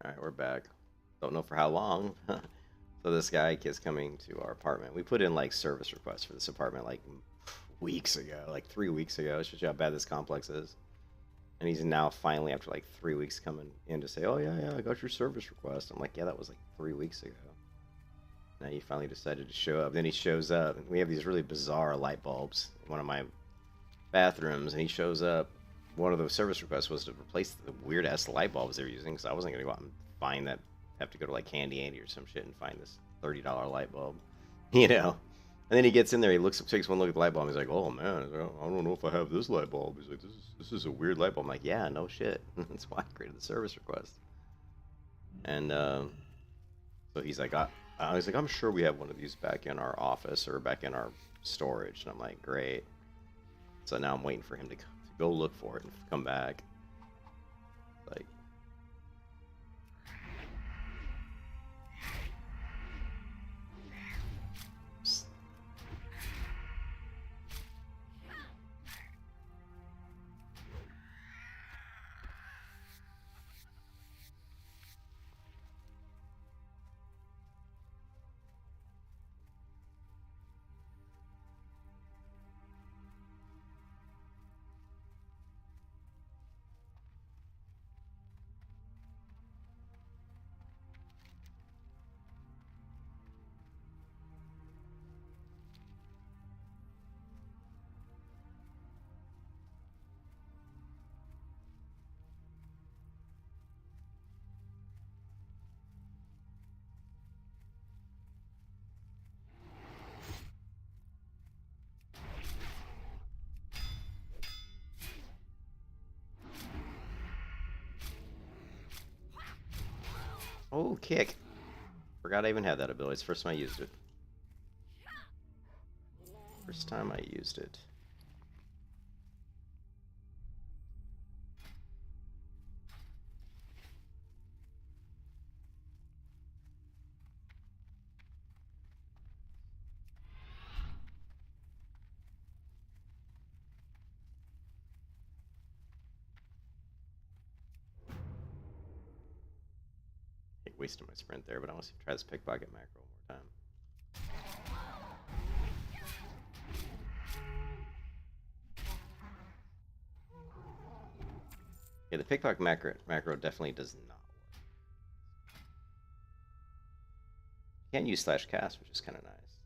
Alright, we're back. Don't know for how long. So this guy is coming to our apartment. We put in like service requests for this apartment like weeks ago, like 3 weeks ago. It shows you how bad this complex is. And he's now finally, after like 3 weeks, coming in to say, "Oh yeah, I got your service request." I'm like, "Yeah, that was like 3 weeks ago." Now he finally decided to show up. Then he shows up, and we have these really bizarre light bulbs in one of my bathrooms, and he shows up. One of the service requests was to replace the weird ass light bulbs they're using, because I wasn't gonna go out and find that. Have to go to like Handy Andy or some shit and find this $30 light bulb, you know. And then he gets in there, he looks, takes one look at the light bulb, and he's like, "Oh man, I don't know if I have this light bulb." He's like, "This is a weird light bulb." I'm like, "Yeah, no shit." That's why I created the service request. And so he's like, I was like, "I'm sure we have one of these back in our office or back in our storage." And I'm like, "Great." So now I'm waiting for him to go look for it and come back. Like, oh, kick. Forgot I even had that ability. It's the first time I used it. First time I used it. I wasted my sprint there, but I want to try this pickpocket macro one more time. Yeah, the pickpocket macro definitely does not work. You can use slash cast, which is kind of nice.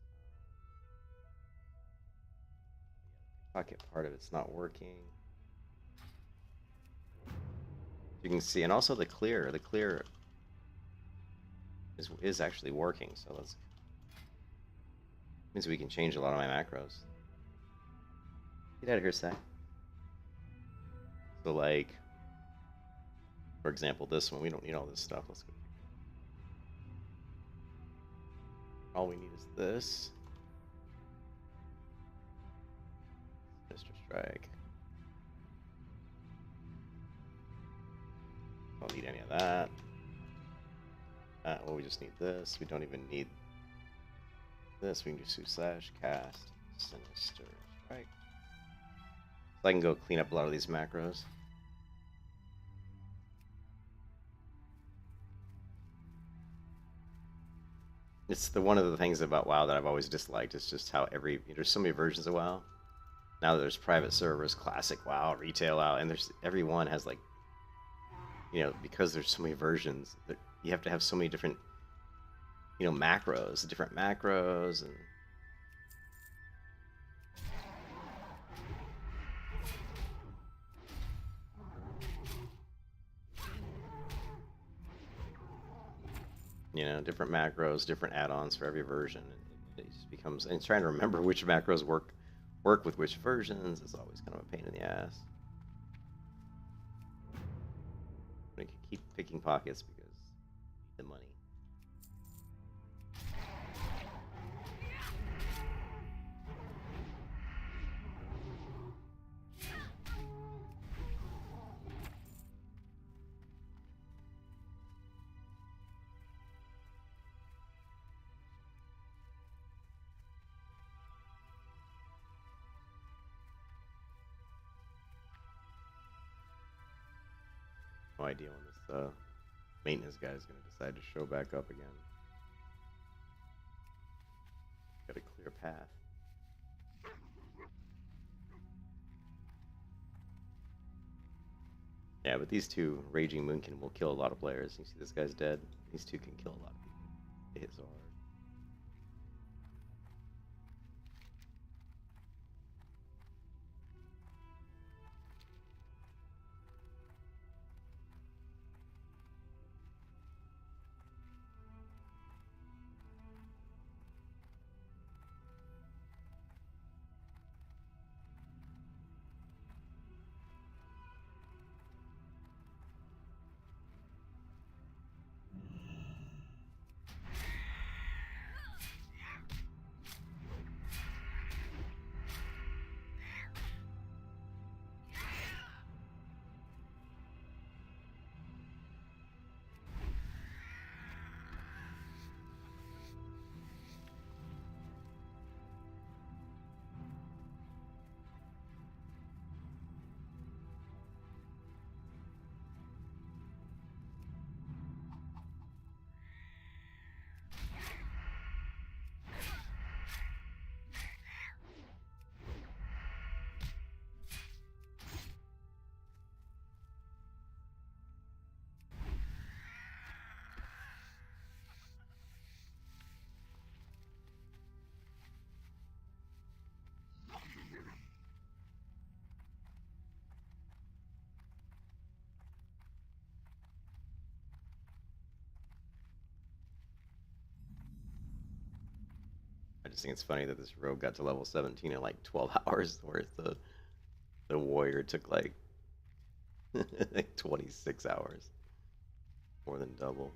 Pickpocket part of it's not working. You can see, and also the clear is actually working. So let's means we can change a lot of my macros. Get out of here, Sai. So like, for example, this one, we don't need all this stuff. Let's go. All we need is this. Mr. Strike. Don't need any of that. Well, we just need this. We don't even need this. We can just do slash cast sinister strike. So I can go clean up a lot of these macros. It's one of the things about WoW that I've always disliked. It's just how there's so many versions of WoW. Now there's private servers, classic WoW, retail WoW, and every one has like, because there's so many versions, you have to have so many different, different macros, and different macros, different add-ons for every version. It just becomes, and trying to remember which macros work with which versions is always kind of a pain in the ass. We can keep picking pockets because the money. No idea when this maintenance guy is going to decide to show back up again. Got a clear path. Yeah, but these two Raging Moonkin will kill a lot of players. You see this guy's dead? These two can kill a lot of people. They hit so hard. I just think it's funny that this rogue got to level 17 in like 12 hours, whereas the warrior took like like 26 hours, more than double.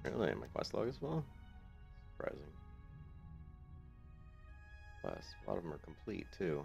Really, my quest log as well? Surprising. Plus, a lot of them are complete too.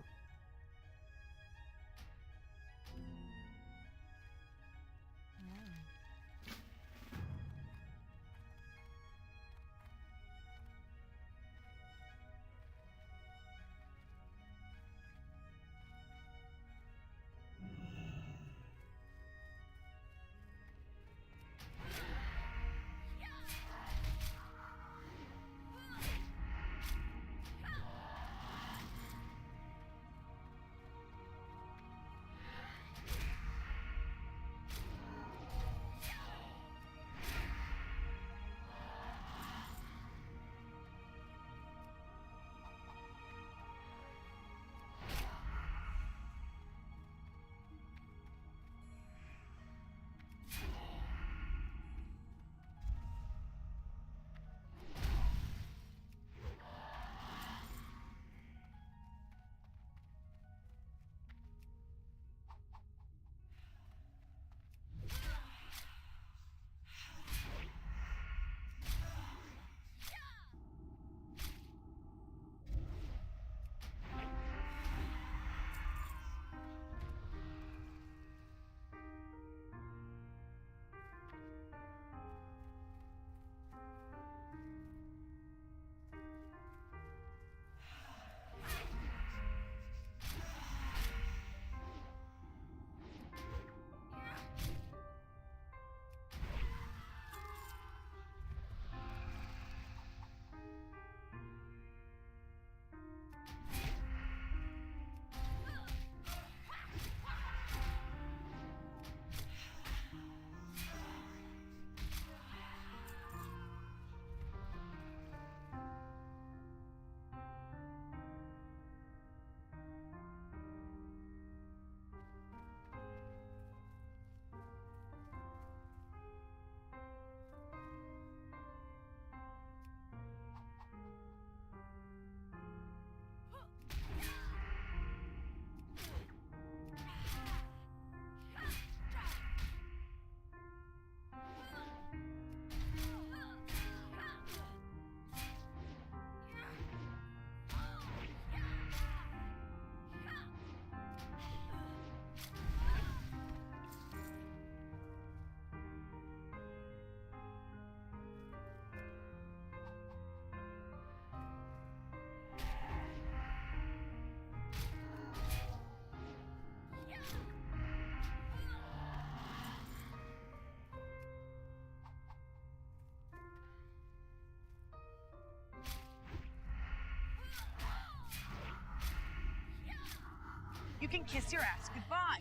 can kiss your ass goodbye.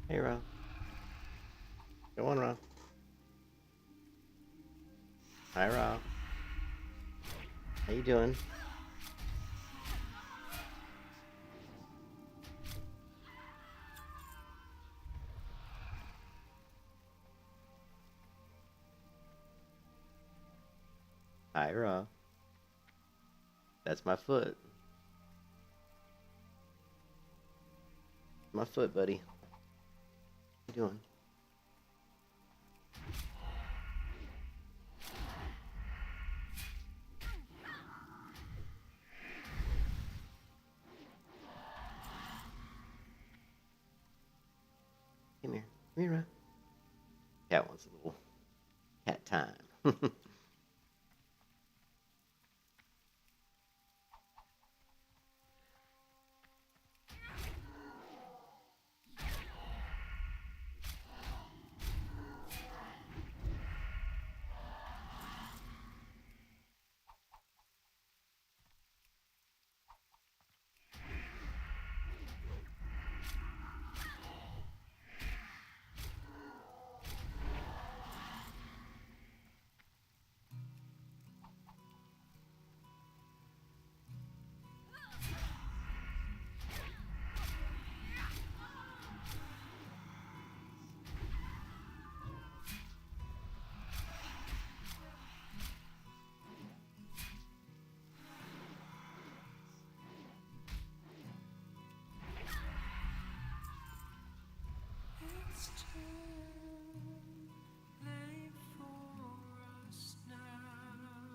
Hey, Ro. Go on, Ro. Hi, Ro. How you doing? Hi, Ro. That's my foot. My foot, buddy. What you doing? Come here. Come here, Ro. Cat wants a little cat time.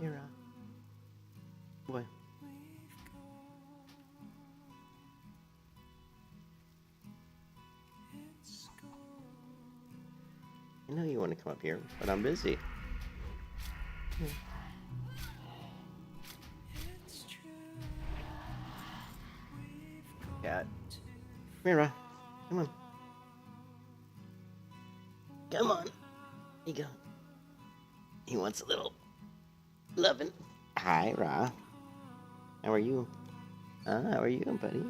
Here, boy. I know you want to come up here, but I'm busy. Here. Cat. Come here, Ra. Come on. Come on. Here you go. He wants a little loving. Hi, Ra. How are you? How are you, buddy?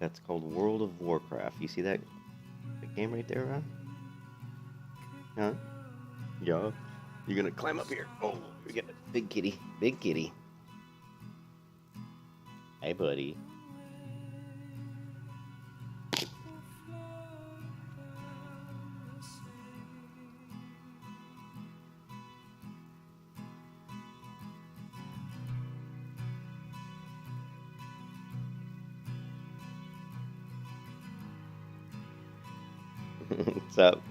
That's called World of Warcraft. You see that game right there, Ron? Huh? Yeah. You're gonna climb up here. Oh, we got a big kitty. Big kitty. Hey, buddy. What's up?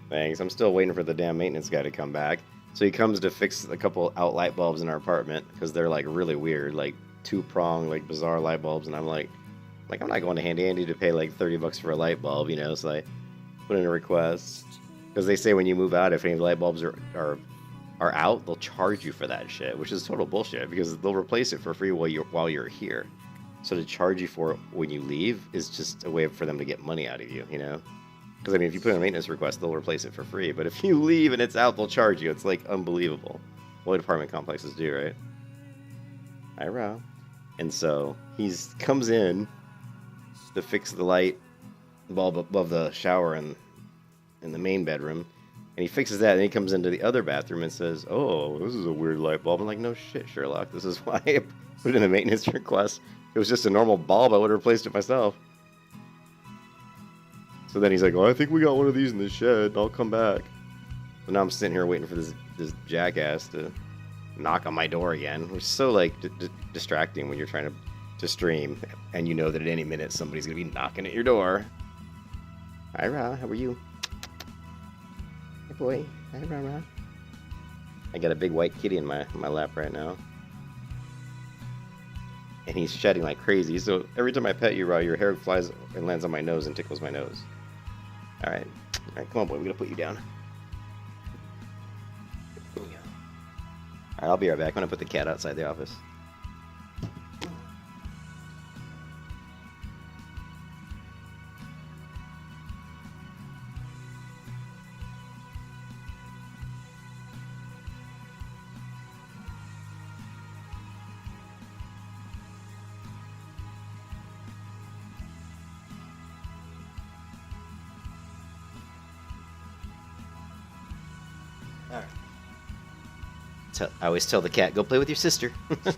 Thanks. I'm still waiting for the damn maintenance guy to come back. So he comes to fix a couple out light bulbs in our apartment because they're like really weird, like two-prong, like bizarre light bulbs. And I'm like I'm not going to Handy Andy to pay like $30 for a light bulb, you know. So I put in a request because they say when you move out, if any light bulbs are out, they'll charge you for that shit, which is total bullshit because they'll replace it for free while you're here. So to charge you for it when you leave is just a way for them to get money out of you, you know? Because, I mean, if you put in a maintenance request, they'll replace it for free. But if you leave and it's out, they'll charge you. It's, like, unbelievable. What apartment complexes do, right? Hi, Rob. And so he's comes in to fix the light bulb above the shower in the main bedroom, and he fixes that, and he comes into the other bathroom and says, "Oh, this is a weird light bulb." I'm like, "No shit, Sherlock. This is why I put in a maintenance request. If it was just a normal bulb, I would have replaced it myself." So then he's like, "Oh, I think we got one of these in the shed. I'll come back." So now I'm sitting here waiting for this jackass to knock on my door again, which is so like distracting when you're trying to stream and you know that at any minute somebody's gonna be knocking at your door. Hi, Ra. How are you? Hey, boy. Hi, Ra. I got a big white kitty in my lap right now, and he's shedding like crazy. So every time I pet you, Ra, your hair flies and lands on my nose and tickles my nose. All right, come on, boy. We're gonna put you down. All right, I'll be right back. I'm gonna put the cat outside the office. I always tell the cat, go play with your sister. And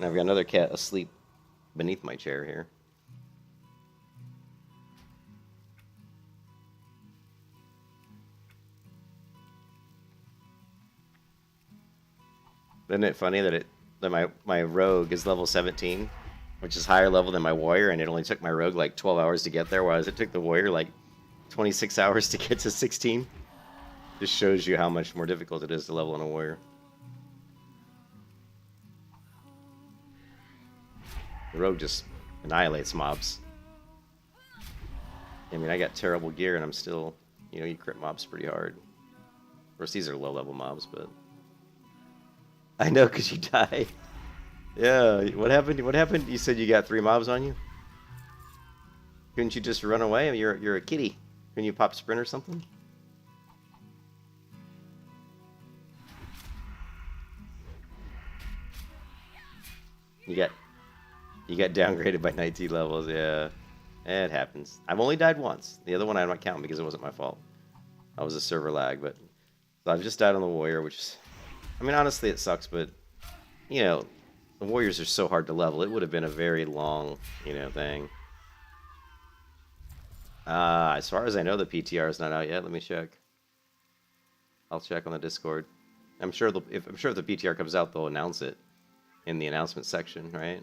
I've got another cat asleep beneath my chair here. Isn't it funny that my rogue is level 17, which is higher level than my warrior, and it only took my rogue like 12 hours to get there, whereas it took the warrior like 26 hours to get to 16. Just shows you how much more difficult it is to level in a warrior. The rogue just annihilates mobs. I mean, I got terrible gear and I'm still, you crit mobs pretty hard. Of course, these are low-level mobs, but... I know, because you die. Yeah, what happened? What happened? You said you got 3 mobs on you? Couldn't you just run away? You're a kitty. Couldn't you pop sprint or something? You got downgraded by 19 levels, yeah. It happens. I've only died once. The other one I'm not counting because it wasn't my fault. I was a server lag, but... So I've just died on the warrior, which is... I mean, honestly, it sucks, but... the warriors are so hard to level. It would have been a very long, thing. As far as I know, the PTR is not out yet. Let me check. I'll check on the Discord. I'm sure if the PTR comes out, they'll announce it in the announcement section, right?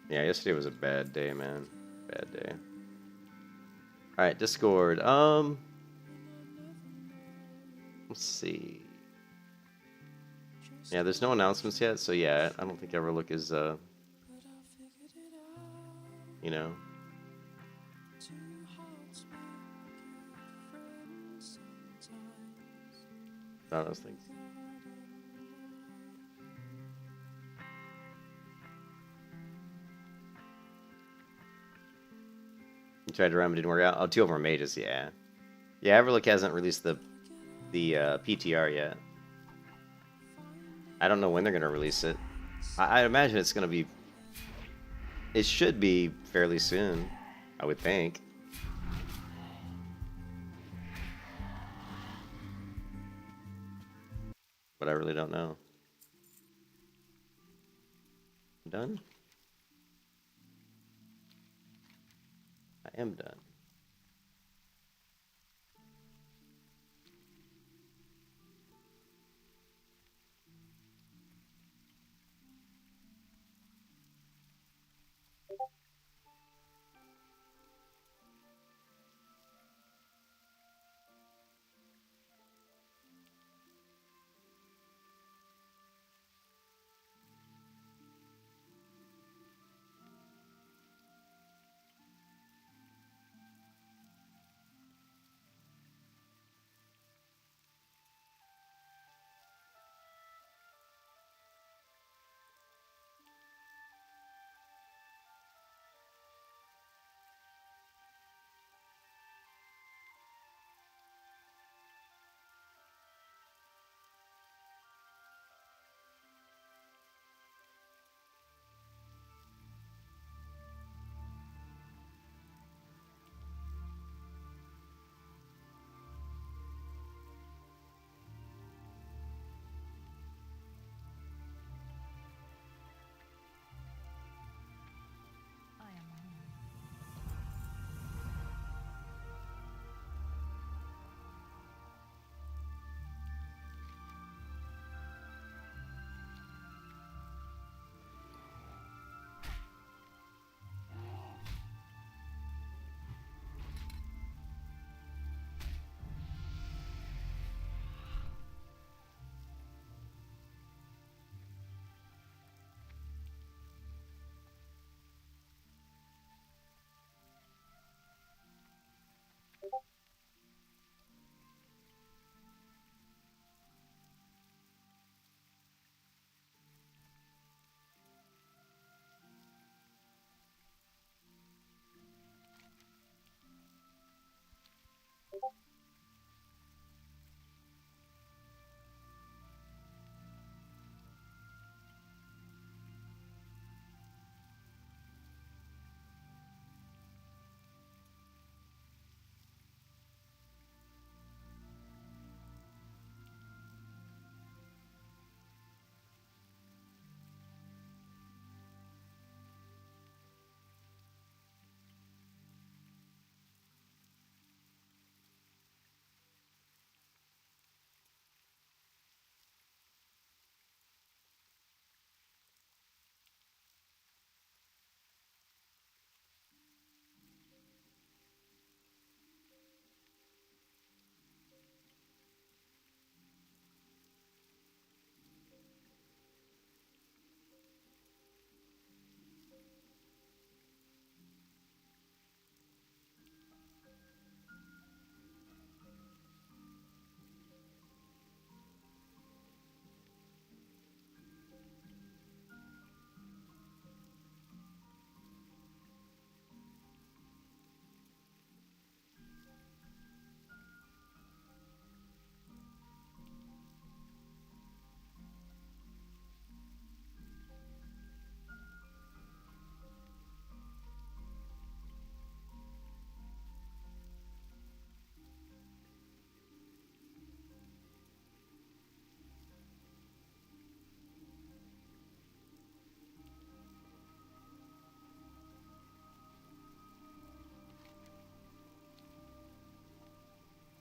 Yeah, yesterday was a bad day, man. Bad day. Alright, Discord. Let's see. Yeah, there's no announcements yet, so yeah, I don't think Everlook is, Not those things. You tried to run, but didn't work out. Oh, 2 of them are mages, yeah. Yeah, Everlook hasn't released the PTR yet. I don't know when they're gonna release it. I imagine it's gonna be. It should be fairly soon, I would think. But I really don't know. Done? I am done.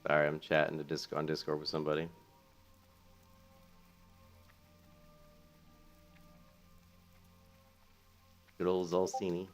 Sorry, I'm chatting on Discord with somebody. Good old Zolstini.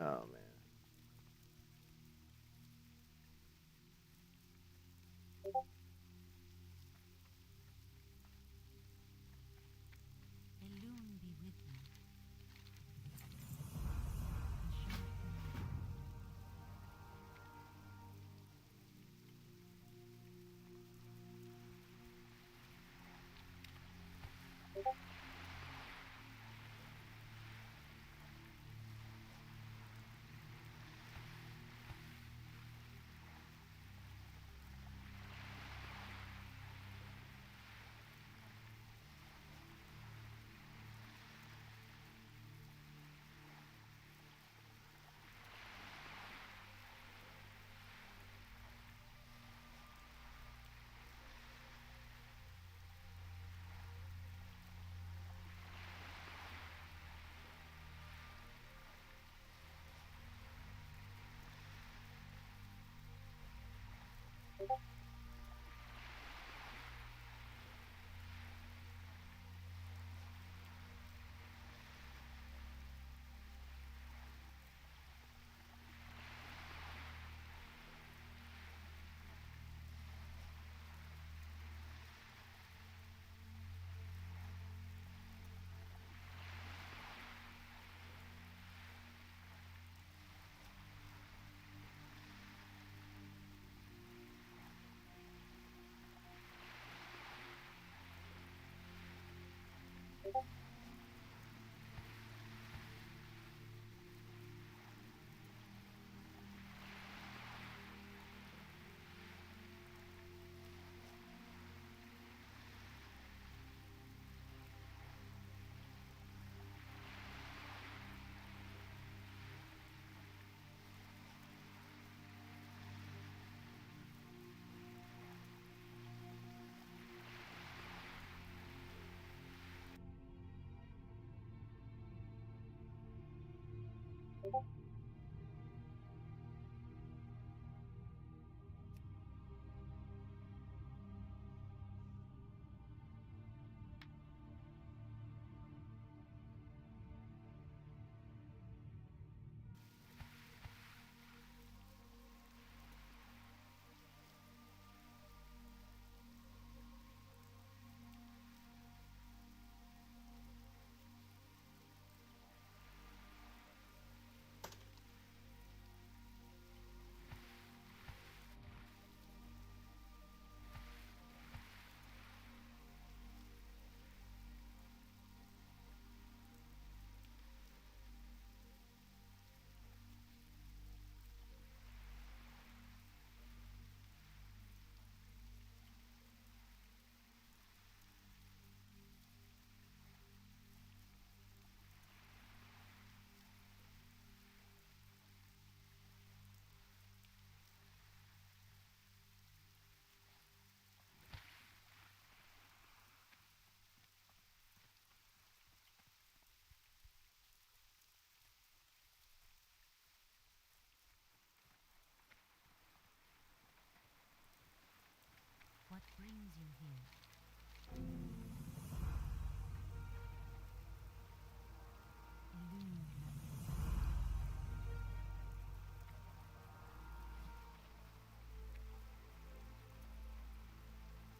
Oh man. Elune be with you. What brings you here? Illusion.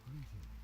Greetings.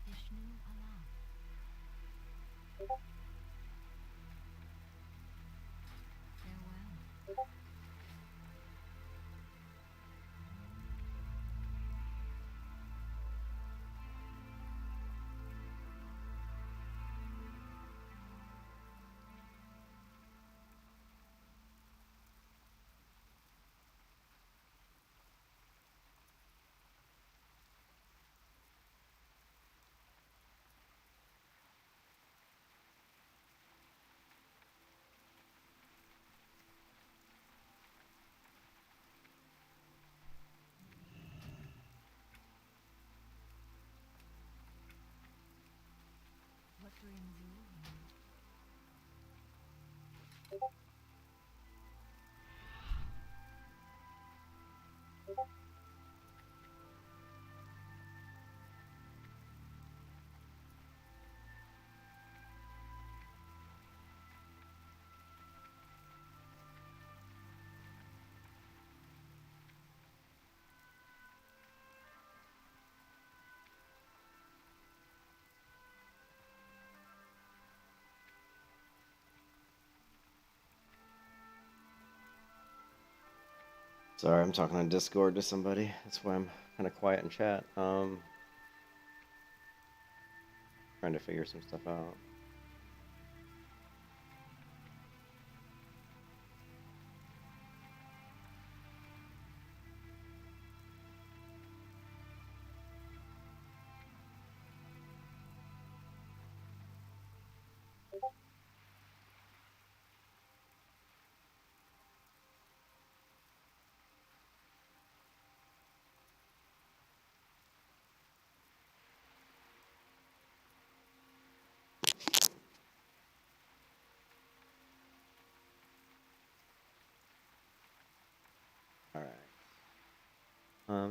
Vishnu Allah. Farewell. What brings you here? Sorry, I'm talking on Discord to somebody. That's why I'm kind of quiet in chat. Trying to figure some stuff out. All right.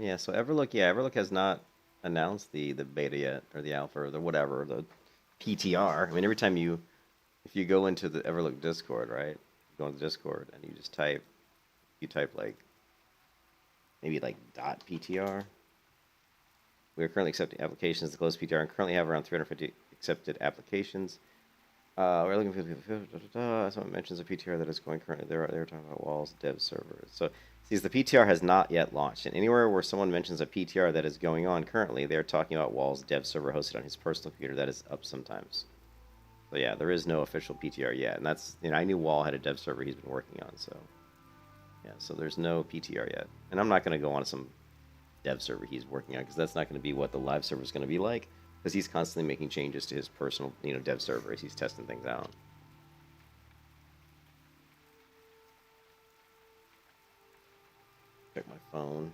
Yeah. So Everlook has not announced the beta yet, or the alpha, or the whatever, the PTR. I mean, every time if you go into the Everlook Discord, right? You go into Discord and you just type like maybe like .ptr. We are currently accepting applications to close PTR and currently have around 350 accepted applications. We're looking for someone mentions a PTR that is going currently. They're talking about walls dev servers. So see, the PTR has not yet launched, and anywhere where someone mentions a PTR that is going on currently, they're talking about walls dev server hosted on his personal computer that is up sometimes. So yeah, there is no official PTR yet, and that's I knew Wall had a dev server he's been working on, so yeah, so there's no PTR yet, and I'm not going to go on some dev server he's working on because that's not going to be what the live server is going to be like, because he's constantly making changes to his personal dev server as he's testing things out. Check my phone.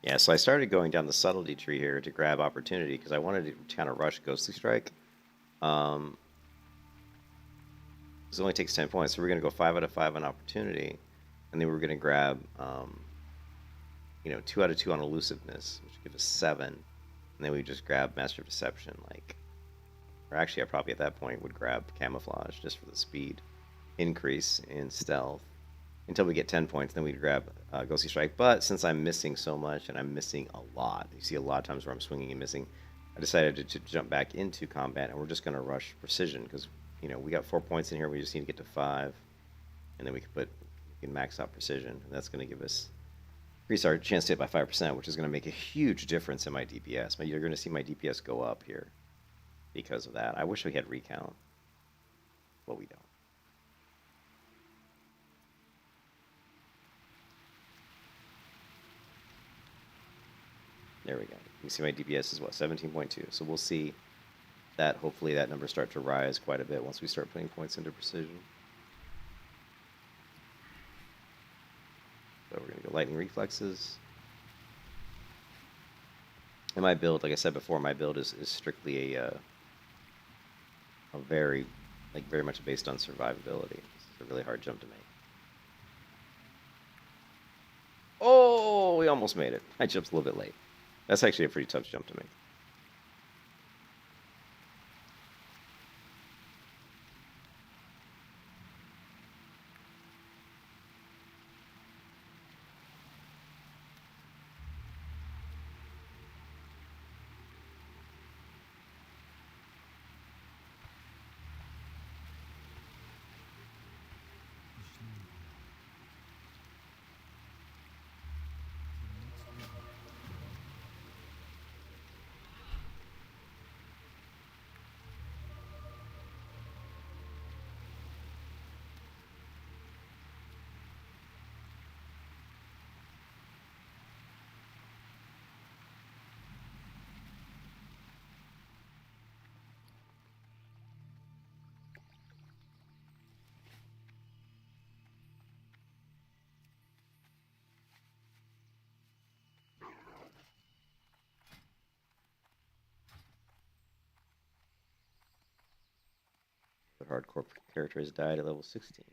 Yeah, so I started going down the subtlety tree here to grab opportunity because I wanted to kind of rush Ghostly Strike. It only takes 10 points, so we're going to go 5 out of 5 on opportunity, and then we're going to grab, 2 out of 2 on elusiveness, which gives us 7, and then we just grab Master of Deception, or actually I probably at that point would grab Camouflage just for the speed increase in stealth until we get 10 points, then we'd grab Ghostly Strike. But since I'm missing so much, and I'm missing a lot, you see a lot of times where I'm swinging and missing, I decided to jump back into combat, and we're just going to rush Precision, because we got 4 points in here, we just need to get to 5, and then we can max out Precision, and that's going to give us increase our chance to hit by 5%, which is going to make a huge difference in my DPS. But you're going to see my DPS go up here because of that. I wish we had recount, but we don't. There we go. You can see my DPS is what, 17.2. So we'll see that, hopefully that number start to rise quite a bit once we start putting points into Precision. So we're going to go Lightning Reflexes. And my build, like I said before, my build is strictly a very much based on survivability. It's a really hard jump to make. Oh, we almost made it. I jumped a little bit late. That's actually a pretty tough jump to make. The hardcore character has died at level 16.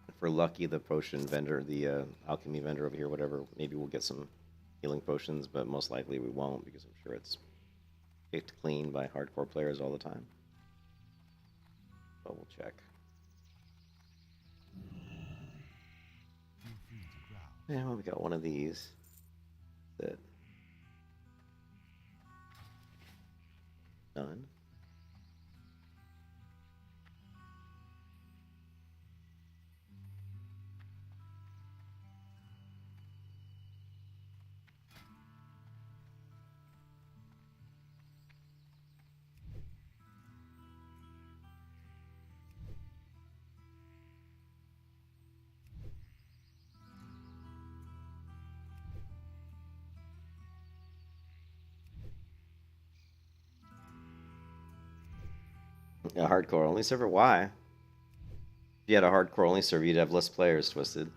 If we're lucky, the potion vendor, the alchemy vendor over here, whatever, maybe we'll get some healing potions, but most likely we won't because I'm sure it's picked clean by hardcore players all the time. But we'll check. Yeah, well, we got one of these. That done. A hardcore only server? Why? If you had a hardcore only server, you'd have less players, Twisted.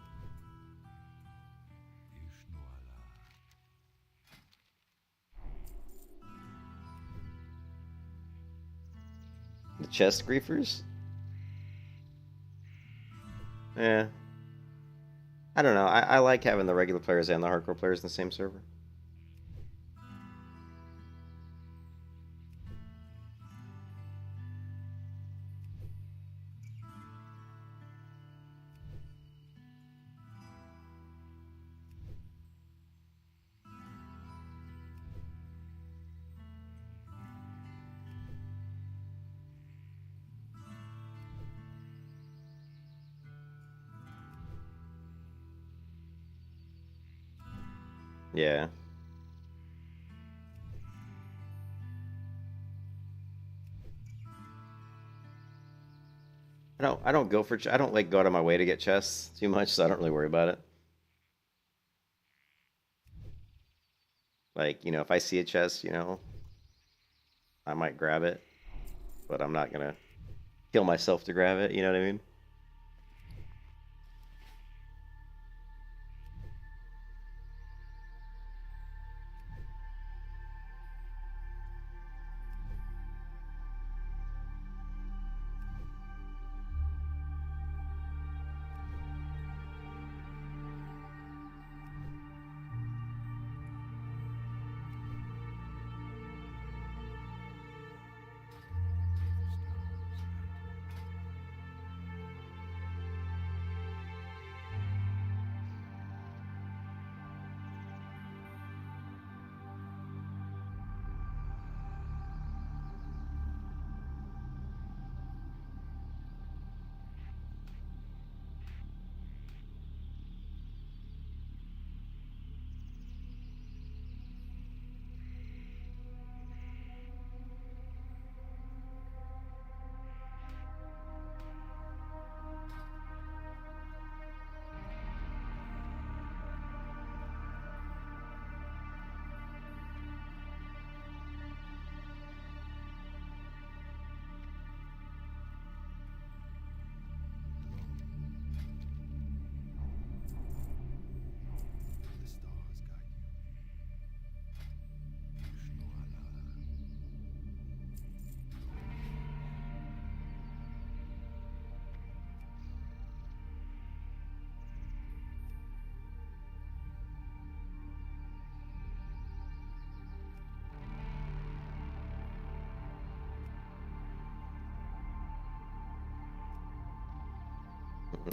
The chest griefers? Yeah. I don't know. I like having the regular players and the hardcore players in the same server. Yeah. I don't go for I don't like go out of my way to get chests too much, so I don't really worry about it. Like, you know, if I see a chest, you know, I might grab it, but I'm not gonna kill myself to grab it. You know what I mean?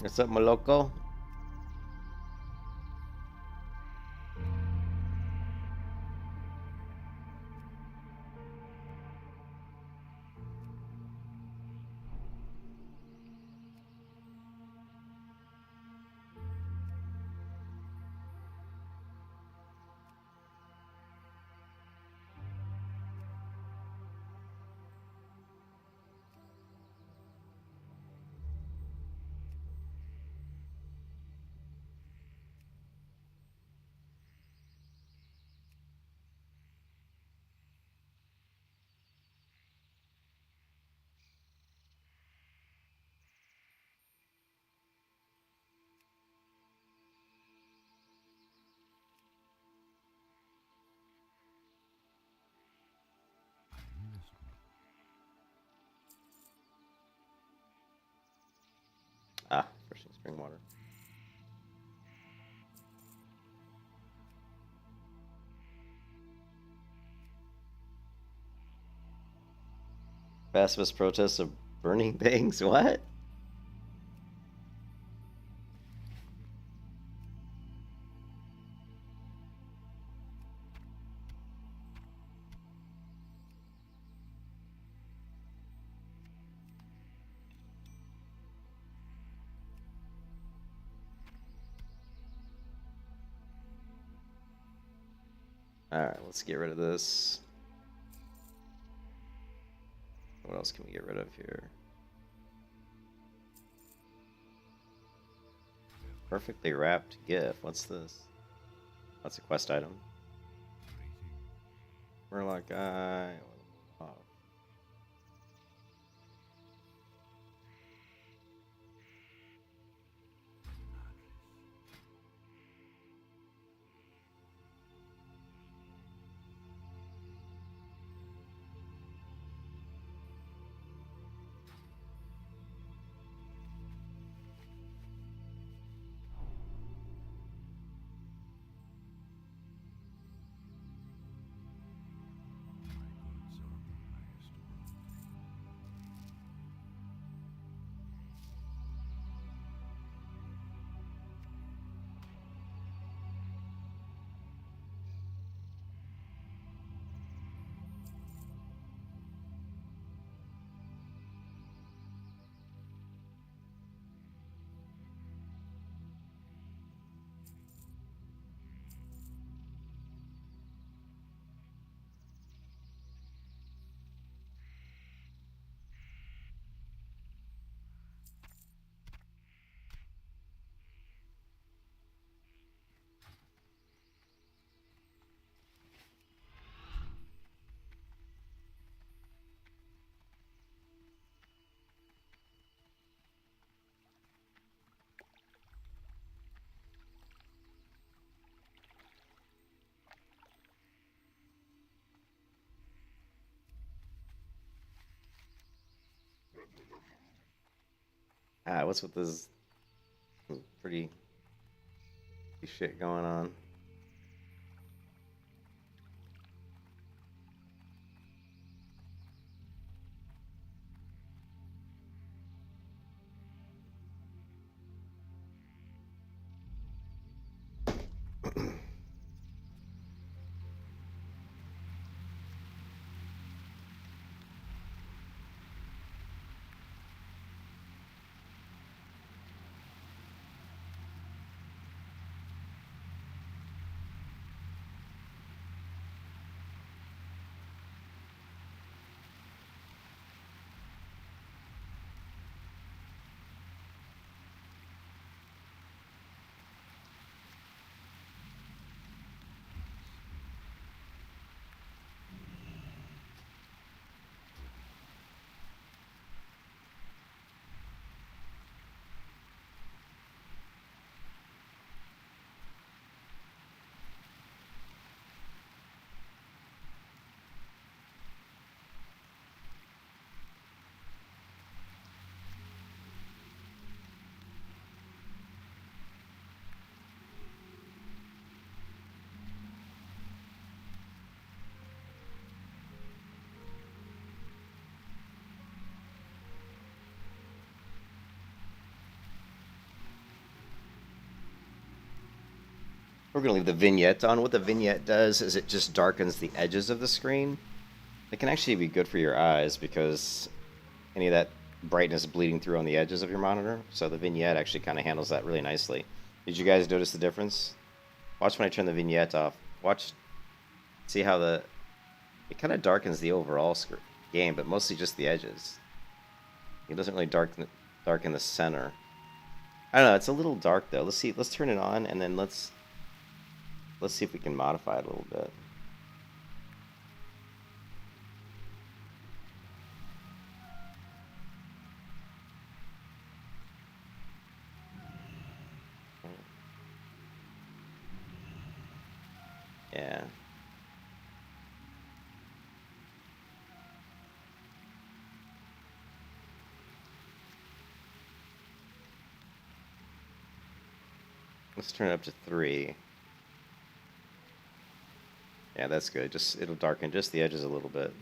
What's up, Moloko? Ah, fishing spring water. Pacifist protests of burning bangs. What? Alright, let's get rid of this. What else can we get rid of here? Perfectly wrapped GIF. What's this? That's a quest item. Murloc guy. Oh. What's with this pretty shit going on? We're going to leave the vignette on. What the vignette does is it just darkens the edges of the screen. It can actually be good for your eyes because any of that brightness bleeding through on the edges of your monitor. So the vignette actually kind of handles that really nicely. Did you guys notice the difference? Watch when I turn the vignette off. Watch, see how it kind of darkens the overall game, but mostly just the edges. It doesn't really darken the center. I don't know. It's a little dark though. Let's see. Let's turn it on and then let's see if we can modify it a little bit. Yeah. Let's turn it up to 3. Yeah, that's good. Just it'll darken just the edges a little bit.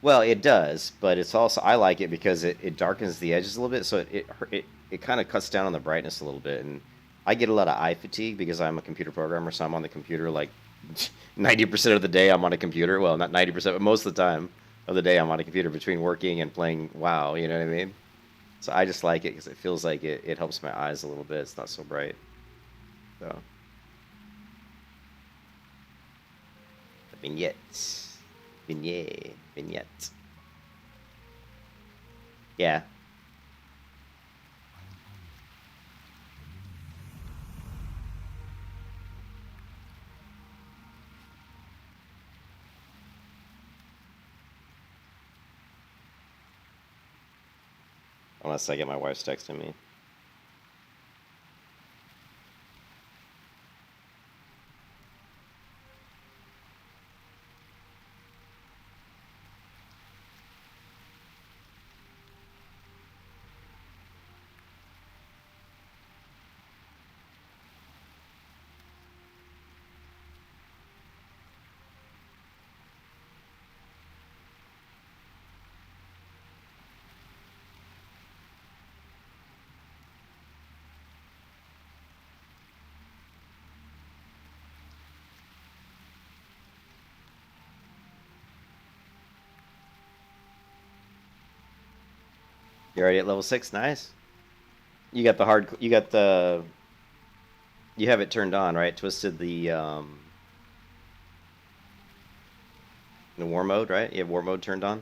Well, it does, but it's also I like it because it darkens the edges a little bit, so it kind of cuts down on the brightness a little bit, and I get a lot of eye fatigue because I'm a computer programmer, so I'm on the computer like 90% of the day I'm on a computer. Well, not 90%, but most of the time of the day I'm on a computer between working and playing WoW, you know what I mean? So I just like it because it feels like it helps my eyes a little bit. It's not so bright. So, the vignette. Vignette. Yeah. Unless I get my wife's texting me. You're already at level 6. Nice. You got the hard. You got the. You have it turned on, right? Twisted the war mode, right? You have war mode turned on.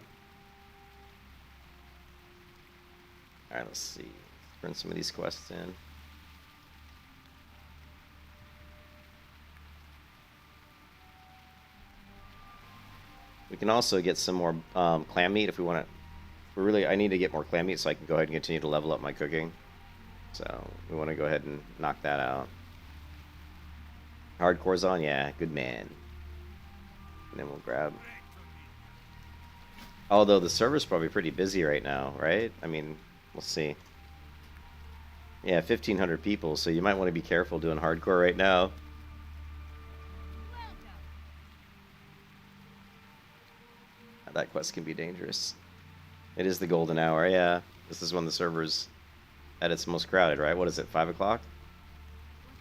All right, let's see. Let's bring some of these quests in. We can also get some more clam meat if we want to. I need to get more clam meat so I can go ahead and continue to level up my cooking. So we want to go ahead and knock that out. Hardcore's on, yeah, good man. And then we'll grab. Although the server's probably pretty busy right now, right? I mean, we'll see. Yeah, 1,500 people, so you might want to be careful doing hardcore right now. That quest can be dangerous. It is the golden hour, yeah. This is when the server's at its most crowded, right? What is it, 5 o'clock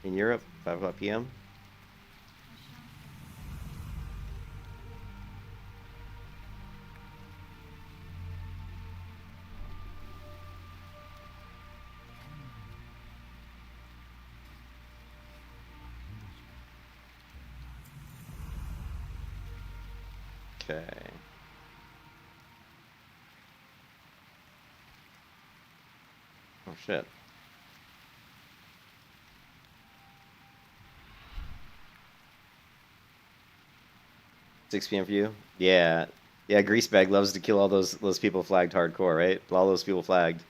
in Europe? 5 o'clock p.m.? Okay. Oh, shit. 6 p.m. for you? Yeah. Yeah, Greasebag loves to kill all those people flagged hardcore, right? All those people flagged.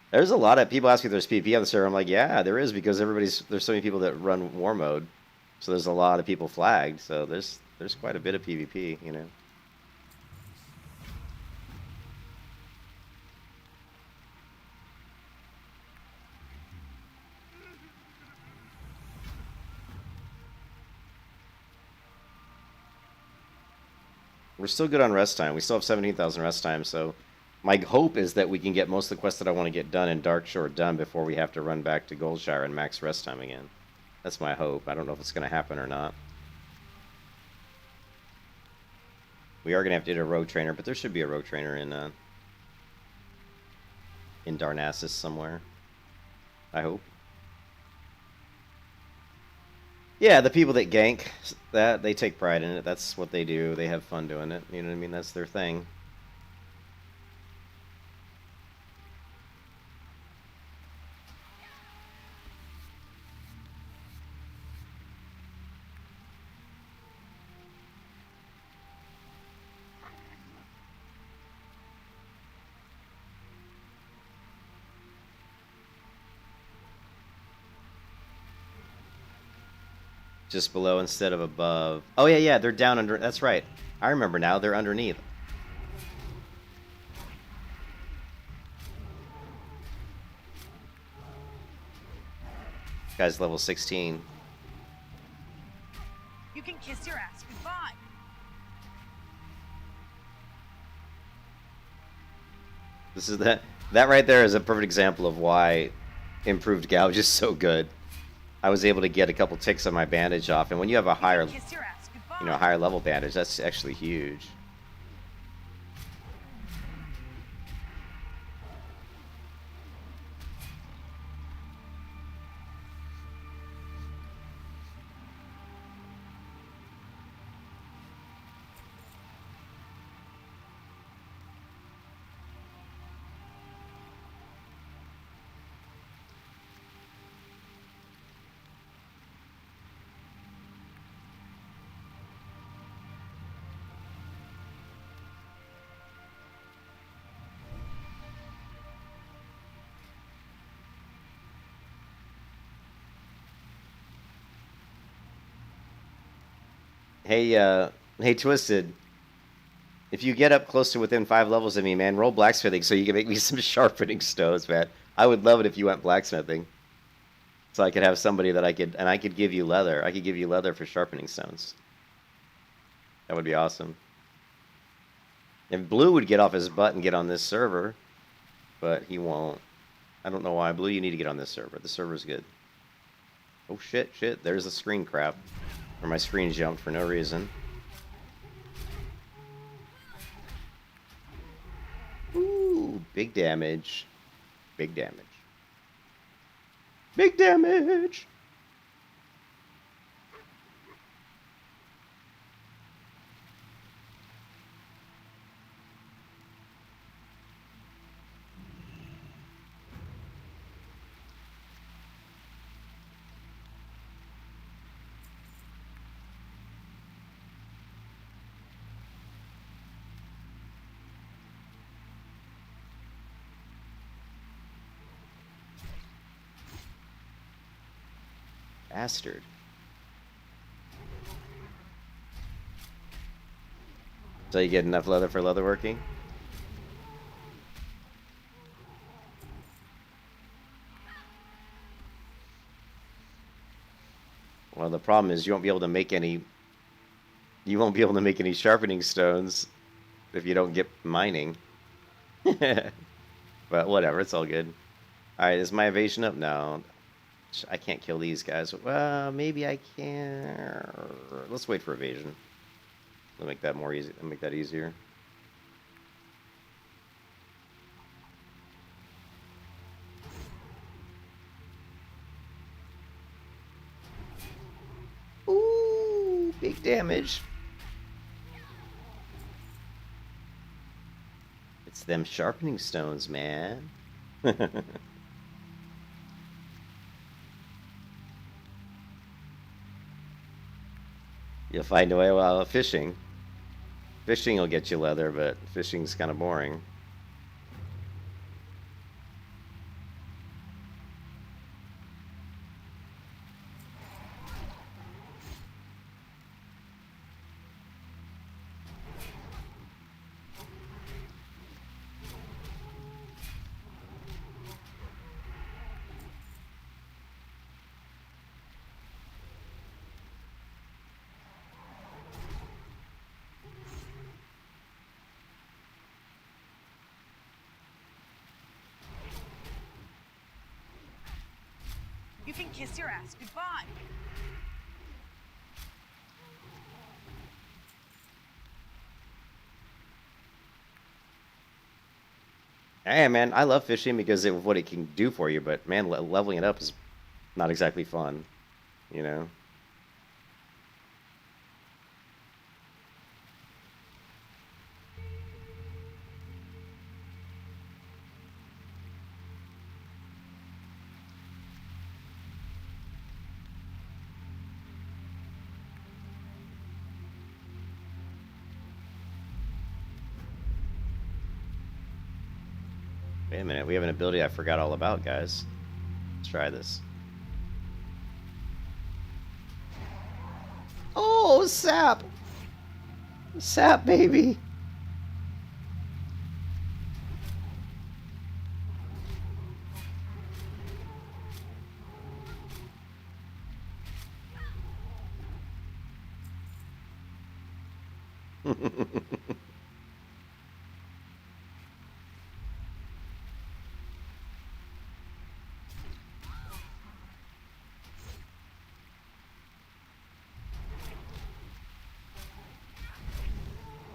There's a lot of people ask me if there's PvP on the server. I'm like, yeah, there is because there's so many people that run war mode. So there's a lot of people flagged. So there's quite a bit of PvP, you know. We're still good on rest time. We still have 17,000 rest time, so my hope is that we can get most of the quests that I want to get done in Darkshore done before we have to run back to Goldshire and max rest time again. That's my hope. I don't know if it's going to happen or not. We are going to have to get a rogue trainer, but there should be a rogue trainer in Darnassus somewhere. I hope. Yeah, the people that gank, that they take pride in it. That's what they do. They have fun doing it. You know what I mean? That's their thing. Just below instead of above. Oh, yeah, yeah, they're down under... That's right. I remember now. They're underneath. Guy's level 16. You can kiss your ass goodbye. This is that right there is a perfect example of why improved gouge is so good. I was able to get a couple ticks on my bandage off, and when you have a higher, Kiss your ass goodbye. you know, higher level bandage, that's actually huge. Hey, Twisted. If you get up close to within 5 levels of me, man, roll blacksmithing so you can make me some sharpening stones, man. I would love it if you went blacksmithing. So I could have somebody that I could give you leather. I could give you leather for sharpening stones. That would be awesome. And Blue would get off his butt and get on this server, but he won't. I don't know why. Blue, you need to get on this server. The server's good. Oh, shit. There's the screen crap. Or my screen jumped for no reason. Ooh, big damage. Big damage. Big damage! Bastard. So you get enough leather for leatherworking? Well, the problem is you won't be able to make any. You won't be able to make any sharpening stones if you don't get mining. But whatever, it's all good. All right, is my evasion up? No, I can't kill these guys. Well, maybe I can. Let's wait for evasion. I'll make that more easy. I'll make that easier. Ooh, big damage. It's them sharpening stones, man. You'll find a way while fishing. Fishing will get you leather, but fishing's kind of boring. You can kiss your ass goodbye. Hey, man, I love fishing because of what it can do for you, but man, leveling it up is not exactly fun, you know? Wait a minute, we have an ability I forgot all about, guys. Let's try this. Oh, sap! Sap, baby!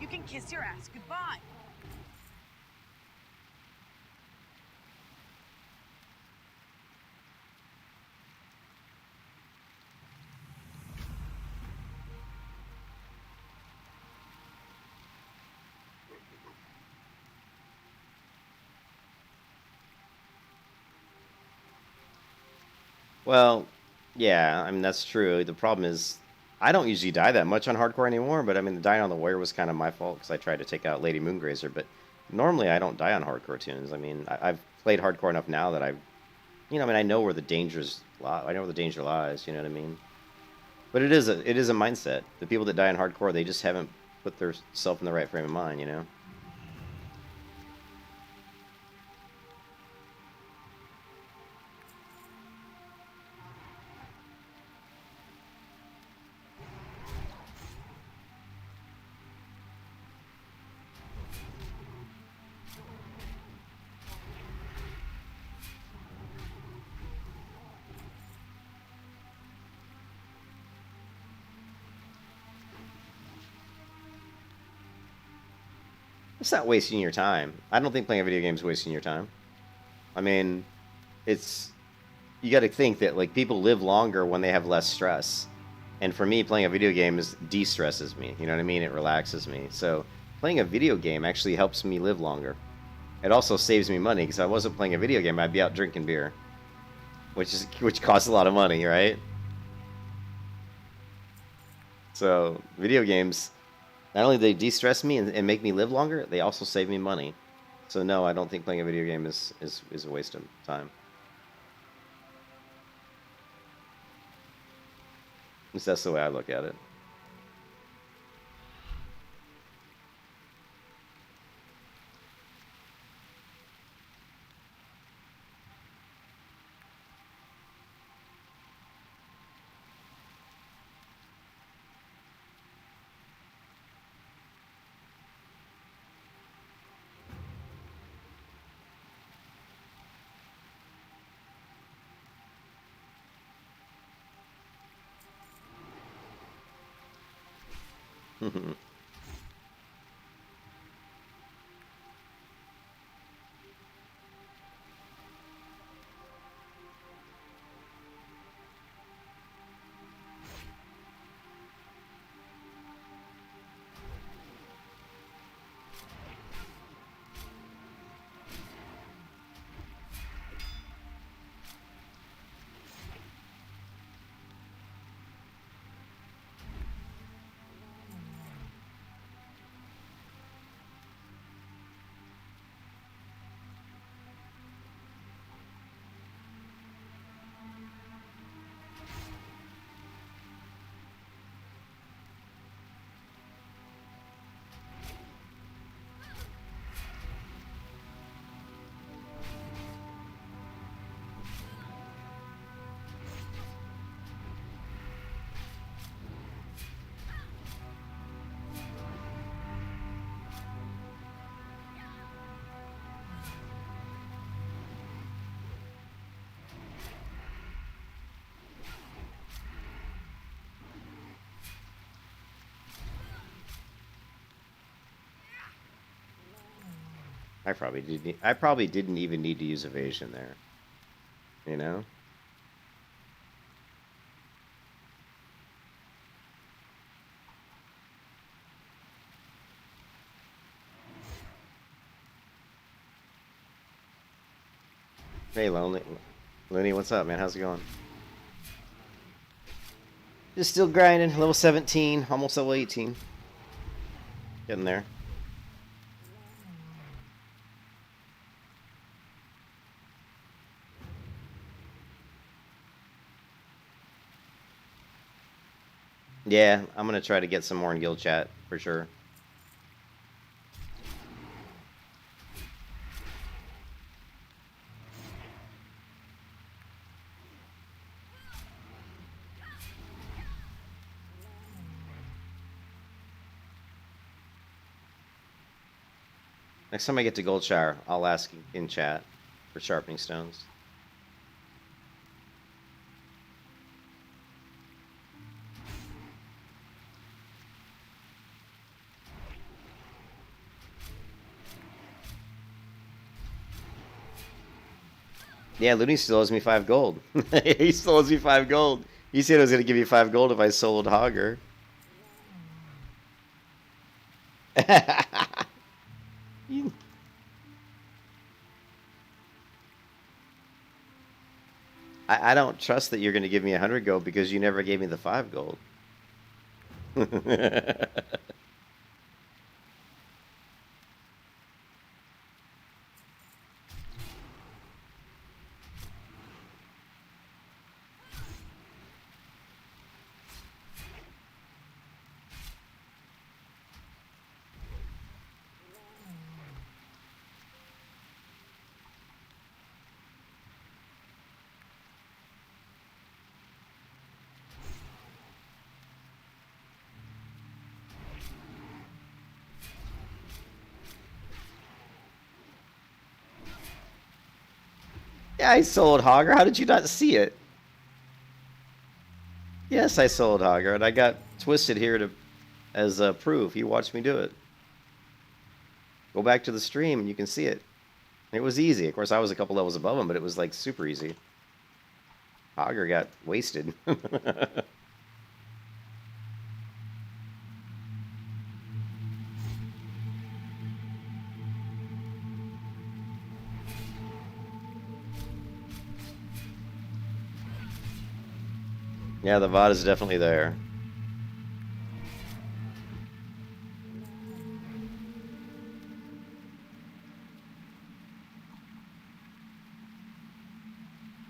You can kiss your ass goodbye. Well, yeah, I mean, that's true. The problem is, I don't usually die that much on hardcore anymore, but I mean, the dying on the warrior was kind of my fault because I tried to take out Lady Moongrazer, but normally I don't die on hardcore tunes. I mean, I've played hardcore enough now that I mean, I know where the dangers lie. I know where the danger lies, you know what I mean? But it is a mindset. The people that die in hardcore, they just haven't put themselves in the right frame of mind, you know? It's not wasting your time. I don't think playing a video game is wasting your time. I mean, it's you got to think that like people live longer when they have less stress. And for me, playing a video game is de-stresses me. You know what I mean? It relaxes me. So playing a video game actually helps me live longer. It also saves me money because if I wasn't playing a video game, I'd be out drinking beer, which costs a lot of money, right? So video games, not only do they de-stress me and make me live longer, they also save me money. So no, I don't think playing a video game is a waste of time. At least that's the way I look at it. I probably didn't even need to use evasion there. You know? Hey, Looney, what's up, man? How's it going? Just still grinding. Level 17, almost level 18. Getting there. Yeah, I'm gonna try to get some more in guild chat for sure. Next time I get to Goldshire, I'll ask in chat for sharpening stones. Yeah, Looney still owes me 5 gold. He still owes me 5 gold. He said he was going to give me 5 gold if I sold Hogger. I don't trust that you're going to give me 100 gold because you never gave me the 5 gold. Yeah, I sold Hogger. How did you not see it? Yes, I sold Hogger, and I got Twisted here to as proof. You watched me do it. Go back to the stream, and you can see it. It was easy. Of course, I was a couple levels above him, but it was, like, super easy. Hogger got wasted. Yeah, the VOD is definitely there.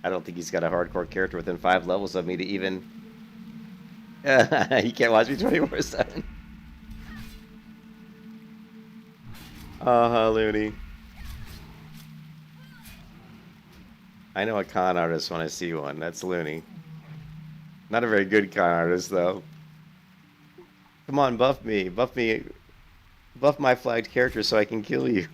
I don't think he's got a hardcore character within 5 levels of me to even... He can't watch me 24/7. Looney. I know a con artist when I see one. That's Looney. Not a very good con artist, though. Come on, buff me. Buff me. Buff my flagged character so I can kill you.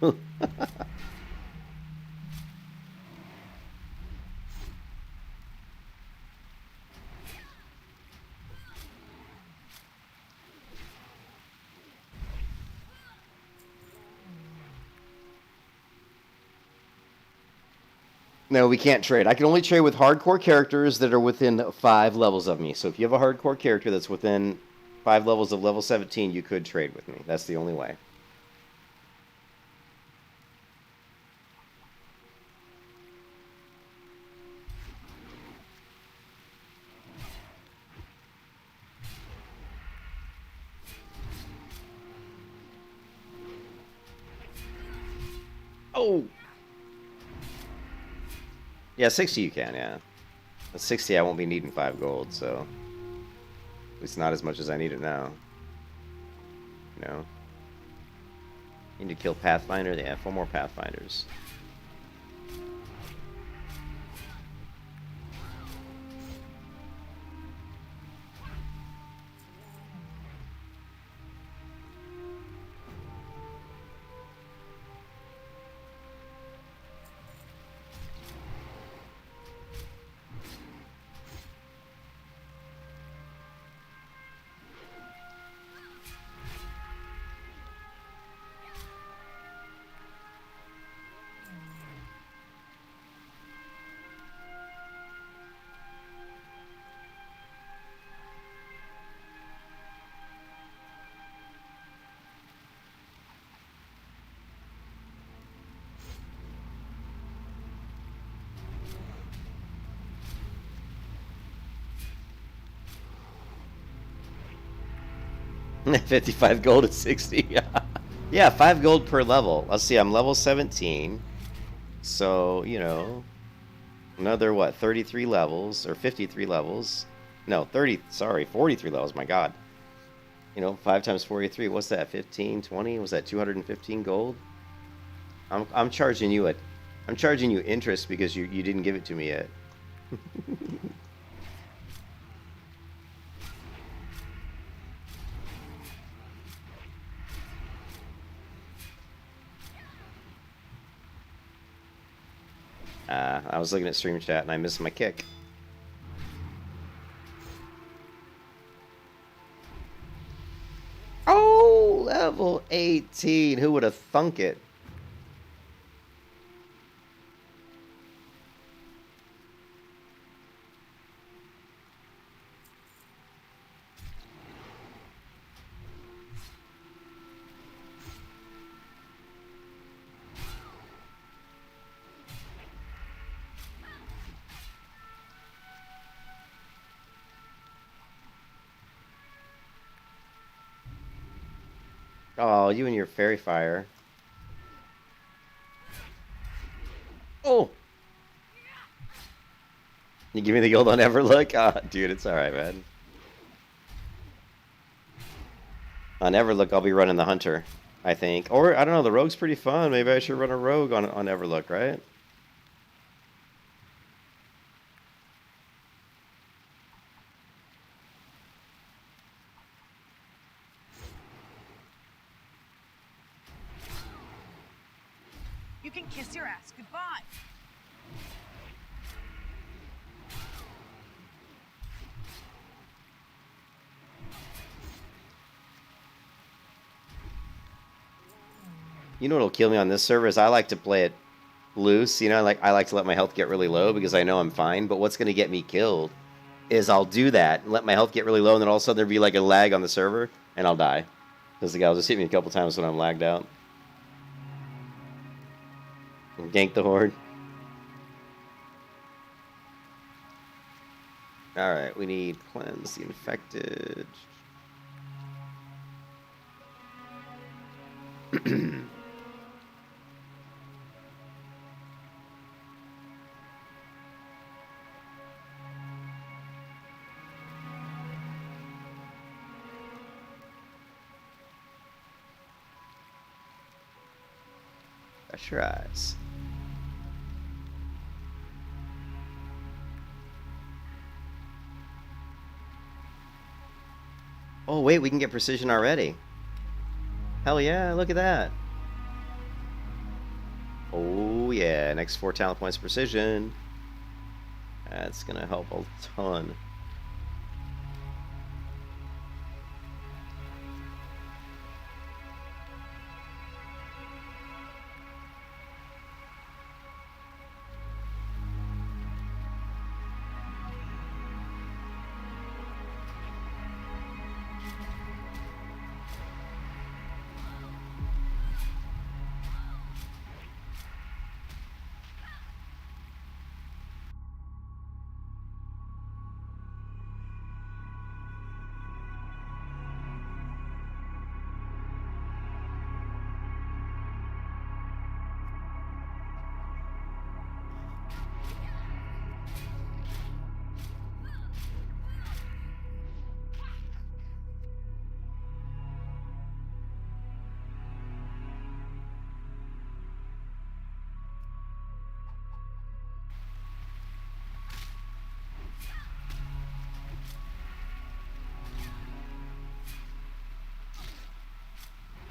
No, we can't trade. I can only trade with hardcore characters that are within 5 levels of me. So if you have a hardcore character that's within 5 levels of level 17, you could trade with me. That's the only way. Oh! Yeah, 60 you can, yeah. At 60 I won't be needing 5 gold, so... At least not as much as I need it now. You know? Need to kill Pathfinder? Yeah, 4 more Pathfinders. $55 gold at 60. Yeah, 5 gold per level. Let's see, I'm level 17. So, you know, another, what, 33 levels, or 53 levels. No, 43 levels, my god. You know, 5 times 43, what's that, 15, 20? Was that 215 gold? I'm charging you interest because you didn't give it to me yet. I was looking at stream chat and I missed my kick. Oh, level 18. Who would have thunk it? Oh, you and your fairy fire. Oh! You give me the gold on Everlook? Ah, dude, it's alright, man. On Everlook, I'll be running the Hunter, I think. Or, I don't know, the Rogue's pretty fun. Maybe I should run a Rogue on Everlook, right? You can kiss your ass goodbye. You know what'll kill me on this server is I like to play it loose. You know, I like to let my health get really low because I know I'm fine. But what's going to get me killed is I'll do that and let my health get really low, and then all of a sudden there'll be like a lag on the server, and I'll die. Because the guy will just hit me a couple times when I'm lagged out. And gank the Horde. Alright, we need cleanse the infected. Pressurize. Oh wait, we can get precision already. Hell yeah, look at that. Oh yeah, next 4 talent points precision. That's gonna help a ton.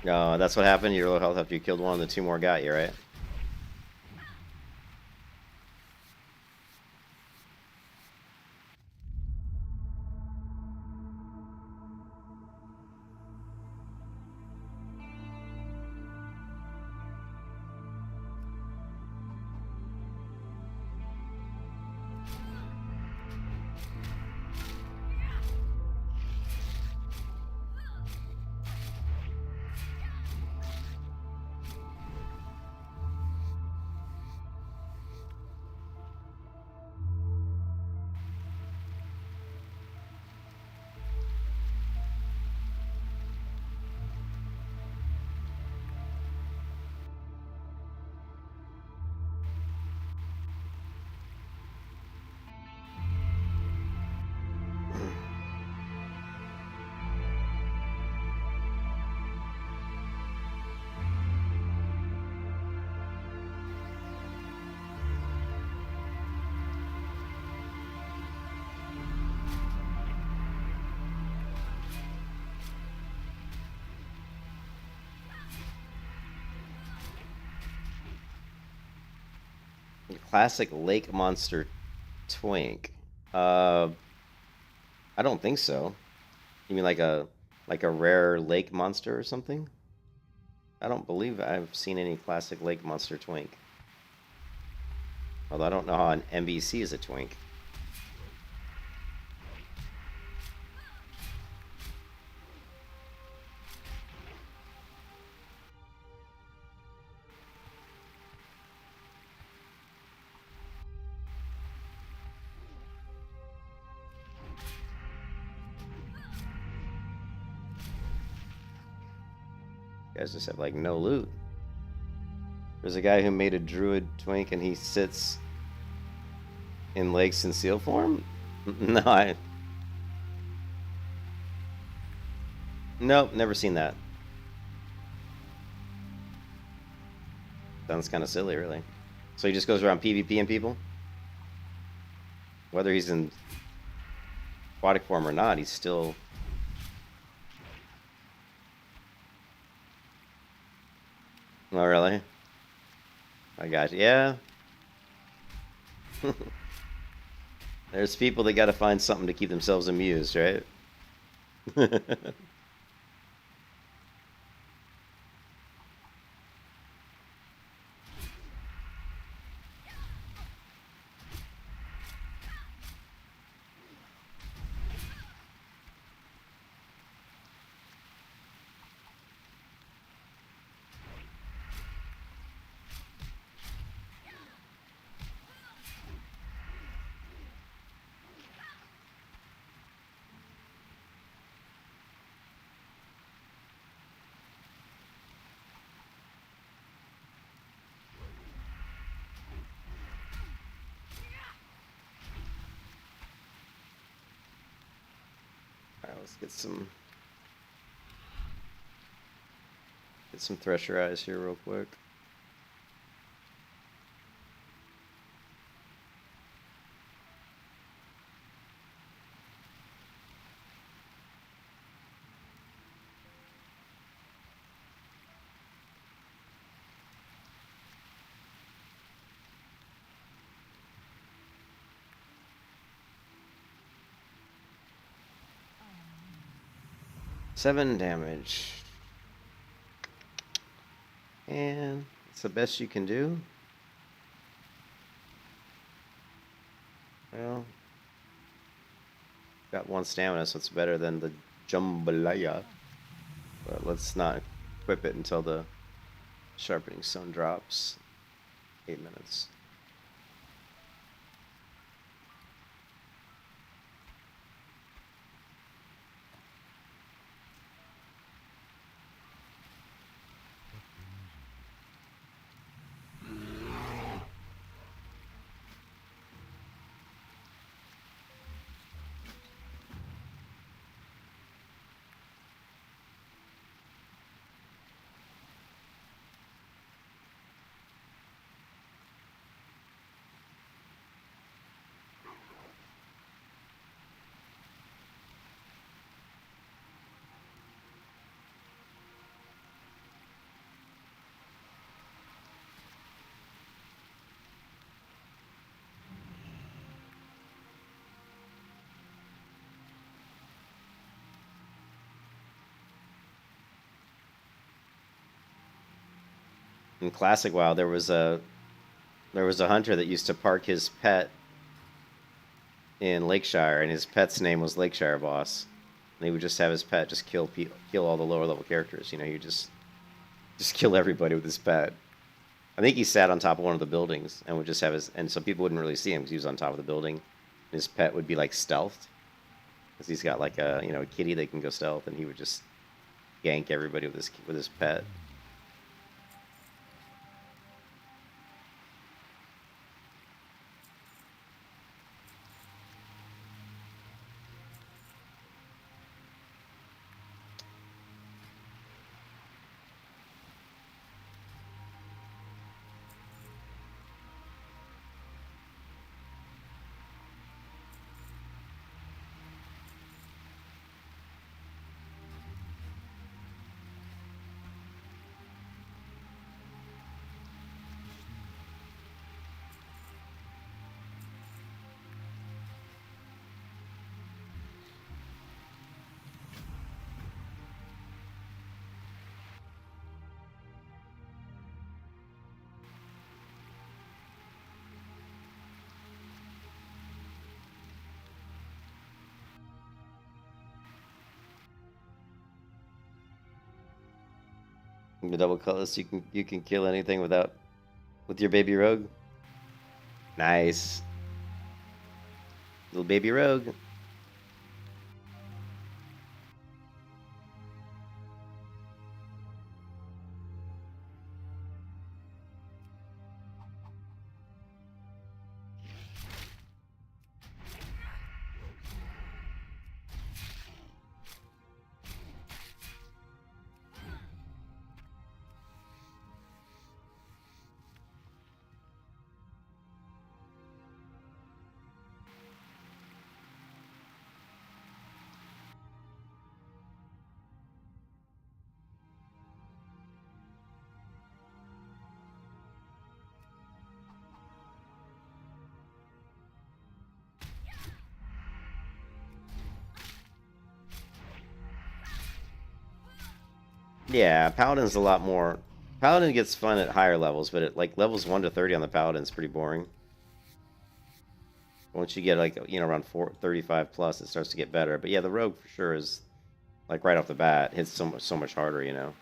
That's what happened. Your low health after you killed one, and the two more got you, right? Classic lake monster twink. I don't think so. You mean like a rare lake monster or something? I don't believe I've seen any classic lake monster twink. Although I don't know how an MBC is a twink. You guys just have like no loot. There's a guy who made a druid twink and he sits in lakes in seal form? No, Nope, never seen that. Sounds kind of silly, really. So he just goes around PvPing people? Whether he's in aquatic form or not, he's still... Oh, really? I got you. Yeah. There's people that gotta find something to keep themselves amused, right? Alright, let's get some Thresher Eyes here real quick. Seven damage. And it's the best you can do. Well, got one stamina, so it's better than the Jambalaya. But let's not equip it until the Sharpening Stone drops. 8 minutes. In classic WoW, there was a hunter that used to park his pet in Lakeshire, and his pet's name was Lakeshire Boss. And he would just have his pet just kill all the lower level characters. You know, he just kill everybody with his pet. I think he sat on top of one of the buildings and would just have his, and so people wouldn't really see him because he was on top of the building. His pet would be like stealthed because he's got like a a kitty that can go stealth, and he would just gank everybody with his pet. The double cutlass, you can kill anything with your baby rogue. Nice. Little baby rogue. Yeah, Paladin's a lot more. Paladin gets fun at higher levels, but at like levels 1 to 30 on the Paladin is pretty boring. Once you get like around 35 plus, it starts to get better. But yeah, the Rogue for sure is like right off the bat hits so much harder, you know.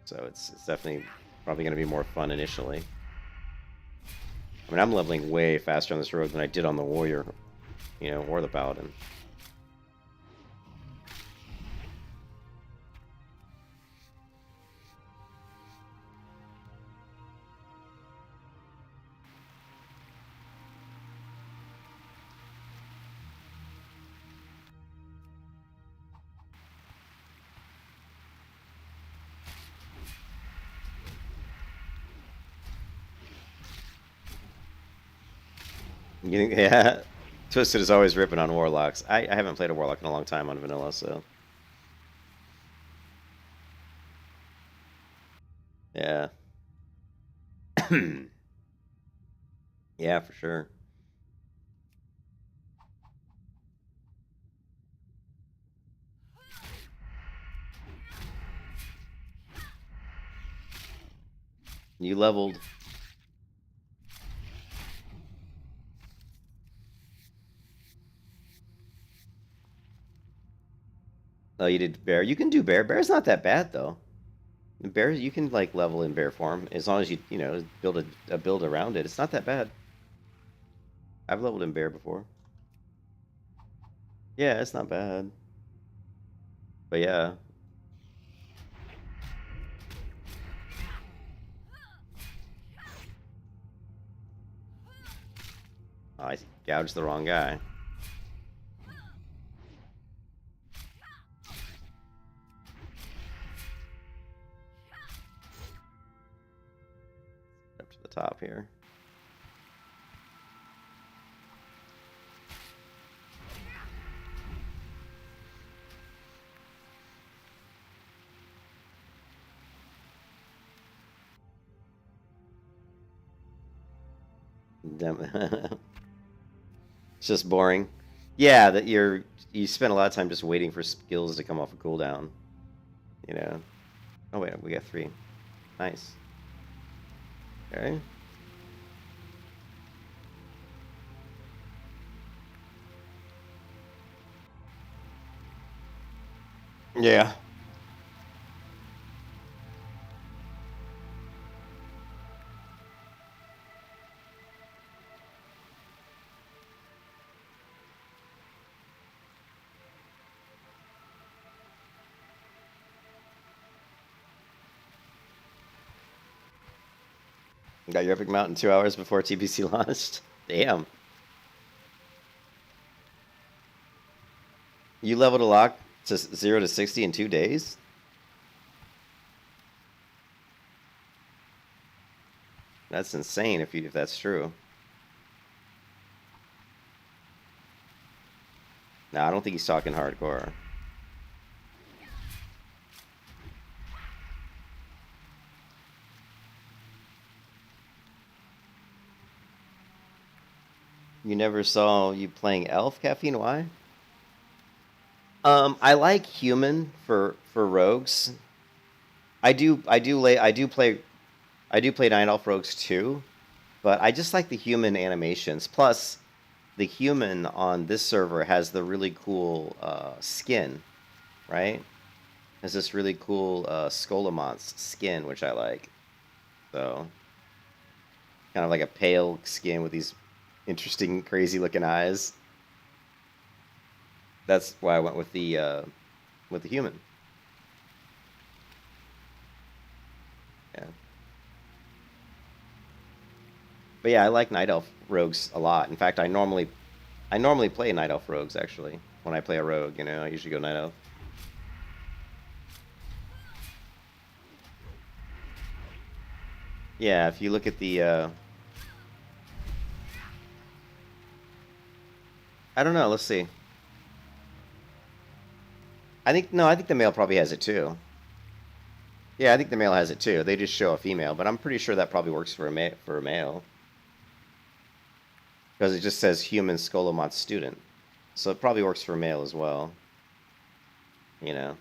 So it's definitely probably going to be more fun initially. I mean, I'm leveling way faster on this Rogue than I did on the Warrior, or the Paladin. Yeah, Twisted is always ripping on Warlocks. I haven't played a Warlock in a long time on vanilla, so yeah. Yeah, for sure. You leveled. Oh, you did bear. You can do bear. Bear's not that bad though. Bear, you can like level in bear form as long as you build a build around it. It's not that bad. I've leveled in bear before. Yeah, it's not bad. But yeah. Oh, I gouged the wrong guy. Up to the top here. It's just boring. Yeah, that you spend a lot of time just waiting for skills to come off a cooldown. Oh wait, we got 3. Nice. Okay. Yeah. Got your epic mount in 2 hours before TBC launched. Damn. You leveled a lock to 0 to 60 in 2 days? That's insane if that's true. No, I don't think he's talking hardcore. You never saw you playing elf, Caffeine? Why? I like human for rogues. I do play Night Elf rogues too, but I just like the human animations. Plus, the human on this server has the really cool skin, right? Has this really cool Skolomont's skin, which I like. So, kind of like a pale skin with these interesting, crazy-looking eyes. That's why I went with the human. Yeah. But yeah, I like Night Elf rogues a lot. In fact, I normally play Night Elf rogues actually. When I play a rogue, you know, I usually go Night Elf. Yeah, if you look at the I don't know, let's see. I think the male probably has it too. Yeah, I think the male has it too. They just show a female, but I'm pretty sure that probably works for a male. Because it just says human Skolomont student. So it probably works for male as well. You know.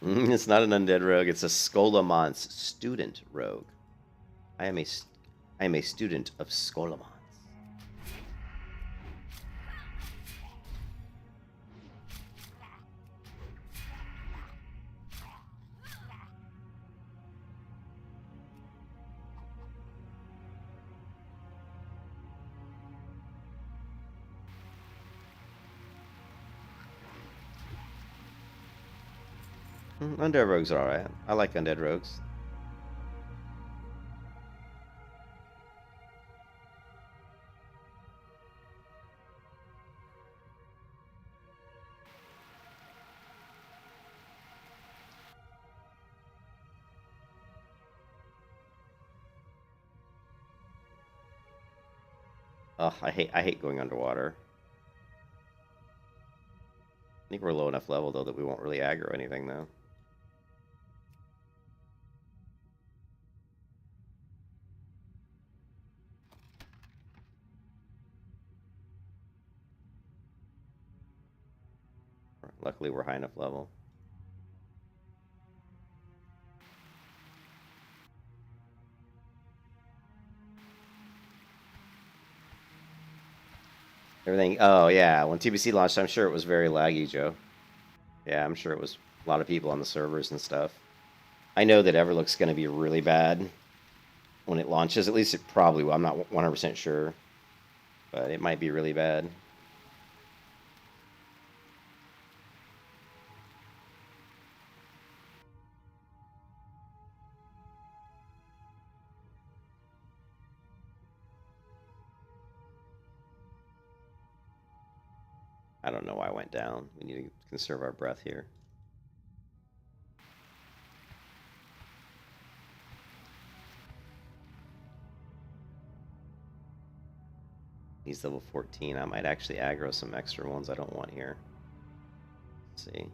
It's not an undead rogue, it's a Skolomont's student rogue. I am a student of Skolomonts. Undead rogues are alright. I like undead rogues. Ugh, I hate going underwater. I think we're low enough level though that we won't really aggro anything though. Luckily we're high enough level. Everything. Oh yeah, when TBC launched, I'm sure it was very laggy, Joe. Yeah, I'm sure it was a lot of people on the servers and stuff. I know that Everlook's going to be really bad when it launches. At least it probably will. I'm not 100% sure, but it might be really bad. I don't know why I went down. We need to conserve our breath here. He's level 14. I might actually aggro some extra ones I don't want here. Let's see.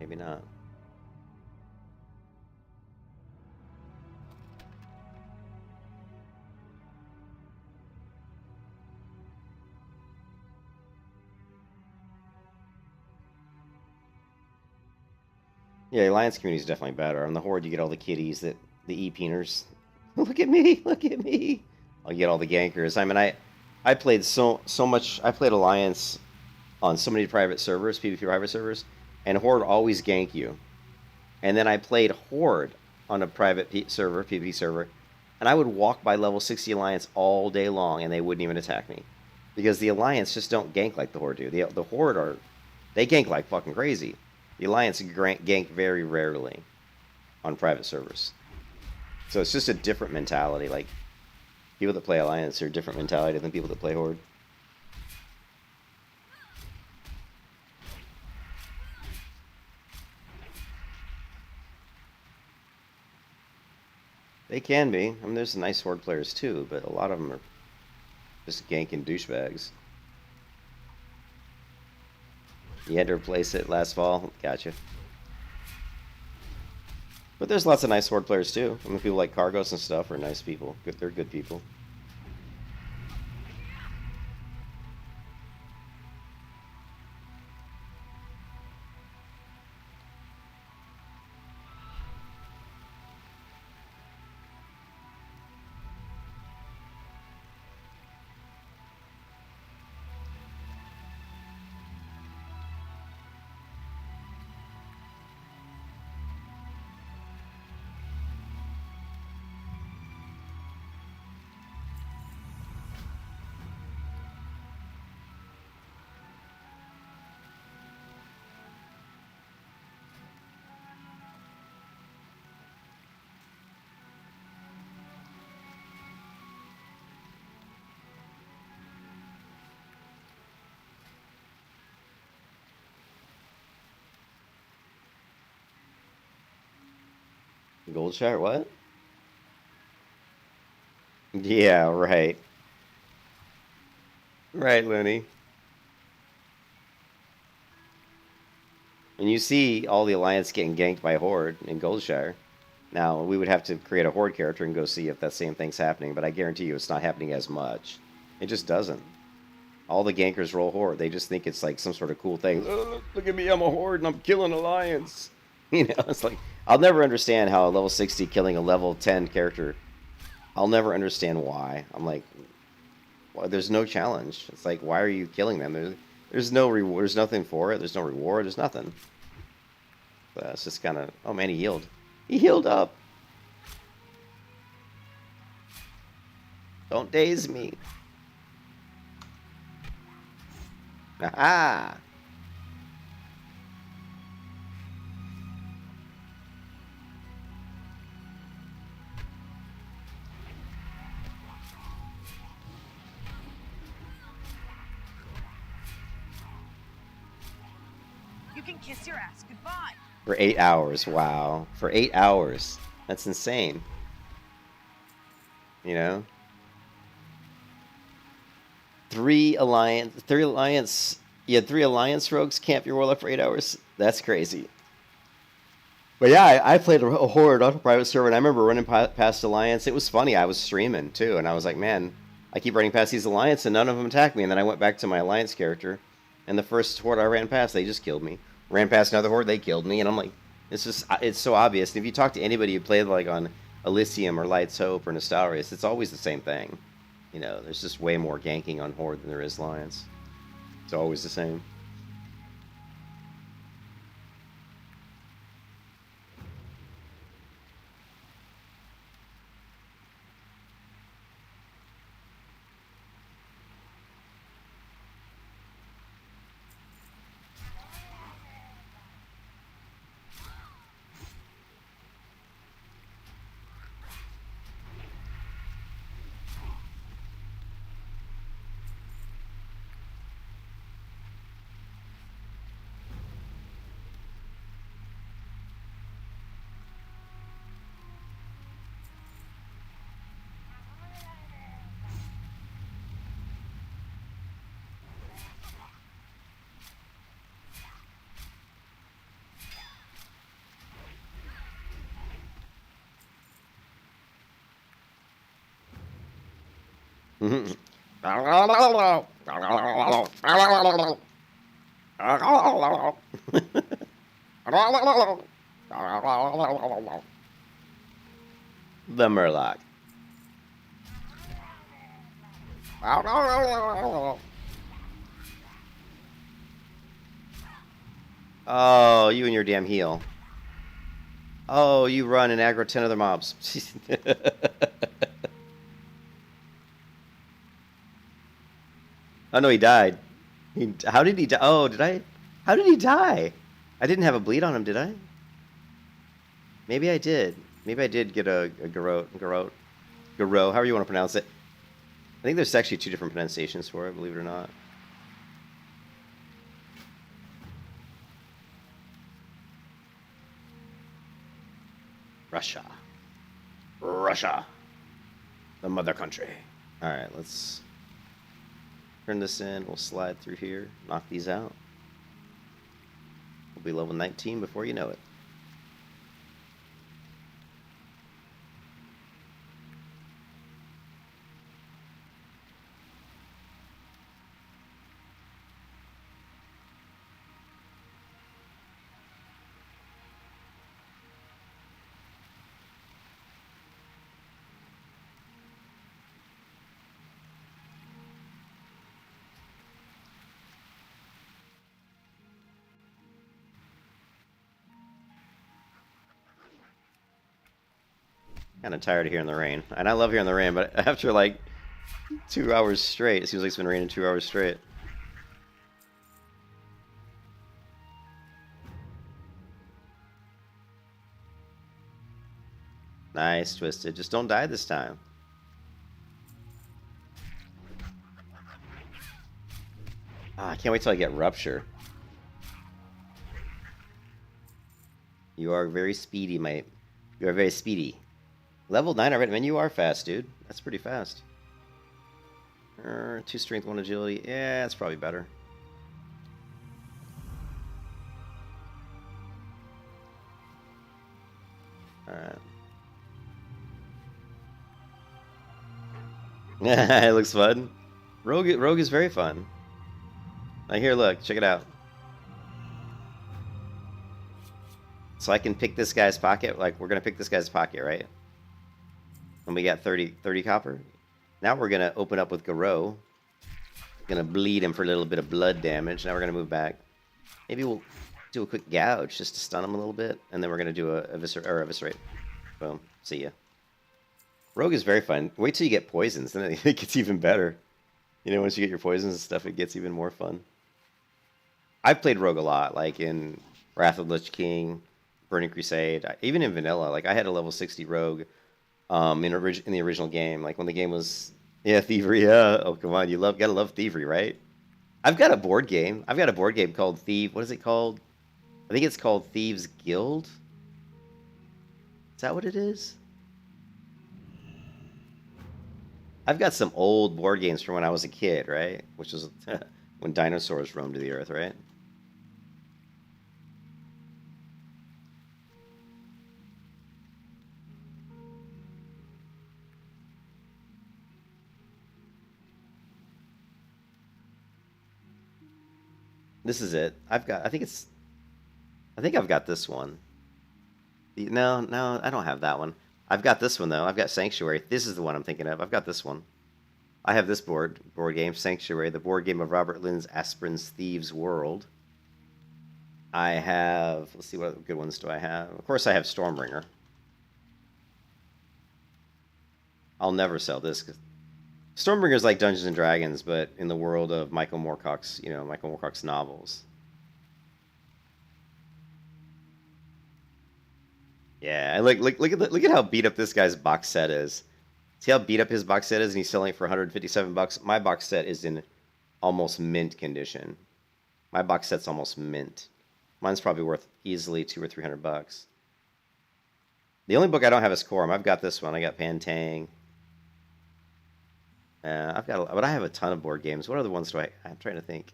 maybe not. Yeah, the Alliance community is definitely better. On the Horde, you get all the kitties, that the E-peeners. Look at me! Look at me! I'll get all the gankers. I mean, I played so much. I played Alliance on so many private servers, PvP private servers, and Horde always gank you. And then I played Horde on a private server, PvP server, and I would walk by level 60 Alliance all day long, and they wouldn't even attack me. Because the Alliance just don't gank like the Horde do. The Horde they gank like fucking crazy. The Alliance gank very rarely on private servers. So it's just a different mentality. Like, people that play Alliance are a different mentality than people that play Horde. They can be. I mean, there's nice Horde players too, but a lot of them are just ganking douchebags. You had to replace it last fall? Gotcha. But there's lots of nice Horde players too. I mean, people like Cargos and stuff are nice people. They're good people. Gold chart, what? Yeah, right. Right, Looney. And you see all the Alliance getting ganked by Horde in Goldshire. Now, we would have to create a Horde character and go see if that same thing's happening, but I guarantee you it's not happening as much. It just doesn't. All the gankers roll Horde. They just think it's like some sort of cool thing. Oh, look at me, I'm a Horde and I'm killing Alliance. You know, it's like, I'll never understand how a level 60 killing a level 10 character, I'll never understand why. I'm like, well, there's no challenge. It's like, why are you killing them? There's no reward. There's nothing for it. There's no reward. There's nothing. It's just kind of, oh man, he healed. He healed up. Don't daze me. Aha! You can kiss your ass goodbye. For 8 hours, wow. For 8 hours. That's insane. You know? Three alliance you had 3 alliance rogues camp your warlock for 8 hours? That's crazy. But yeah, I played a Horde on a private server, and I remember running past Alliance. It was funny. I was streaming, too, and I was like, man, I keep running past these Alliance, and none of them attack me. And then I went back to my Alliance character, and the first Horde I ran past, they just killed me. Ran past another Horde, they killed me, and I'm like, it's so obvious. And if you talk to anybody who played like on Elysium or Light's Hope or Nostalrius, it's always the same thing. You know, there's just way more ganking on Horde than there is Alliance. It's always the same. The Murloc. Oh, you and your damn heal. Oh, you run and aggro 10 other mobs. Oh no, he died. How did he die? Oh, did I? How did he die? I didn't have a bleed on him, did I? Maybe I did. Maybe I did get a Garrote. However you want to pronounce it. I think there's actually 2 different pronunciations for it, believe it or not. Russia. The mother country. Alright, let's turn this in. We'll slide through here, knock these out. We'll be level 19 before you know it. Kind of tired of hearing the rain. And I love hearing the rain, but after like 2 hours straight, it seems like it's been raining 2 hours straight. Nice, Twisted. Just don't die this time. Oh, I can't wait till I get Rupture. You are very speedy, mate. You are very speedy. Level 9 already. Man, you are fast, dude. That's pretty fast. 2 strength, 1 agility. Yeah, that's probably better. Alright. It looks fun. Rogue is very fun. Now here, look. Check it out. So I can pick this guy's pocket. Like, we're going to pick this guy's pocket, right? And we got 30 copper. Now we're going to open up with Garrote. Going to bleed him for a little bit of blood damage. Now we're going to move back. Maybe we'll do a quick gouge just to stun him a little bit. And then we're going to do a eviscerate. Boom. See ya. Rogue is very fun. Wait till you get poisons. Then it gets even better. You know, once you get your poisons and stuff, it gets even more fun. I've played Rogue a lot. Like in Wrath of the Lich King, Burning Crusade. Even in Vanilla. Like I had a level 60 Rogue. In the original game, like when the game was Thievery, oh come on, gotta love Thievery, right? I've got a board game. I've got a board game called what is it called? I think it's called Thieves Guild. Is that what it is? I've got some old board games from when I was a kid, right? Which is when dinosaurs roamed the earth, right? This is it. I think I've got this one. No, I don't have that one. I've got this one, though. I've got Sanctuary. This is the one I'm thinking of. I've got this one. I have this board game, Sanctuary, the board game of Robert Lynn's Aspirin's Thieves World. I have... Let's see, what good ones do I have? Of course, I have Stormbringer. I'll never sell this, because Stormbringer is like Dungeons & Dragons, but in the world of Michael Moorcock's, novels. Yeah, look at how beat up this guy's box set is. See how beat up his box set is, and he's selling it for $157. My box set is in almost mint condition. My box set's almost mint. Mine's probably worth easily $200 or $300. The only book I don't have is Quorum. I've got this one. I got Pantang. But I have a ton of board games. What other ones do I'm trying to think.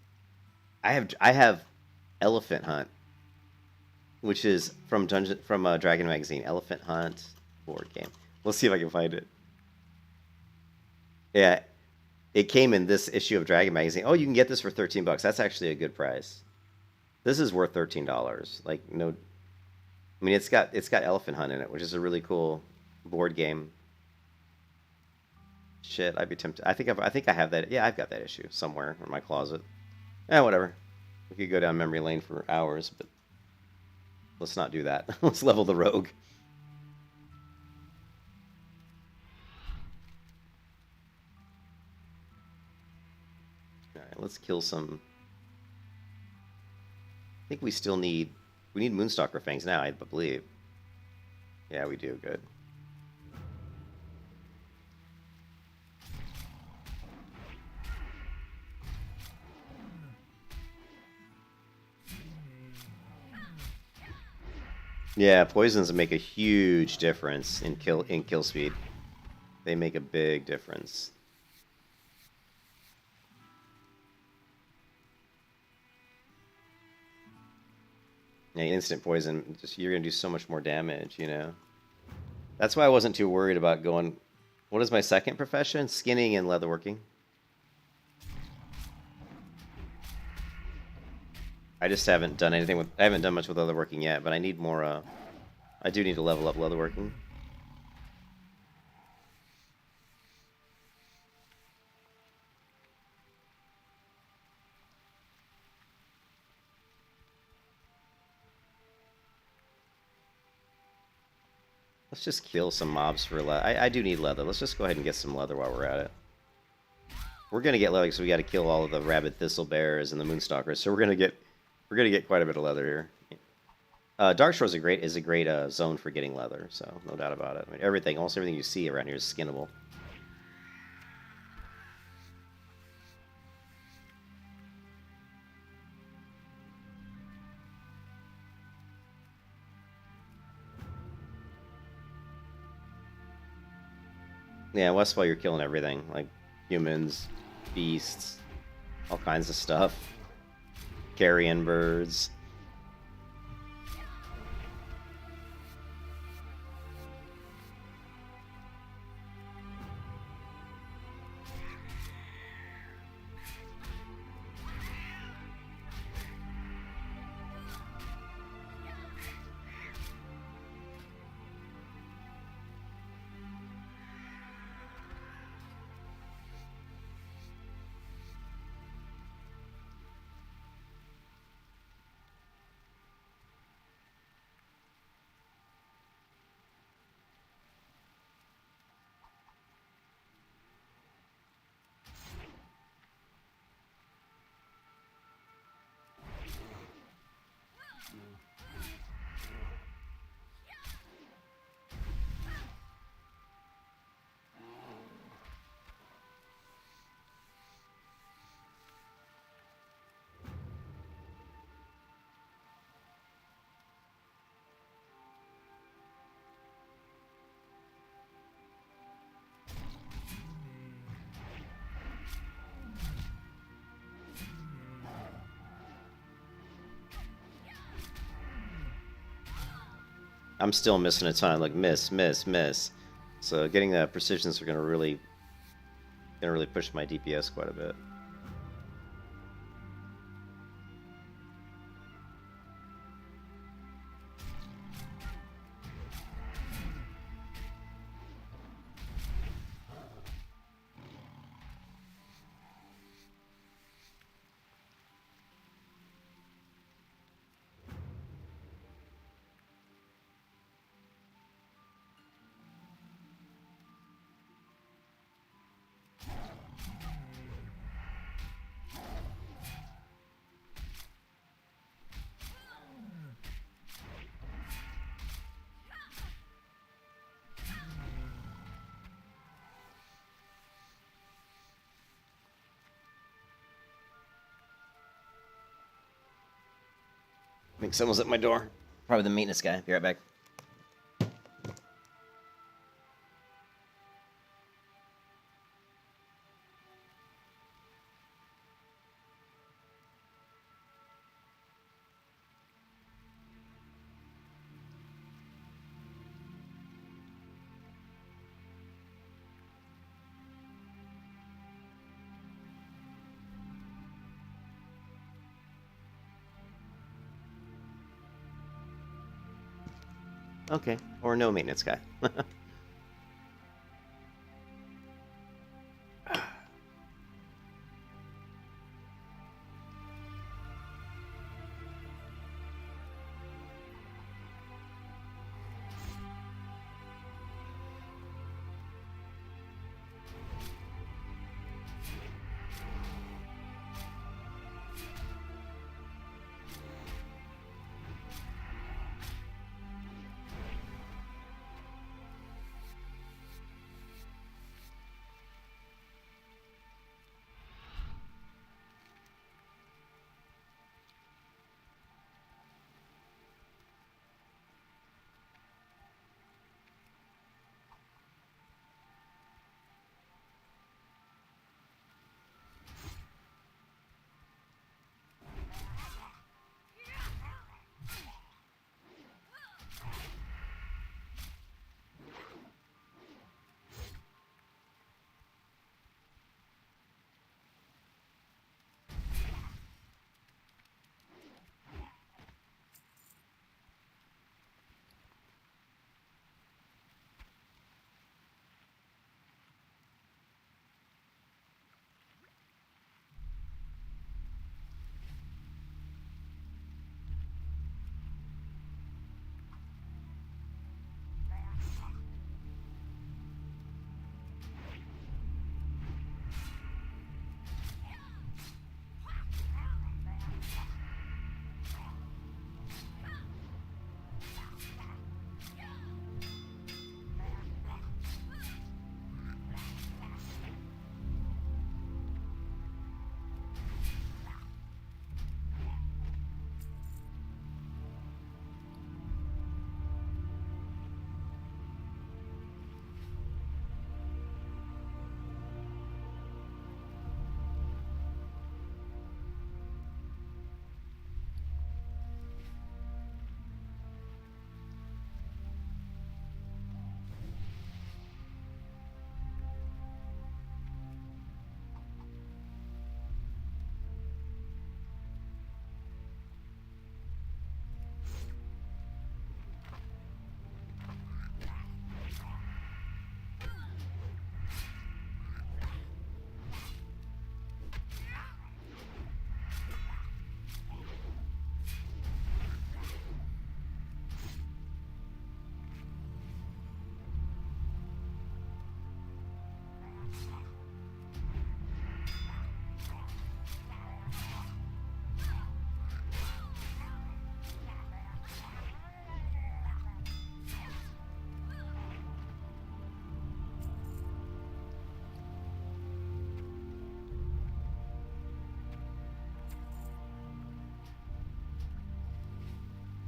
I have Elephant Hunt, which is from Dragon Magazine. Elephant Hunt board game. We'll see if I can find it. Yeah, It came in this issue of Dragon Magazine. Oh, you can get this for $13. That's actually a good price. This is worth $13. Like no, I mean it's got Elephant Hunt in it, which is a really cool board game. Shit, I'd be tempted. I think I have that. Yeah, I've got that issue somewhere in my closet. Yeah, whatever. We could go down memory lane for hours, but let's not do that. Let's level the rogue. All right, let's kill some. I think we still need Moonstalker Fangs now, I believe. Yeah, we do. Good. Yeah, poisons make a huge difference in kill speed. They make a big difference. Yeah, instant poison, just you're gonna do so much more damage, you know. That's why I wasn't too worried about going. What is my second profession? Skinning and leatherworking. I just haven't done anything with. I haven't done much with leatherworking yet, but I need more. I do need to level up leatherworking. Let's just kill some mobs for leather. I do need leather. Let's just go ahead and get some leather while we're at it. We're gonna get leather, so we got to kill all of the rabid thistle bears and the moonstalkers. So we're gonna get quite a bit of leather here. Darkshore is a great zone for getting leather, so no doubt about it. I mean, almost everything you see around here is skinnable. Yeah, West while you're killing everything, like humans, beasts, all kinds of stuff. Carrion birds. I'm still missing a ton. Like miss, miss, miss. So getting the precisions are gonna really push my DPS quite a bit. I think someone's at my door. Probably the maintenance guy. Be right back. Okay, or no maintenance guy.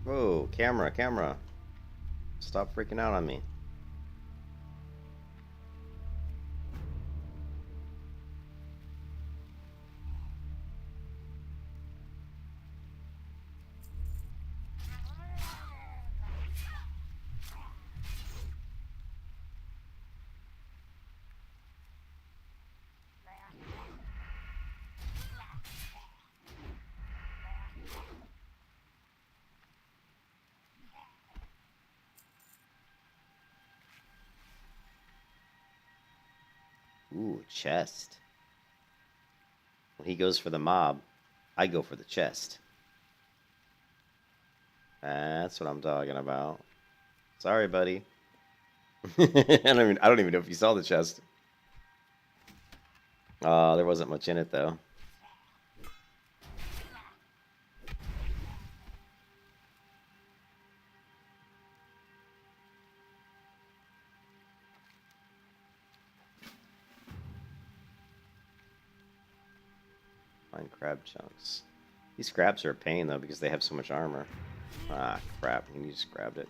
Whoa, camera, camera. Stop freaking out on me. Ooh, chest. When he goes for the mob, I go for the chest. That's what I'm talking about. Sorry, buddy. I don't even know if you saw the chest. There wasn't much in it though. Find crab chunks. These crabs are a pain though because they have so much armor. Ah, crap. You just grabbed it.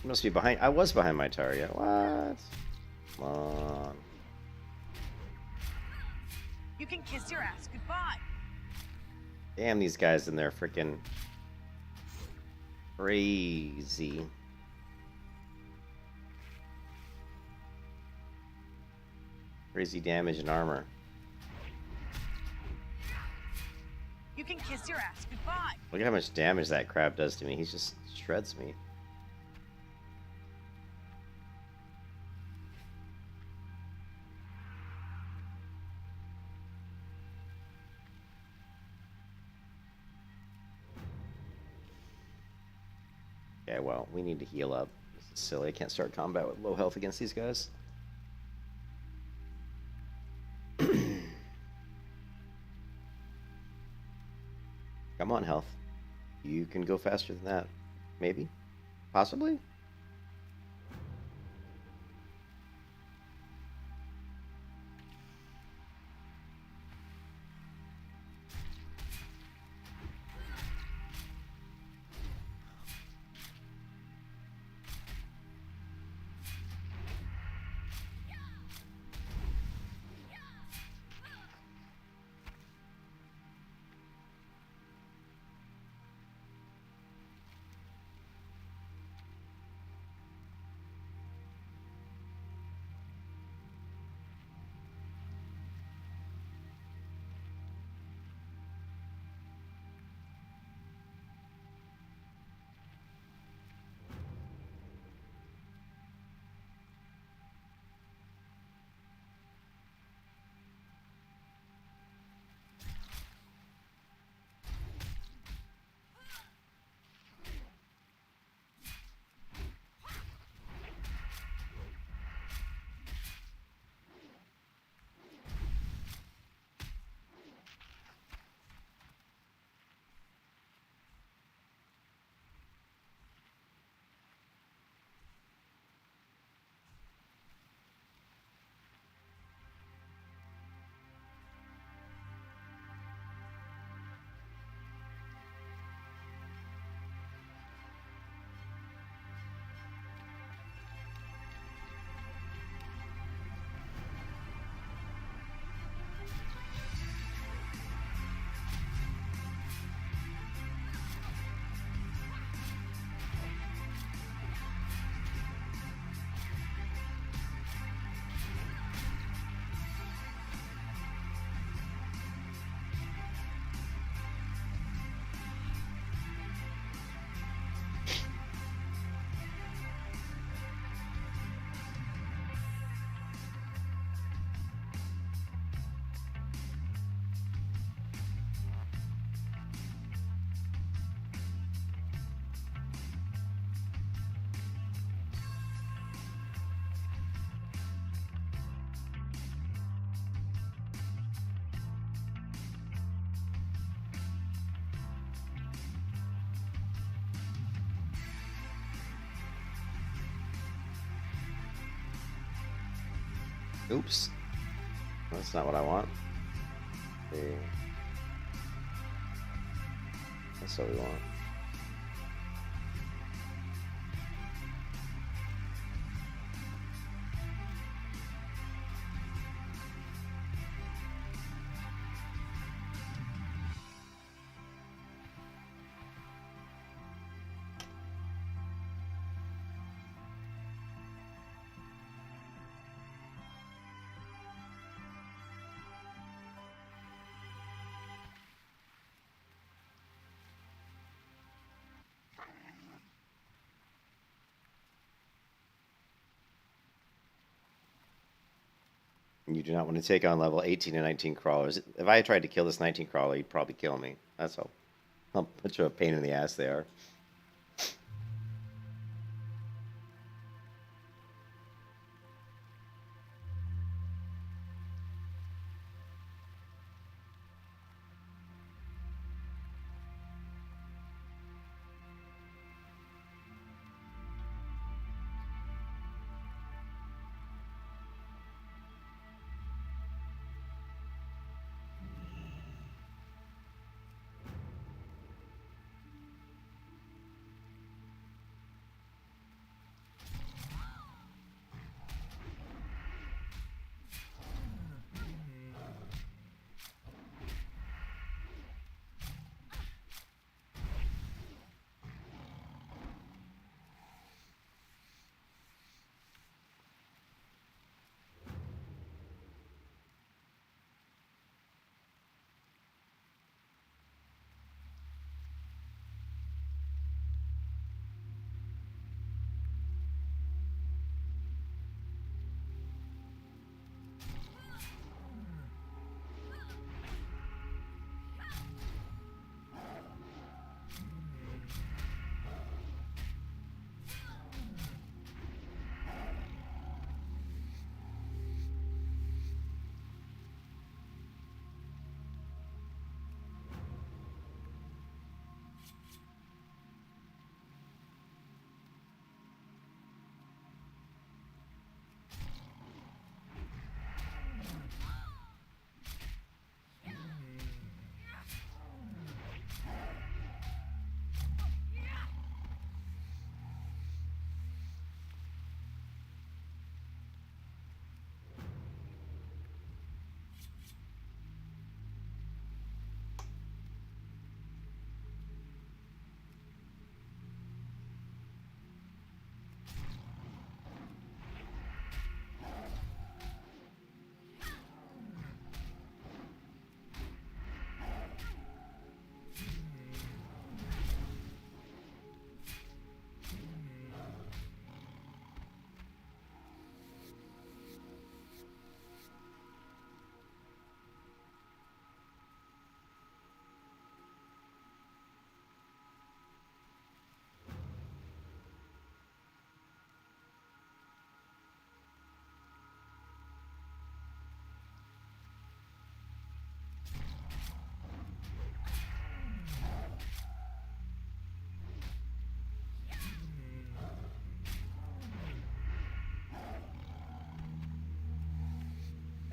You must be behind. I was behind my target. What? Come on. You can kiss your ass goodbye. Damn, these guys in there freaking crazy. Crazy damage and armor. You can kiss your ass goodbye. Look at how much damage that crab does to me. He just shreds me. Okay, well, we need to heal up. This is silly. I can't start combat with low health against these guys. Come on, health. You can go faster than that. Maybe? Possibly? Oops. That's not what I want. Okay. That's what we want. You do not want to take on level 18 and 19 crawlers. If I tried to kill this 19 crawler, he'd probably kill me. That's how much of a pain in the ass they are.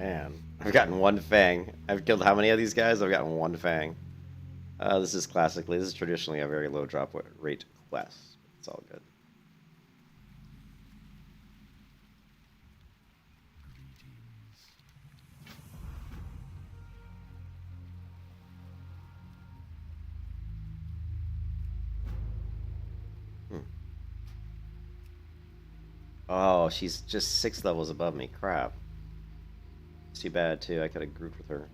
Man, I've gotten one fang. I've killed how many of these guys? I've gotten one fang. This is traditionally a very low drop rate class. It's all good. Oh, she's just 6 levels above me. Crap. It's too bad, too. I could have grouped with her.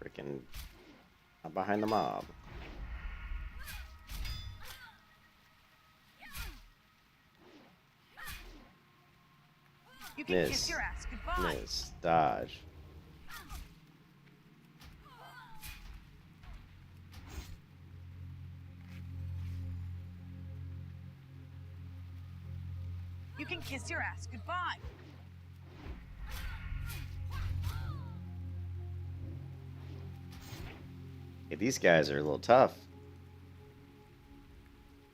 Freaking... I'm behind the mob. You can kiss your ass goodbye. Miss. Dodge. You can kiss your ass goodbye. Hey, these guys are a little tough.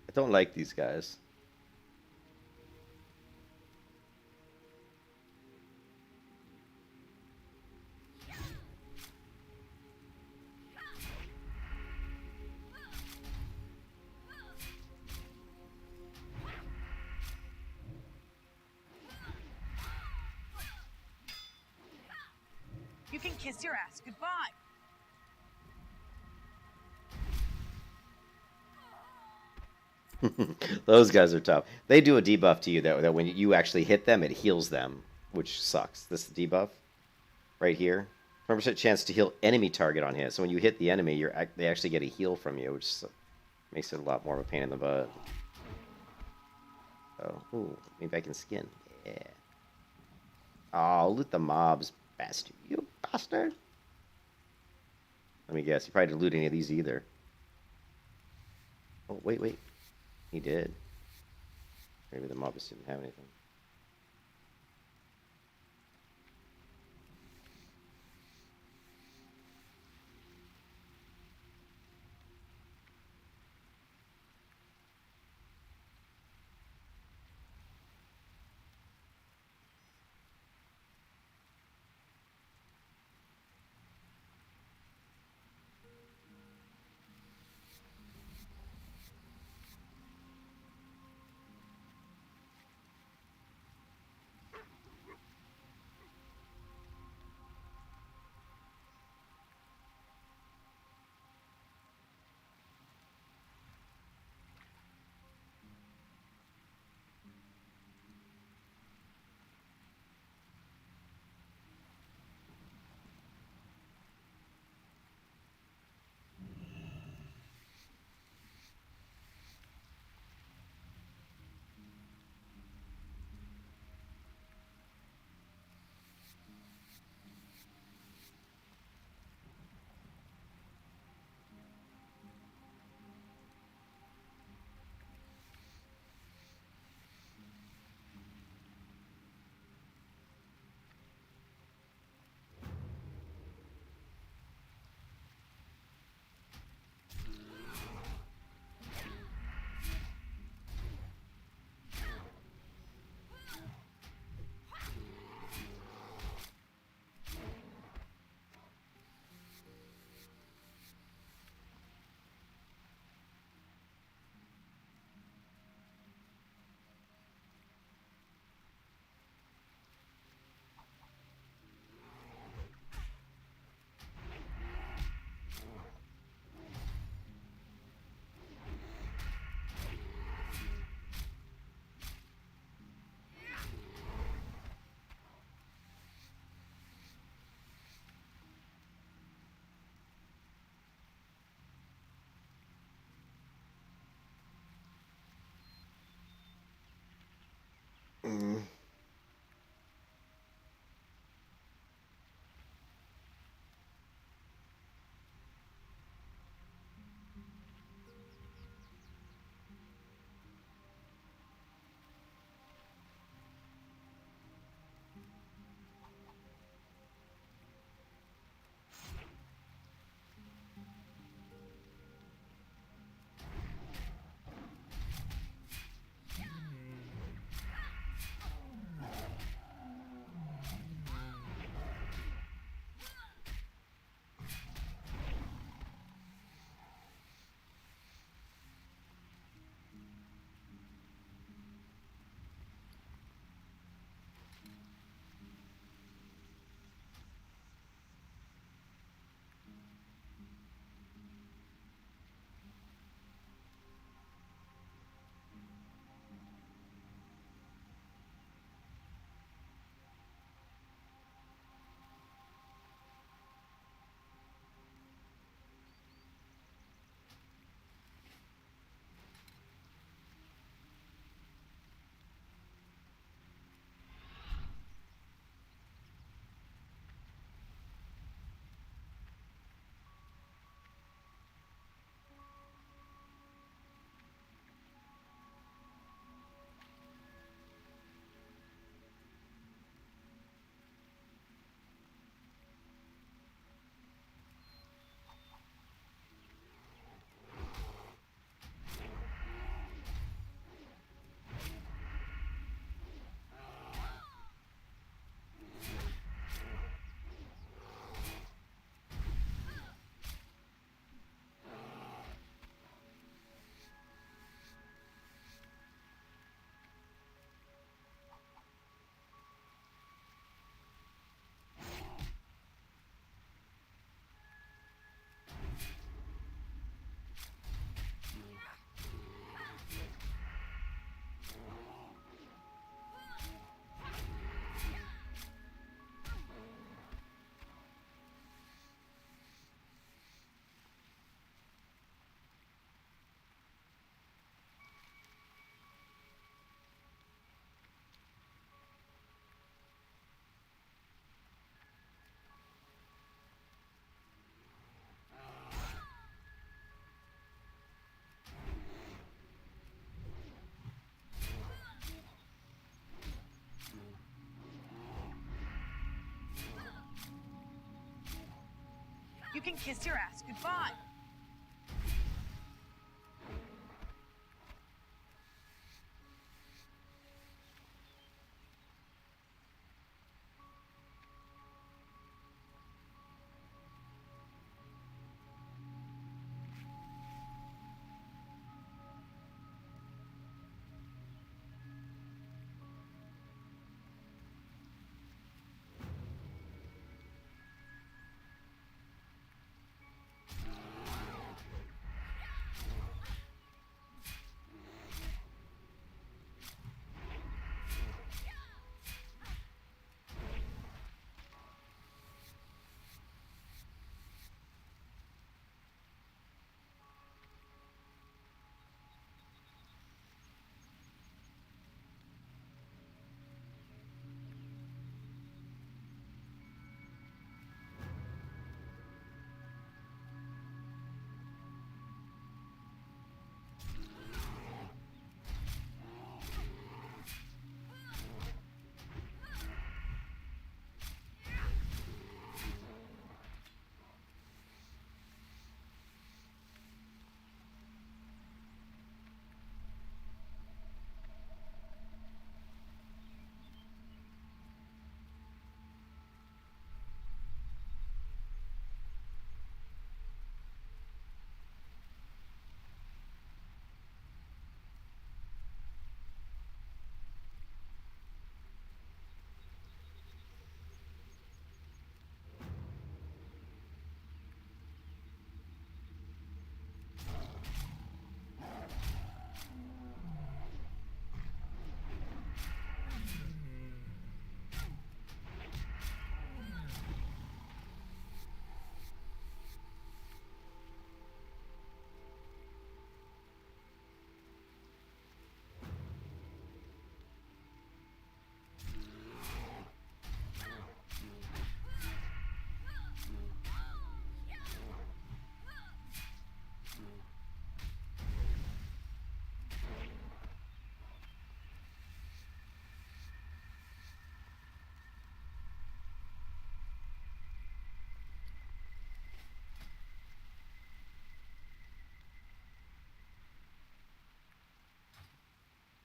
I don't like these guys. You can kiss your ass goodbye. Those guys are tough. They do a debuff to you that when you actually hit them, it heals them, which sucks. This debuff right here. 100% chance to heal enemy target on hit. So when you hit the enemy, they actually get a heal from you, which makes it a lot more of a pain in the butt. Oh, ooh, maybe I can skin. Yeah. Oh, loot the mobs, bastard. You bastard. Let me guess. You probably didn't loot any of these either. Oh, wait. He did. Maybe the mob just didn't have anything. Mm. You can kiss your ass goodbye.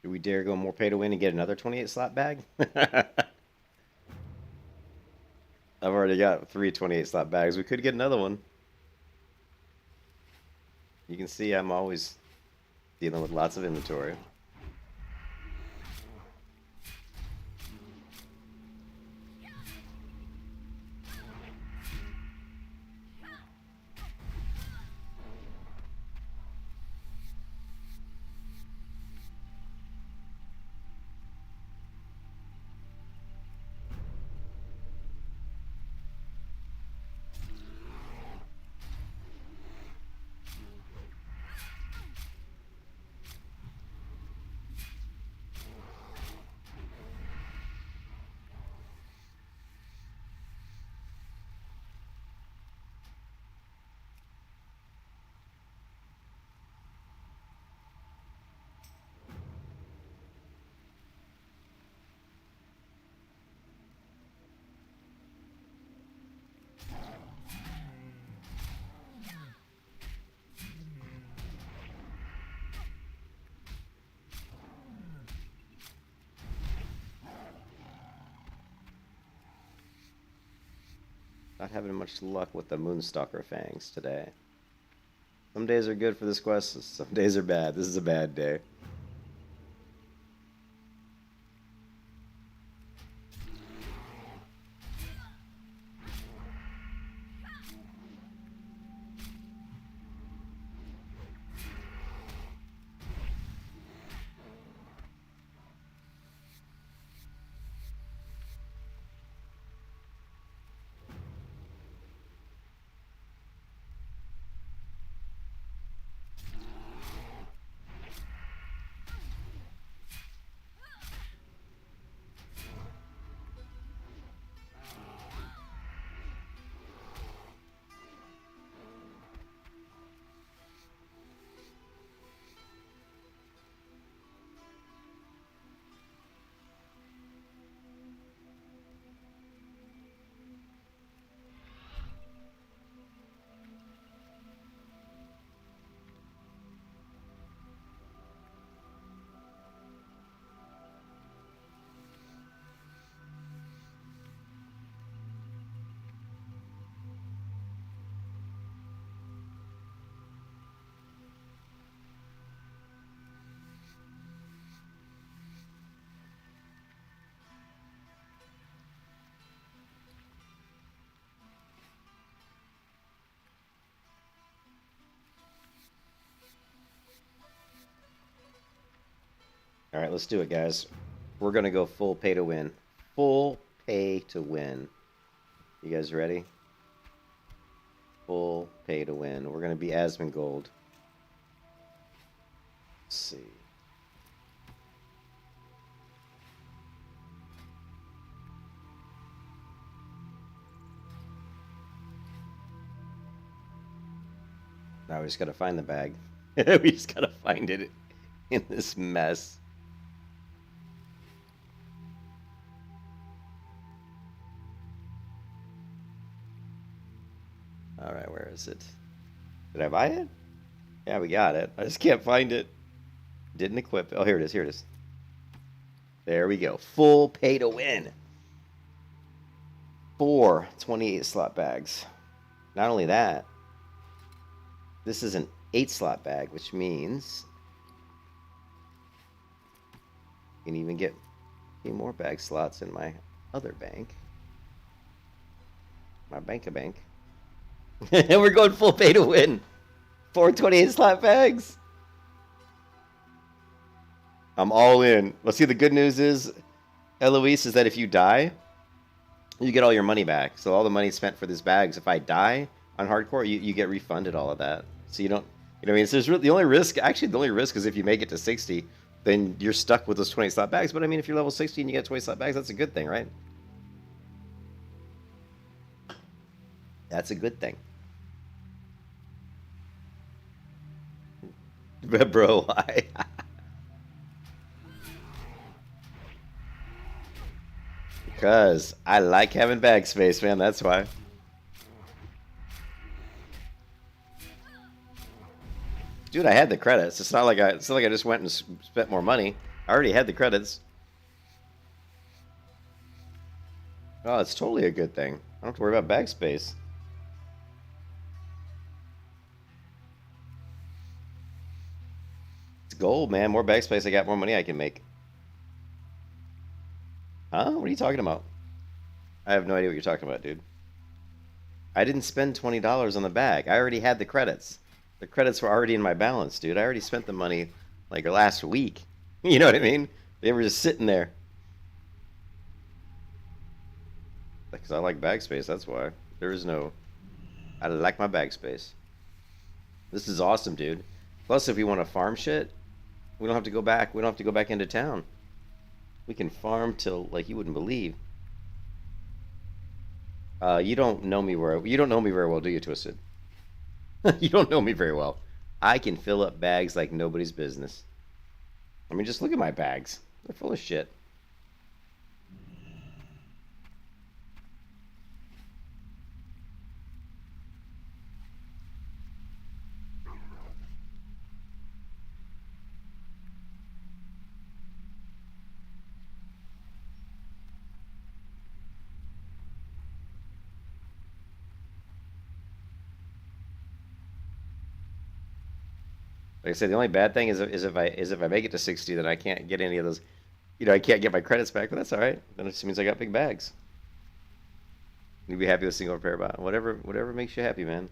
Do we dare go more pay to win and get another 28 slot bag? I've already got 3 28 slot bags. We could get another one. You can see I'm always dealing with lots of inventory. Not having much luck with the Moonstalker Fangs today. Some days are good for this quest, some days are bad. This is a bad day. All right, let's do it, guys. We're gonna go full pay to win. Full pay to win. You guys ready? Full pay to win. We're gonna be Asmongold. Let's see. Now we just gotta find the bag. We just gotta find it in this mess. Alright, where is it? Did I buy it? Yeah, we got it. I just can't find it. Didn't equip it. Oh, here it is. Here it is. There we go. Full pay to win. 4 28 slot bags. Not only that, this is an 8 slot bag, which means you can even get a few more bag slots in my other bank. My bank. And we're going full pay to win. 4 28 slot bags. I'm all in. Let's see, the good news is, Eloise, is that if you die, you get all your money back. So all the money spent for these bags, if I die on hardcore, you get refunded all of that. So you don't, you know what I mean? So there's really, the only risk is if you make it to 60, then you're stuck with those 20 slot bags. But I mean, if you're level 60 and you get 20 slot bags, that's a good thing, right? That's a good thing. Bro, why? Because I like having bag space, man. That's why. Dude, I had the credits. It's not like I just went and spent more money. I already had the credits. Oh, it's totally a good thing. I don't have to worry about bag space. It's gold, man. More bag space I got, more money I can make. Huh? What are you talking about? I have no idea what you're talking about, dude. I didn't spend $20 on the bag. I already had the credits. The credits were already in my balance, dude. I already spent the money like last week. You know what I mean? They were just sitting there. Because I like bag space, that's why. There is no... I like my bag space. This is awesome, dude. Plus, if we want to farm shit, we don't have to go back. We don't have to go back into town. We can farm till like you wouldn't believe. You don't know me very well, do you, Twisted? You don't know me very well. I can fill up bags like nobody's business. I mean, just look at my bags. They're full of shit. Like I said, the only bad thing is if I make it to 60, then I can't get any of those. You know, I can't get my credits back, but that's all right. Then it just means I got big bags. You'd be happy with single repair bot. Whatever makes you happy, man.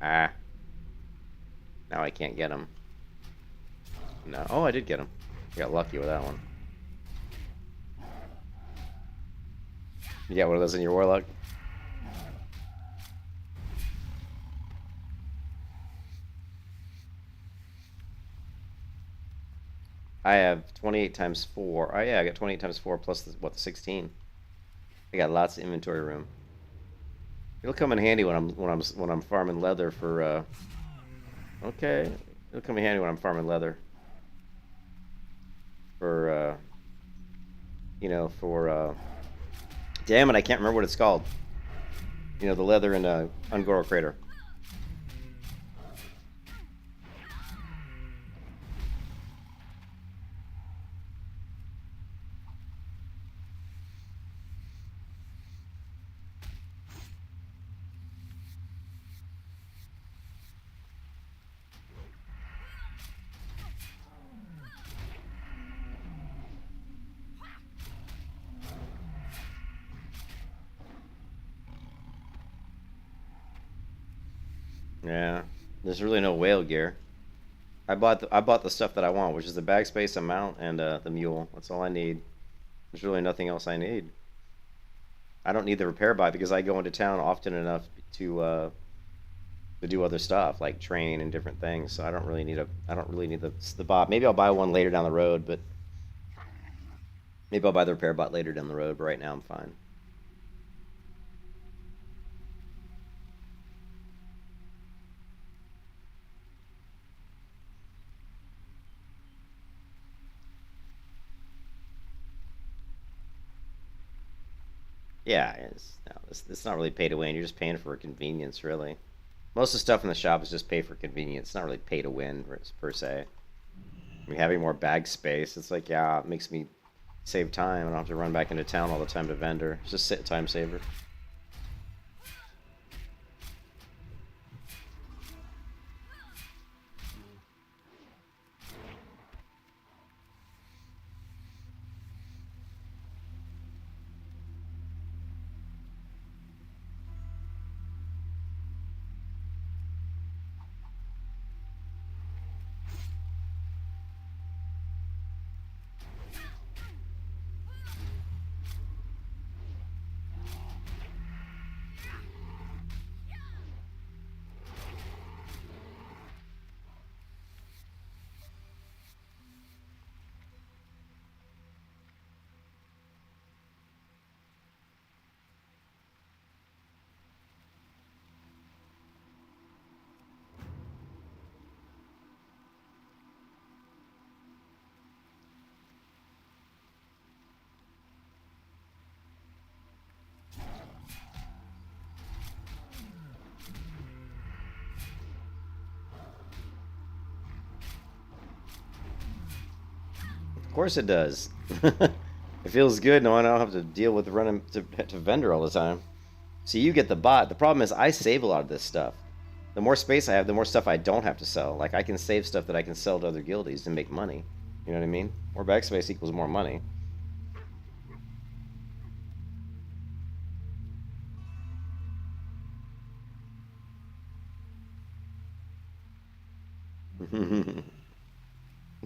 Ah. Now I can't get them. No. Oh, I did get them. I got lucky with that one. You got one of those in your warlock? I have 28 times 4. Oh yeah, I got 28 times 4 plus the 16. I got lots of inventory room. It'll come in handy when I'm farming leather for okay. It'll come in handy when I'm farming leather for you know, for damn it, I can't remember what it's called. You know, the leather in Ungoro Crater. Yeah, there's really no whale gear. I bought the stuff that I want, which is the bag space, a mount, and the mule. That's all I need. There's really nothing else I need. I don't need the repair bot because I go into town often enough to do other stuff like train and different things. So I don't really need the bot. Maybe I'll buy one later down the road, but maybe I'll buy the repair bot later down the road. But right now I'm fine. Yeah, it's not really pay to win. You're just paying for convenience, really. Most of the stuff in the shop is just pay for convenience. It's not really pay to win per se. I mean, having more bag space, it's like, yeah, it makes me save time. I don't have to run back into town all the time to vendor. It's just time saver. Of course it does. It feels good knowing I don't have to deal with running to vendor all the time. So you get the bot. The problem is I save a lot of this stuff. The more space I have, the more stuff I don't have to sell. Like I can save stuff that I can sell to other guildies and make money. You know what I mean? More bag space equals more money.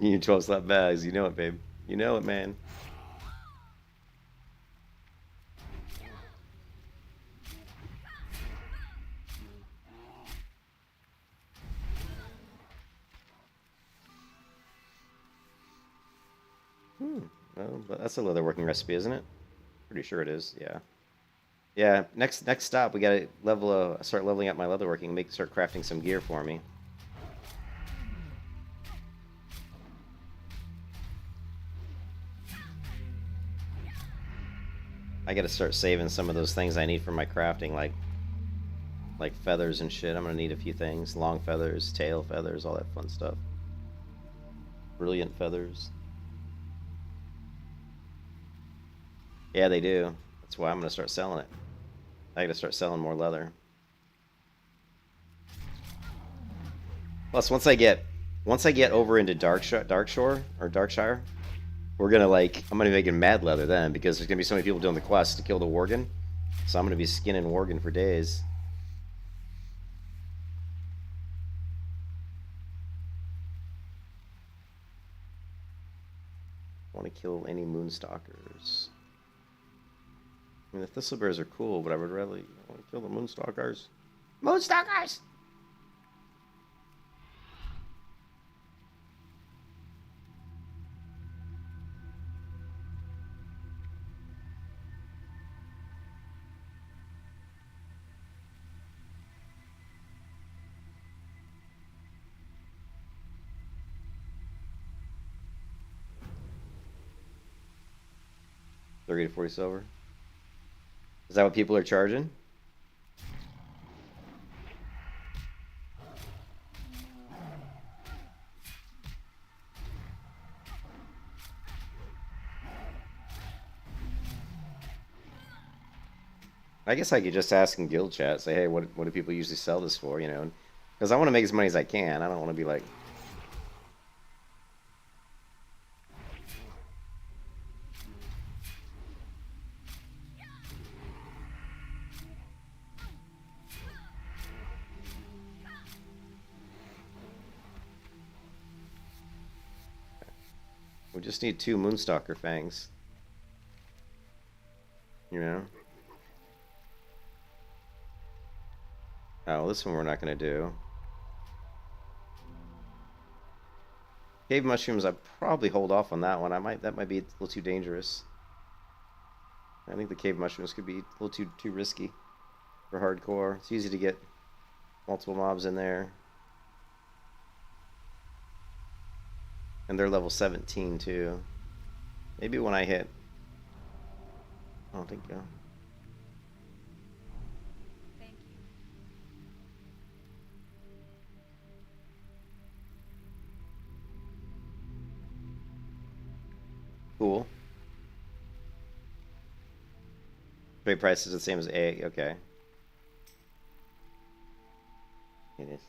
You 12 slap bags. You know it, babe. You know it, man. Well, but that's a leather working recipe, isn't it? Pretty sure it is. Yeah. Yeah. Next stop, we gotta start leveling up my leatherworking. Start crafting some gear for me. I gotta start saving some of those things I need for my crafting, like feathers and shit. I'm gonna need a few things: long feathers, tail feathers, all that fun stuff. Brilliant feathers. Yeah, they do. That's why I'm gonna start selling it. I gotta start selling more leather. Plus, once I get over into Darkshore or Darkshire, I'm gonna be making mad leather then because there's gonna be so many people doing the quest to kill the Worgen. So I'm gonna be skinning Worgen for days. I want to kill any Moonstalkers. I mean, the Thistlebears are cool, but I would rather want to kill the Moonstalkers. Moonstalkers! $30 to $40 silver. Is that what people are charging? I guess I could just ask in guild chat, say, hey, what do people usually sell this for, you know? Because I want to make as money as I can. I don't want to be like... We just need 2 Moonstalker Fangs. You know? Oh, this one we're not going to do. Cave mushrooms, I'd probably hold off on that one. That might be a little too dangerous. I think the cave mushrooms could be a little too risky for hardcore. It's easy to get multiple mobs in there. And they're level 17 too. Maybe when I hit. I don't think so. Thank you. Cool. Trade price is the same as A. Okay. It is.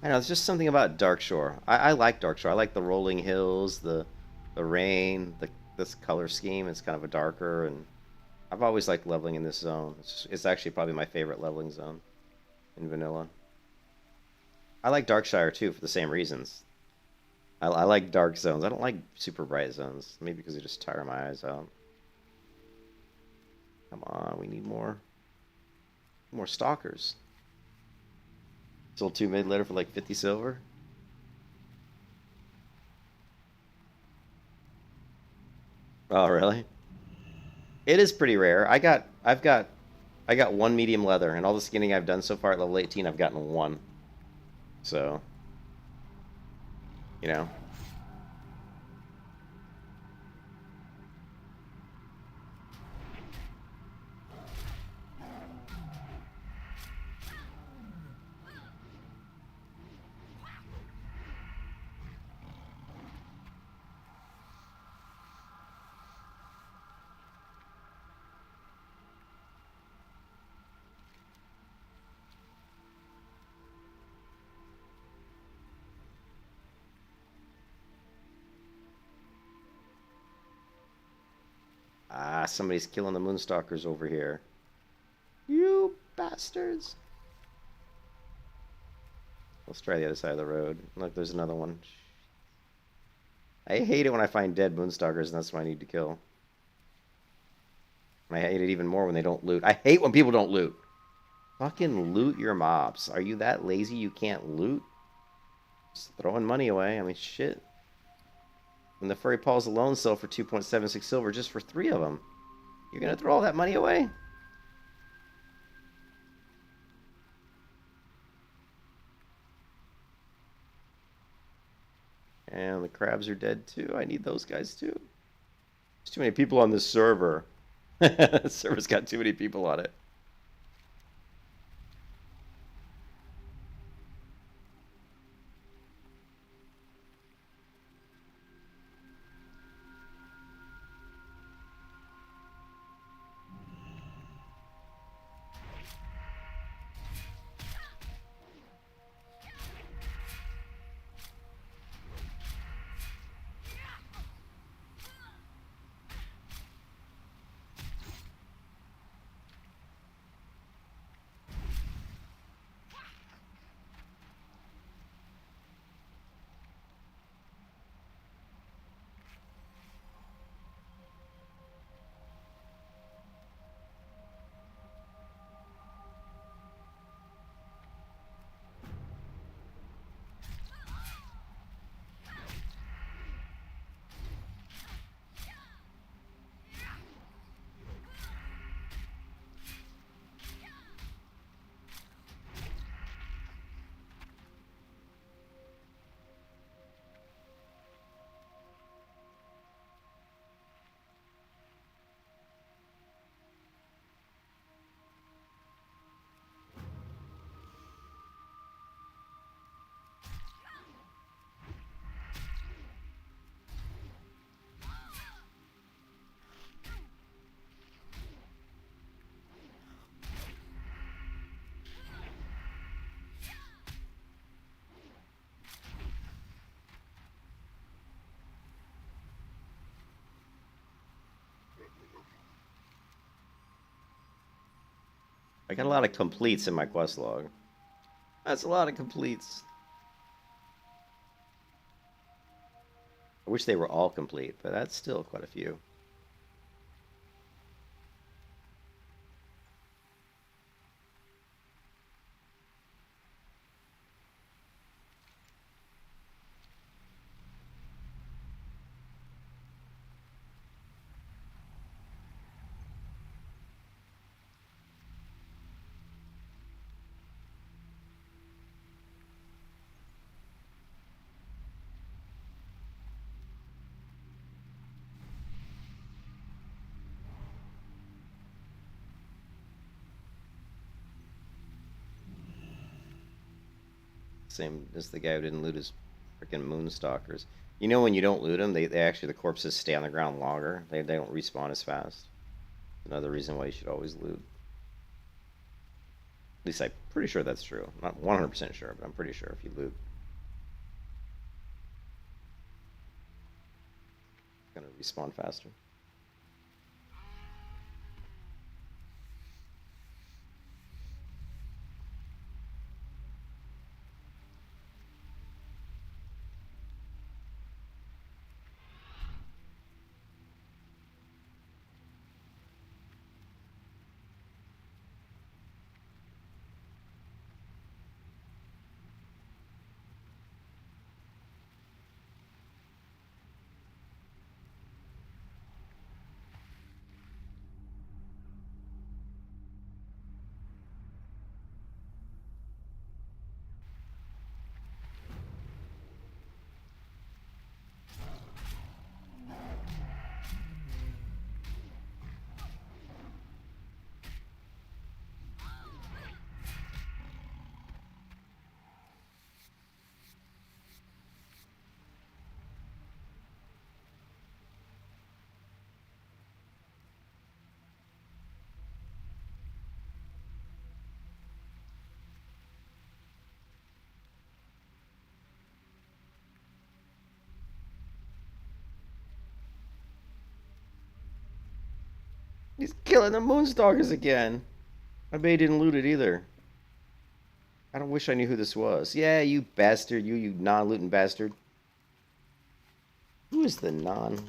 I don't know, it's just something about Darkshore. I like Darkshore. I like the rolling hills, the rain, this color scheme. It's kind of a darker, and I've always liked leveling in this zone. It's actually probably my favorite leveling zone in vanilla. I like Darkshire too for the same reasons. I like dark zones. I don't like super bright zones. Maybe because they just tire my eyes out. Come on, we need more stalkers. Sold 2 mid-letter for like 50 silver. Oh, really? It is pretty rare. I got 1 medium leather, and all the skinning I've done so far at level 18, I've gotten 1. So, you know. Ah, somebody's killing the Moonstalkers over here. You bastards. Let's try the other side of the road. Look, there's another one. I hate it when I find dead Moonstalkers, and that's what I need to kill. And I hate it even more when they don't loot. I hate when people don't loot. Fucking loot your mobs. Are you that lazy you can't loot? Just throwing money away. I mean, shit. When the furry paws alone sell for 2.76 silver just for 3 of them, you're gonna throw all that money away? And the crabs are dead too. I need those guys too. There's too many people on this server. The server's got too many people on it. I got a lot of completes in my quest log. That's a lot of completes. I wish they were all complete, but that's still quite a few. Same as the guy who didn't loot his freaking moonstalkers. You know when you don't loot them, they actually, the corpses stay on the ground longer. They don't respawn as fast. Another reason why you should always loot. At least I'm pretty sure that's true. I'm not 100% sure, but I'm pretty sure if you loot. It's gonna respawn faster. He's killing the moonstalkers again. I bet he didn't loot it either. I don't wish I knew who this was. Yeah, you bastard. You non-looting bastard. Who is the non?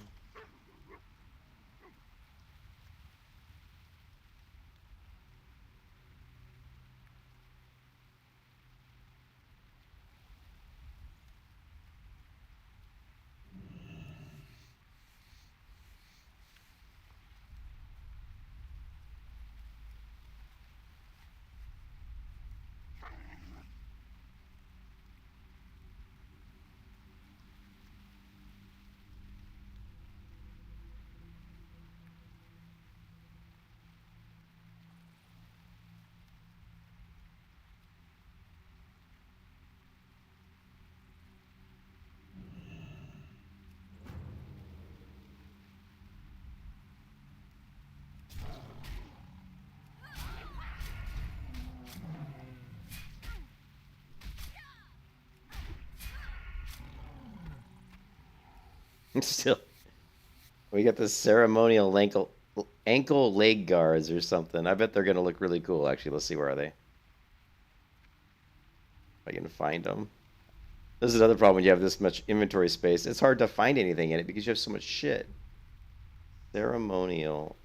Still, we got the ceremonial ankle leg guards or something. I bet they're gonna look really cool. Actually, let's see, where are they? If I can find them. This is another problem when you have this much inventory space. It's hard to find anything in it because you have so much shit. Ceremonial.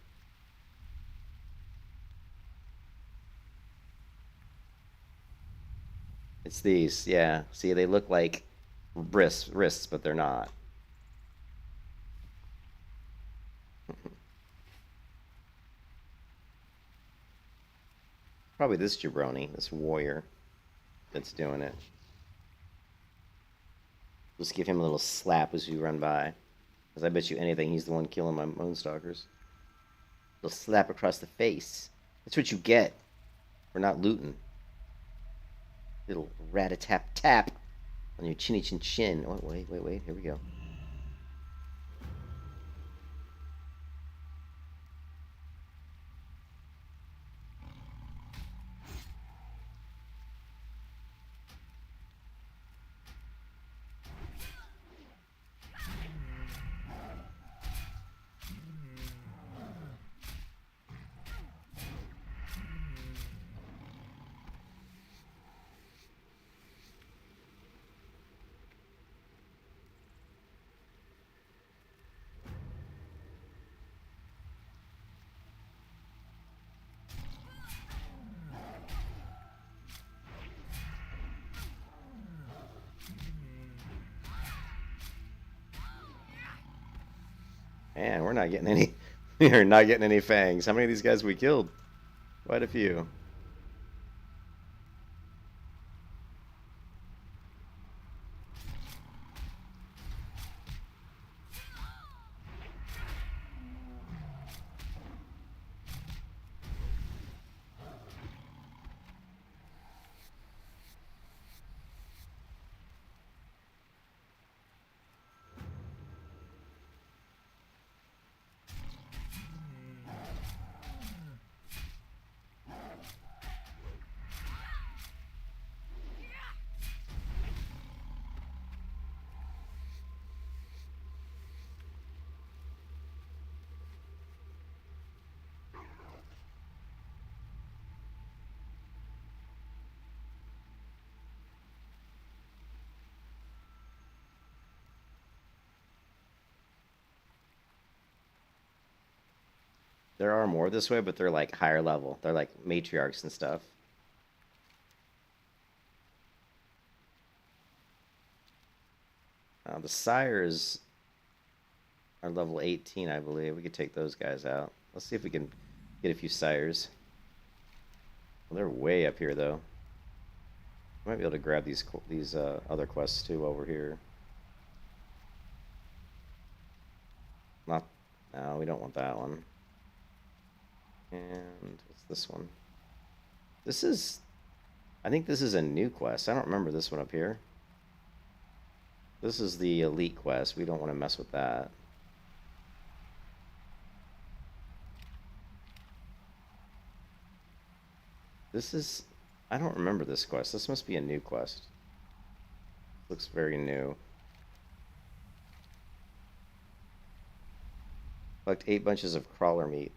It's these, yeah. See, they look like wrists, but they're not. Probably this jabroni, this warrior, that's doing it. Just give him a little slap as you run by. Because I bet you anything he's the one killing my moonstalkers. A little slap across the face. That's what you get for not looting. Little rat-a-tap-tap on your chinny-chin-chin. Oh, wait. Here we go. Man, we're not getting any. We are not getting any fangs. How many of these guys we killed? Quite a few. There are more this way, but they're like higher level. They're like matriarchs and stuff. The sires are level 18, I believe. We could take those guys out. Let's see if we can get a few sires. Well, they're way up here, though. We might be able to grab these other quests, too, while we're here. No, we don't want that one. And what's this one? This is... I think this is a new quest. I don't remember this one up here. This is the elite quest. We don't want to mess with that. This is... I don't remember this quest. This must be a new quest. Looks very new. Collect 8 bunches of crawler meat.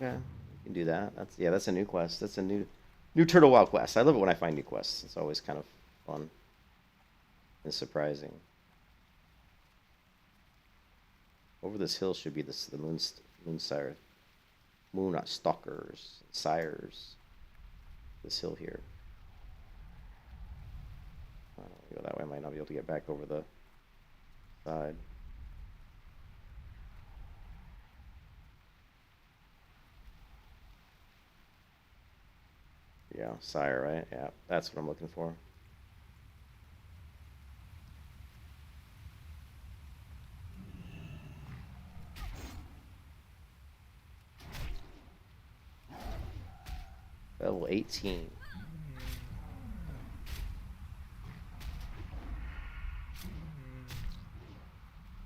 Yeah, you can do that. That's a new quest. That's a new Turtle Wild quest. I love it when I find new quests. It's always kind of fun and surprising. Over this hill should be the moon stalkers, sires. This hill here. I don't want to go that way. I might not be able to get back over the side. Yeah, sire, right? Yeah, that's what I'm looking for. Level 18.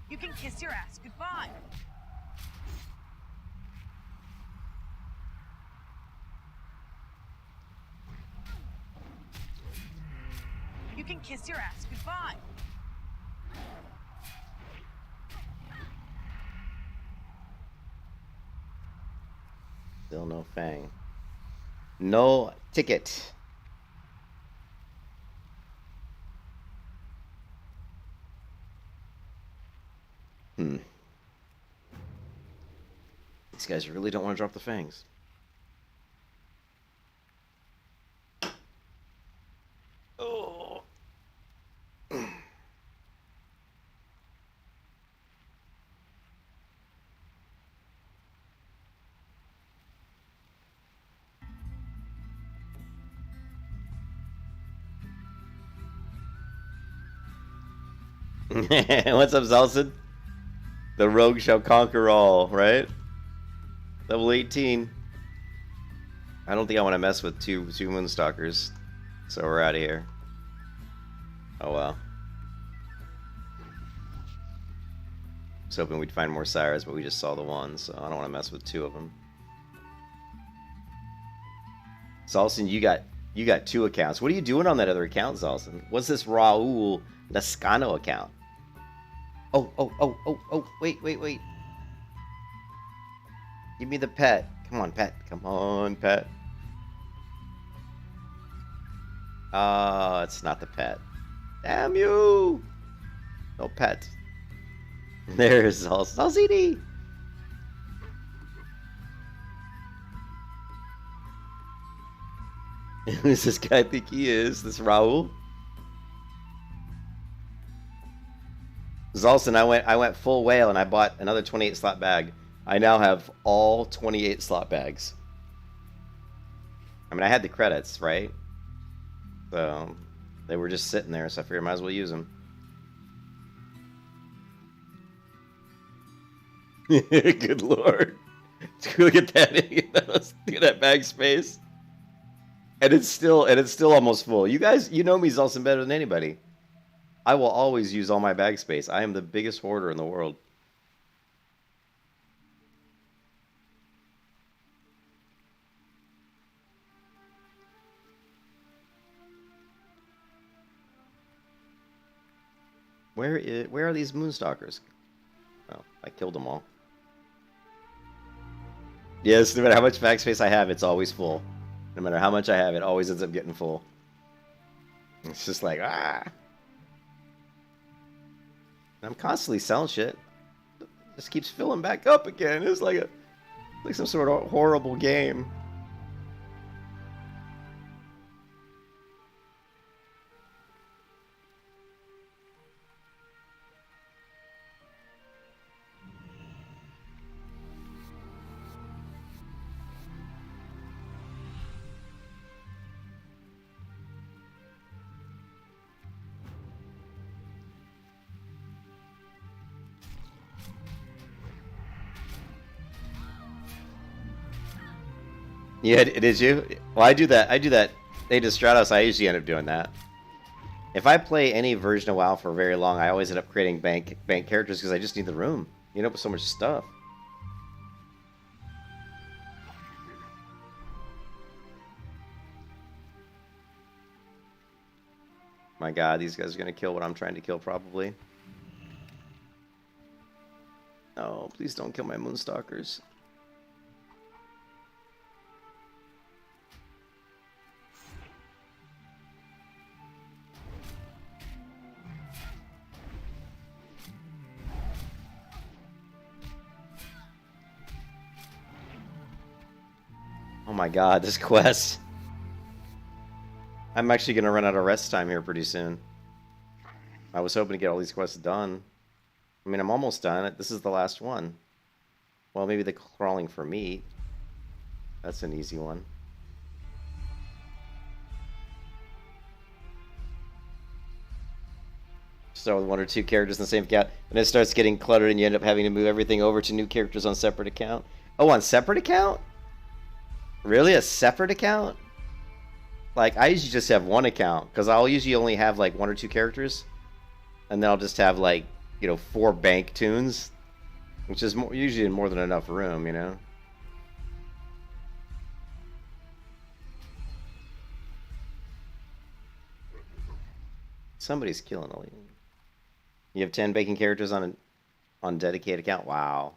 You can kiss your ass goodbye. You can kiss your ass goodbye. Still no fang. No ticket. These guys really don't want to drop the fangs. Oh. What's up, Zalson? The rogue shall conquer all, right? Level 18. I don't think I want to mess with two Moonstalkers, so we're out of here. Oh well. I was hoping we'd find more sires, but we just saw the one, so I don't want to mess with 2 of them. Zalson, you got 2 accounts. What are you doing on that other account, Zalson? What's this Raul Lascano account? Oh, wait. Give me the pet. Come on, pet. Come on, pet. Oh, it's not the pet. Damn you! No pet. There's Zalcini. Who's this guy think he is? This Raul? Zolson, I went full whale and I bought another 28 slot bag. I now have all 28 slot bags. I mean, I had the credits, right? So they were just sitting there, so I figured I might as well use them. Good lord. Look at that. Look at that bag space. And it's still almost full. You guys, you know me, Zolson, better than anybody. I will always use all my bag space. I am the biggest hoarder in the world. Where are these moonstalkers? Oh, I killed them all. Yes, no matter how much bag space I have, it's always full. No matter how much I have, it always ends up getting full. It's just like, ah. I'm constantly selling shit. It just keeps filling back up again. It's like some sort of horrible game. Yeah, did you? Well, I do that. They Stratos, I usually end up doing that. If I play any version of WoW for very long, I always end up creating bank characters because I just need the room. You end up with so much stuff. My god, these guys are going to kill what I'm trying to kill, probably. No, please don't kill my Moonstalkers. Oh my god, this quest. I'm actually going to run out of rest time here pretty soon. I was hoping to get all these quests done. I mean, I'm almost done. This is the last one. Well, maybe the crawling for meat. That's an easy one. Start with 1 or 2 characters in the same account, and it starts getting cluttered, and you end up having to move everything over to new characters on separate account. Oh, on separate account? Really? A separate account? Like, I usually just have one account, because I'll usually only have, like, 1 or 2 characters. And then I'll just have, like, you know, 4 bank tunes. Which is usually more than enough room, you know? Somebody's killing a lady. You have 10 banking characters on dedicated account? Wow.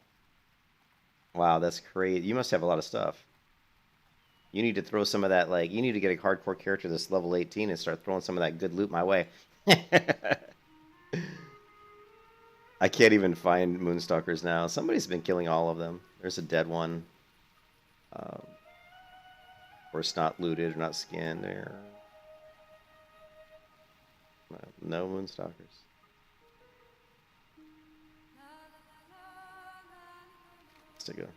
Wow, that's crazy. You must have a lot of stuff. You need to throw some of that, like, you need to get a hardcore character that's level 18 and start throwing some of that good loot my way. I can't even find Moonstalkers now. Somebody's been killing all of them. There's a dead one. Or it's not looted or not skinned. Or... no Moonstalkers. Let's take a...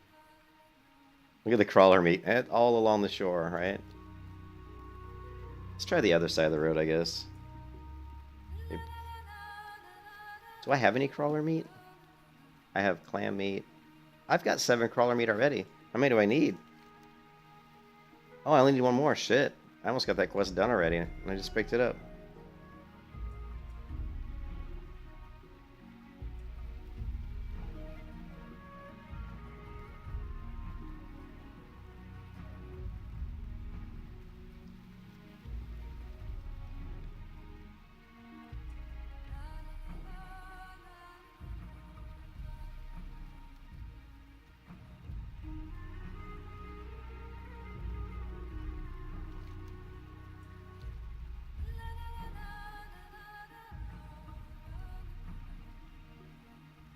look at the crawler meat. All along the shore, right? Let's try the other side of the road, I guess. Do I have any crawler meat? I have clam meat. I've got 7 crawler meat already. How many do I need? Oh, I only need 1 more. Shit. I almost got that quest done already, and I just picked it up.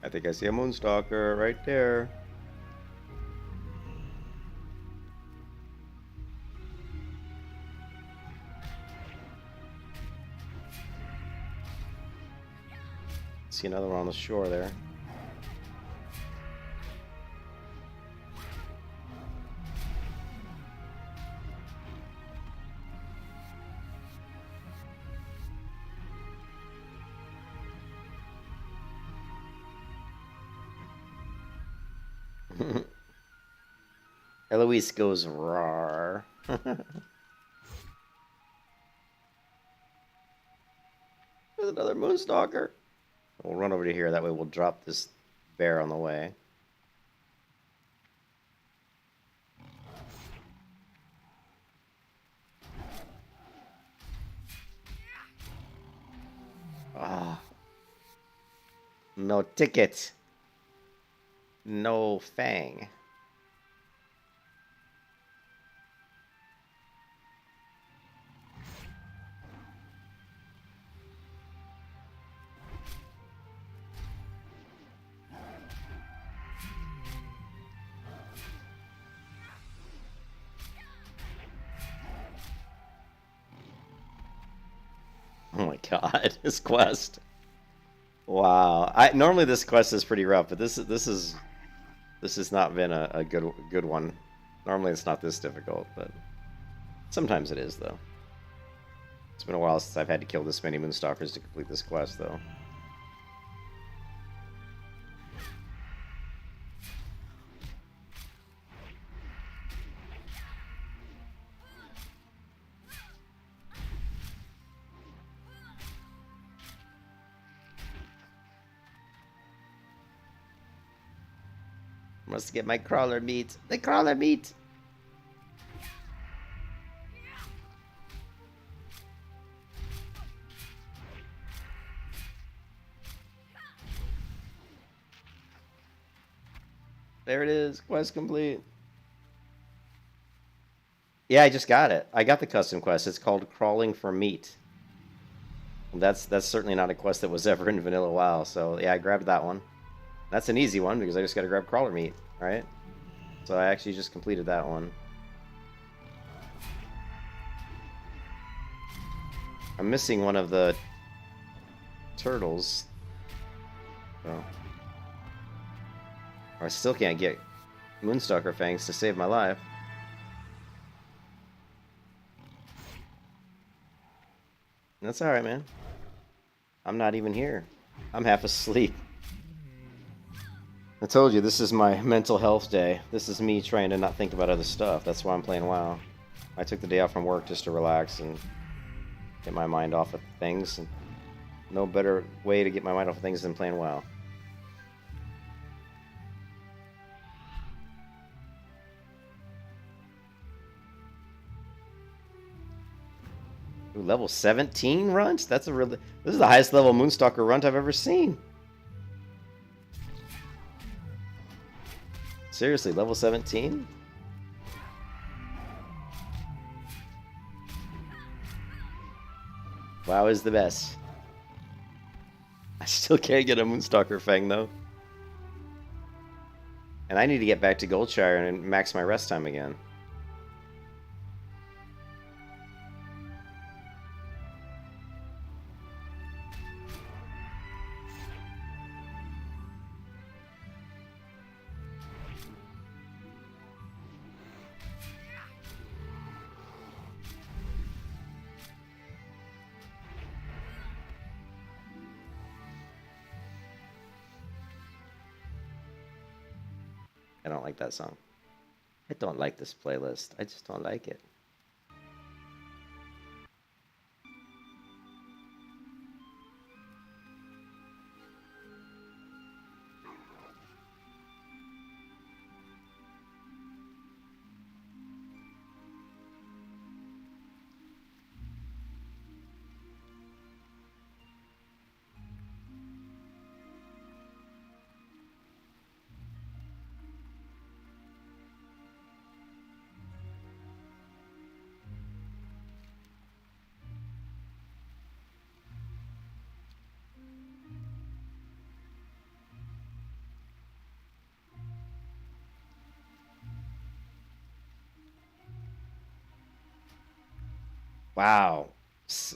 I think I see a Moonstalker right there. See another one on the shore there. Eloise goes rawr. There's another Moonstalker. We'll run over to here. That way we'll drop this bear on the way. Ah. No ticket. No fang. Oh my god, this quest. Wow. Normally this quest is pretty rough, but this has not been a good one. Normally it's not this difficult, but sometimes it is though. It's been a while since I've had to kill this many Moonstalkers to complete this quest though. Must get my crawler meat. The crawler meat! There it is. Quest complete. Yeah, I just got it. I got the custom quest. It's called Crawling for Meat. That's certainly not a quest that was ever in Vanilla WoW. So yeah, I grabbed that one. That's an easy one because I just got to grab crawler meat, right? So I actually just completed that one. I'm missing one of the turtles. Oh. I still can't get Moonstalker fangs to save my life. That's alright, man. I'm not even here. I'm half asleep. I told you, this is my mental health day. This is me trying to not think about other stuff. That's why I'm playing WoW. I took the day off from work just to relax and get my mind off of things. And no better way to get my mind off of things than playing WoW. Ooh, level 17 runt? That's a really... This is the highest level Moonstalker runt I've ever seen. Seriously, level 17? WoW is the best. I still can't get a Moonstalker Fang, though. And I need to get back to Goldshire and max my rest time again. I don't like that song. I don't like this playlist. I just don't like it. Wow.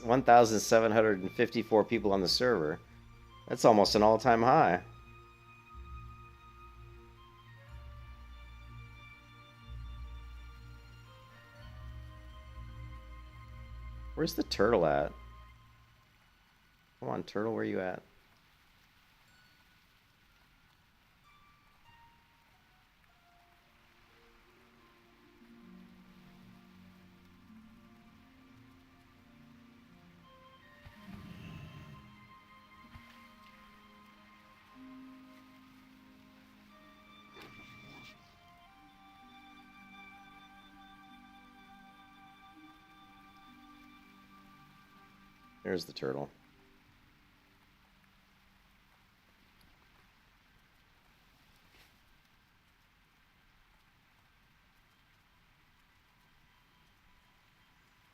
1,754 people on the server. That's almost an all-time high. Where's the turtle at? Come on, turtle, where you at? There's the turtle.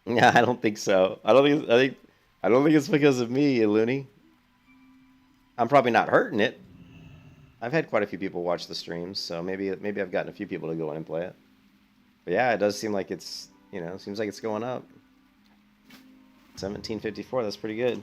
Yeah, I don't think so. I don't think it's because of me, Looney. I'm probably not hurting it. I've had quite a few people watch the streams, so maybe I've gotten a few people to go in and play it. But yeah, it does seem like it's, seems like it's going up. 1754, that's pretty good.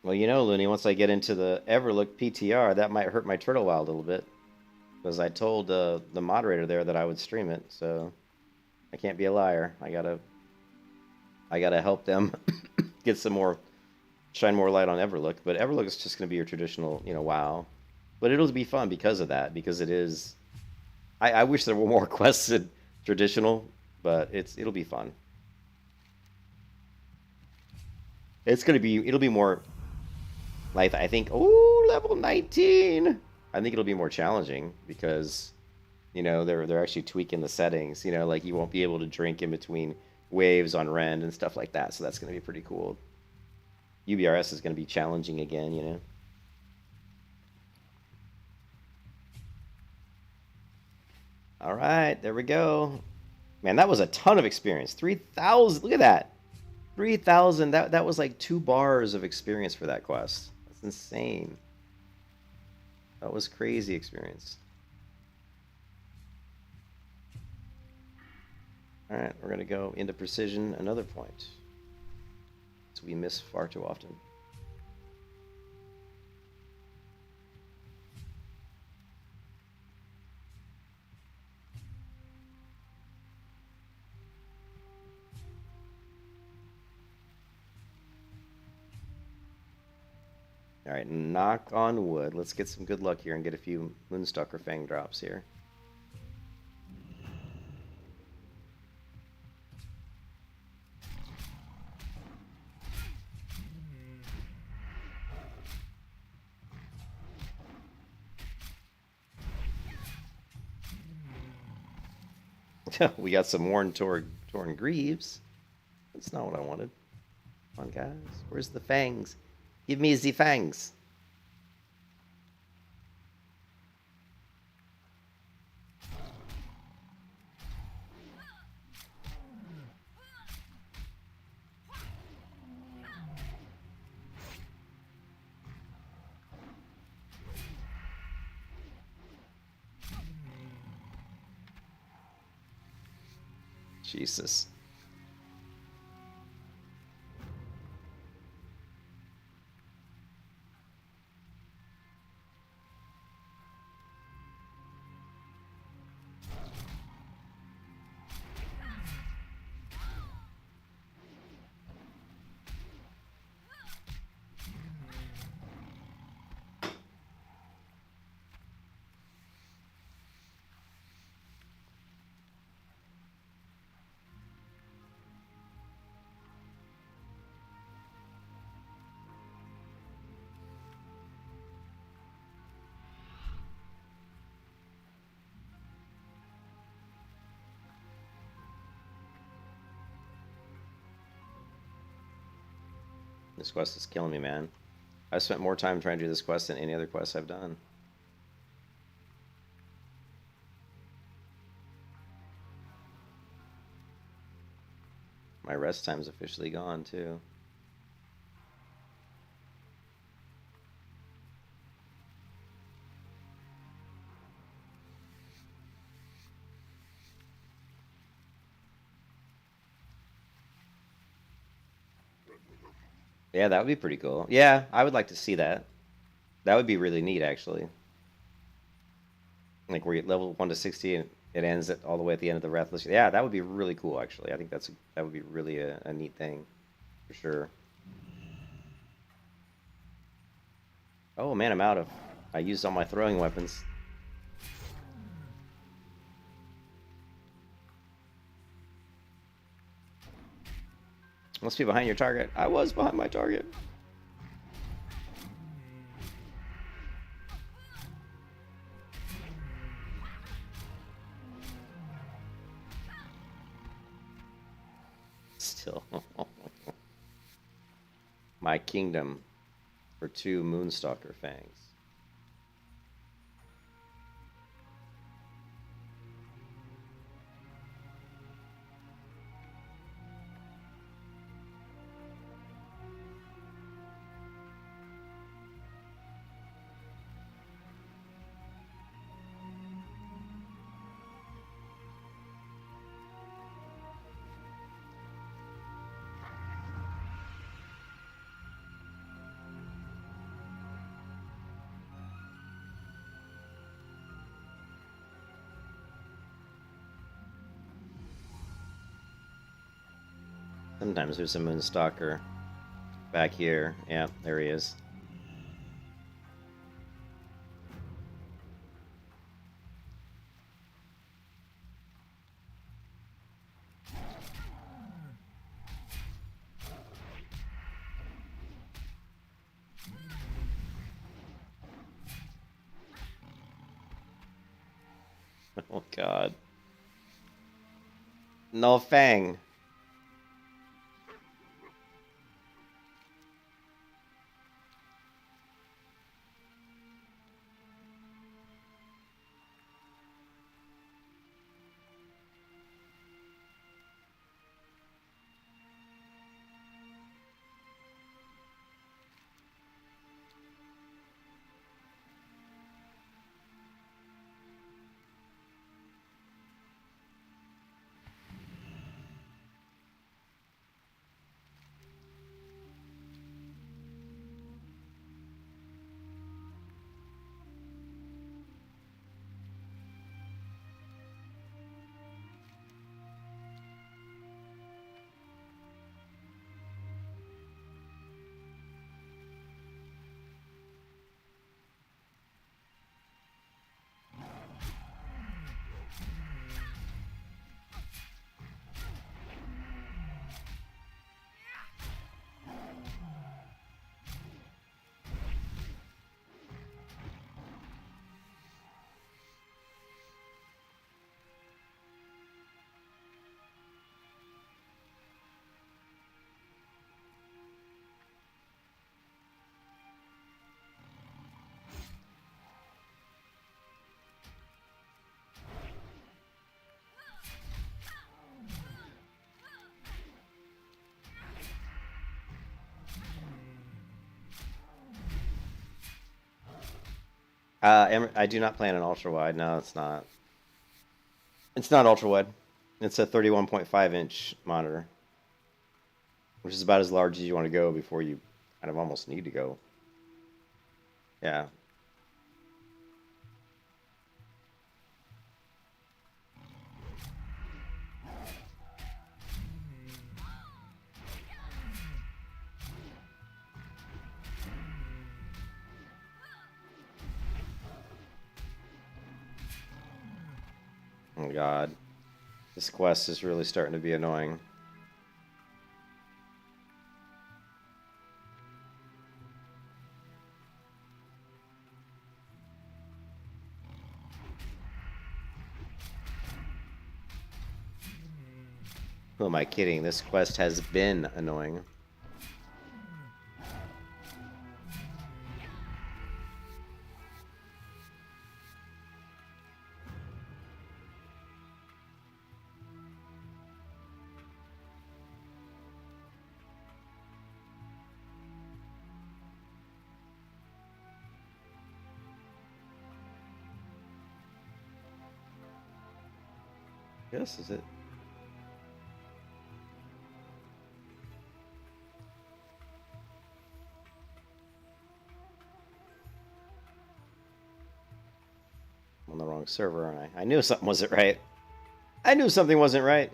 Well, Looney, once I get into the Everlook PTR, that might hurt my Turtle Wild a little bit. Because I told the moderator there that I would stream it, so I can't be a liar. I gotta help them get some more, shine more light on Everlook. But Everlook is just gonna be your traditional, WoW. But it'll be fun because of that, because it is. I wish there were more quests in traditional, but it'll be fun. It'll be more. Like, I think, level 19. I think it'll be more challenging because, they're actually tweaking the settings. Like you won't be able to drink in between waves on Rend and stuff like that. So that's going to be pretty cool. UBRS is going to be challenging again. All right, there we go. Man, that was a ton of experience. 3,000. Look at that. 3,000. That was like 2 bars of experience for that quest. Insane. That was crazy experience. All right, we're gonna go into precision another point. So we miss far too often. All right, knock on wood. Let's get some good luck here and get a few Moonstalker Fang drops here. We got some torn greaves. That's not what I wanted. Come on, guys. Where's the fangs? Give me the fangs. Jesus. This quest is killing me, man. I've spent more time trying to do this quest than any other quest I've done. My rest time's officially gone, too. Yeah, that would be pretty cool. Yeah, I would like to see that. That would be really neat, actually. Like where you level 1 to 60 and it ends at all the way at the end of the Wrathless. Yeah, that would be really cool, actually. I think that would be really a neat thing, for sure. Oh man, I'm out of. I used all my throwing weapons. Must be behind your target. I was behind my target. Still. My kingdom for 2 Moonstalker fangs. Sometimes there's a Moonstalker back here. Yeah, there he is. Oh god. No fang. I do not plan an ultra wide. No, it's not. It's not ultra wide. It's a 31.5-inch monitor, which is about as large as you want to go before you kind of almost need to go. Yeah. Oh god. This quest is really starting to be annoying. Who am I kidding? This quest has been annoying. Yes, is it? I'm on the wrong server, aren't I? I knew something wasn't right. I knew something wasn't right.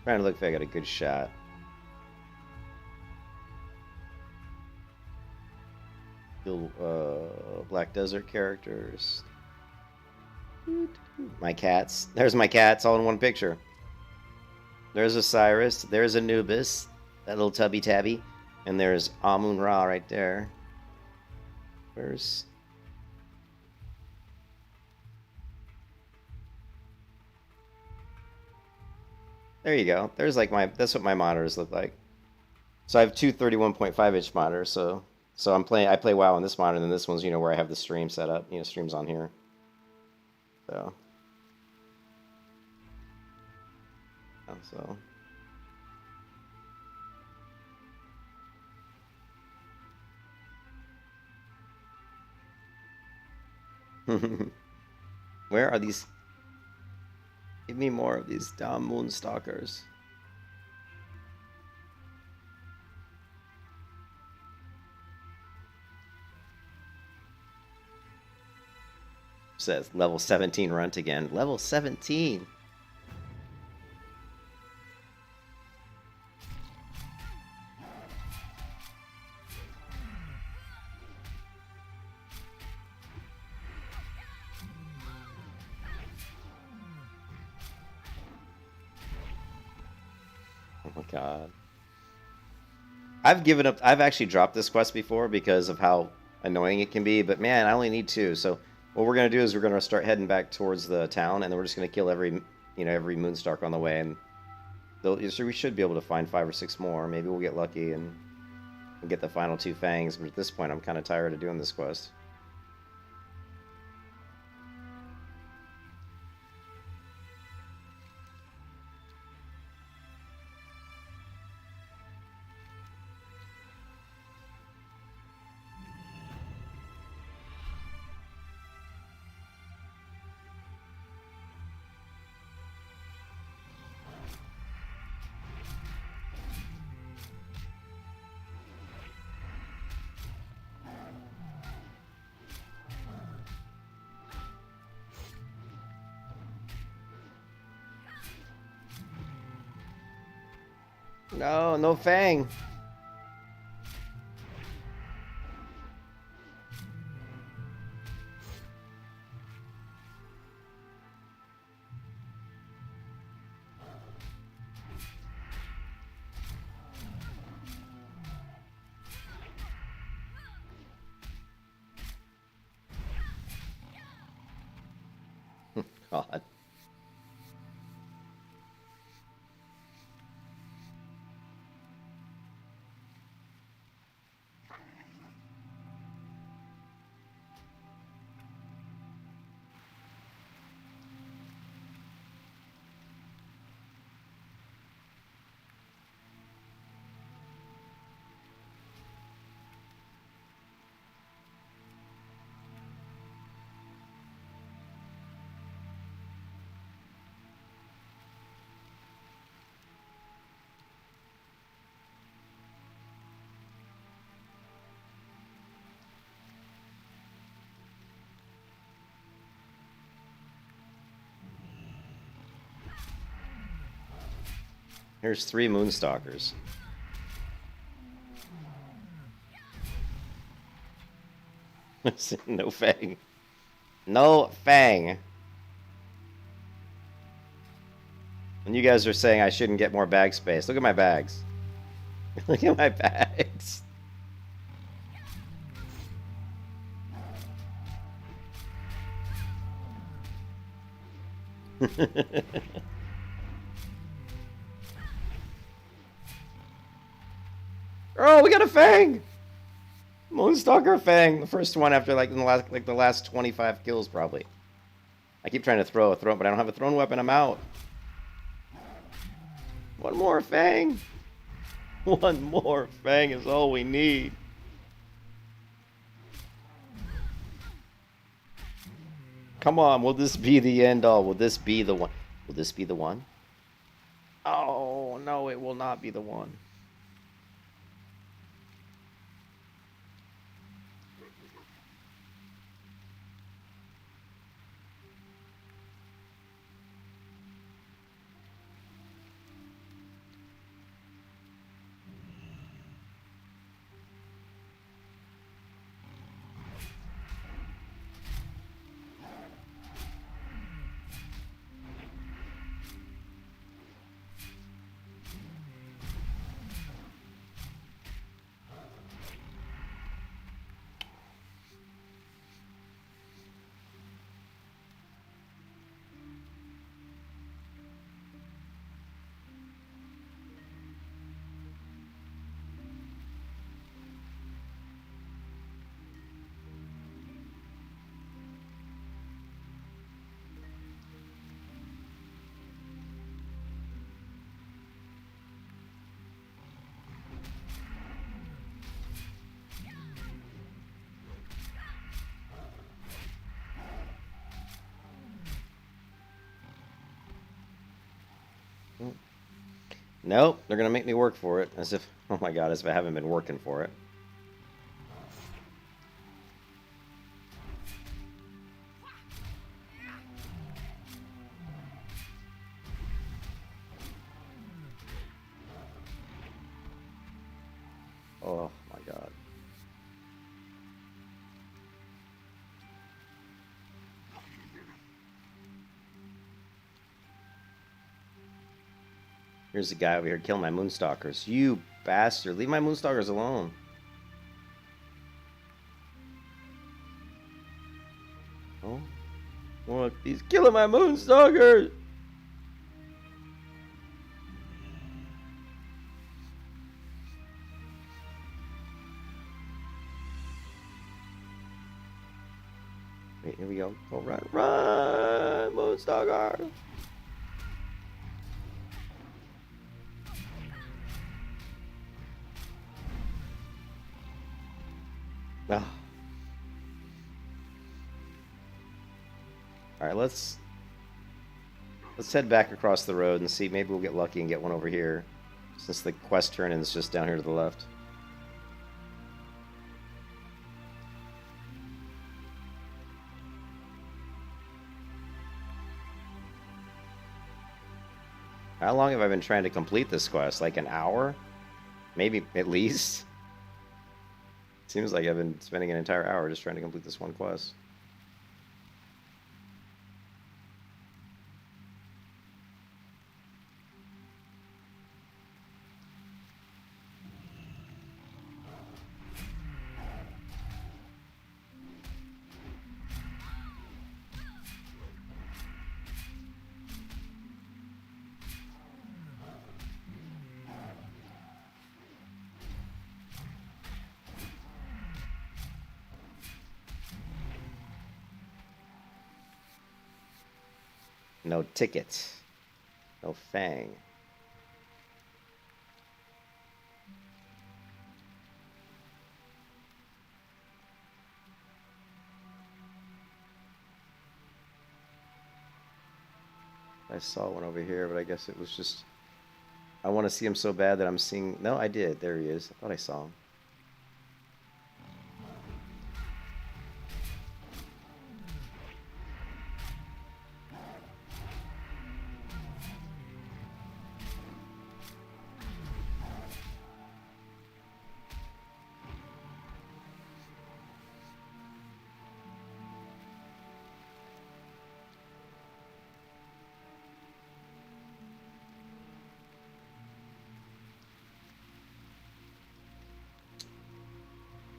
Trying to look if I got a good shot. Black Desert characters. My cats. There's my cats all in one picture. There's Osiris. There's Anubis. That little tubby tabby. And there's Amun Ra right there. Where's... There you go. There's like my... That's what my monitors look like. So I have two 31.5-inch monitors, so I play WoW on this monitor, and then this one's, where I have the stream set up, streams on here. So. Where are these? Give me more of these damn moonstalkers. Says level 17 runt again. Level 17. Oh my god. I've given up. I've actually dropped this quest before because of how annoying it can be, but man, I only need 2, so what we're going to do is we're going to start heading back towards the town, and then we're just going to kill every Moonstalk on the way, and we should be able to find 5 or 6 more. Maybe we'll get lucky and get the final 2 fangs, but at this point I'm kind of tired of doing this quest. No, no fang. God. Here's 3 Moonstalkers. No fang. No fang. And you guys are saying I shouldn't get more bag space. Look at my bags. Look at my bags. Oh, we got a fang! Moonstalker Fang, the first one after like the last 25 kills probably. I keep trying to throw a throw, but I don't have a thrown weapon. I'm out. One more Fang. One more Fang is all we need. Come on, will this be the end all? Will this be the one? Will this be the one? Oh, no, it will not be the one. Nope, they're gonna make me work for it. As if, oh my god, as if I haven't been working for it. Oh my god. Here's the guy over here killing my Moonstalkers. You bastard. Leave my Moonstalkers alone. Oh. Look, he's killing my Moonstalkers! Wait, here we go. Go run. Run, Moonstalker! Oh. Alright, let's head back across the road and see. Maybe we'll get lucky and get one over here. Since the quest turn-in is just down here to the left. How long have I been trying to complete this quest? Like an hour? Maybe at least? Seems like I've been spending an entire hour just trying to complete this one quest. No ticket. No Fang. I saw one over here, but I guess it was just... I want to see him so bad that I'm seeing... No, I did. There he is. I thought I saw him.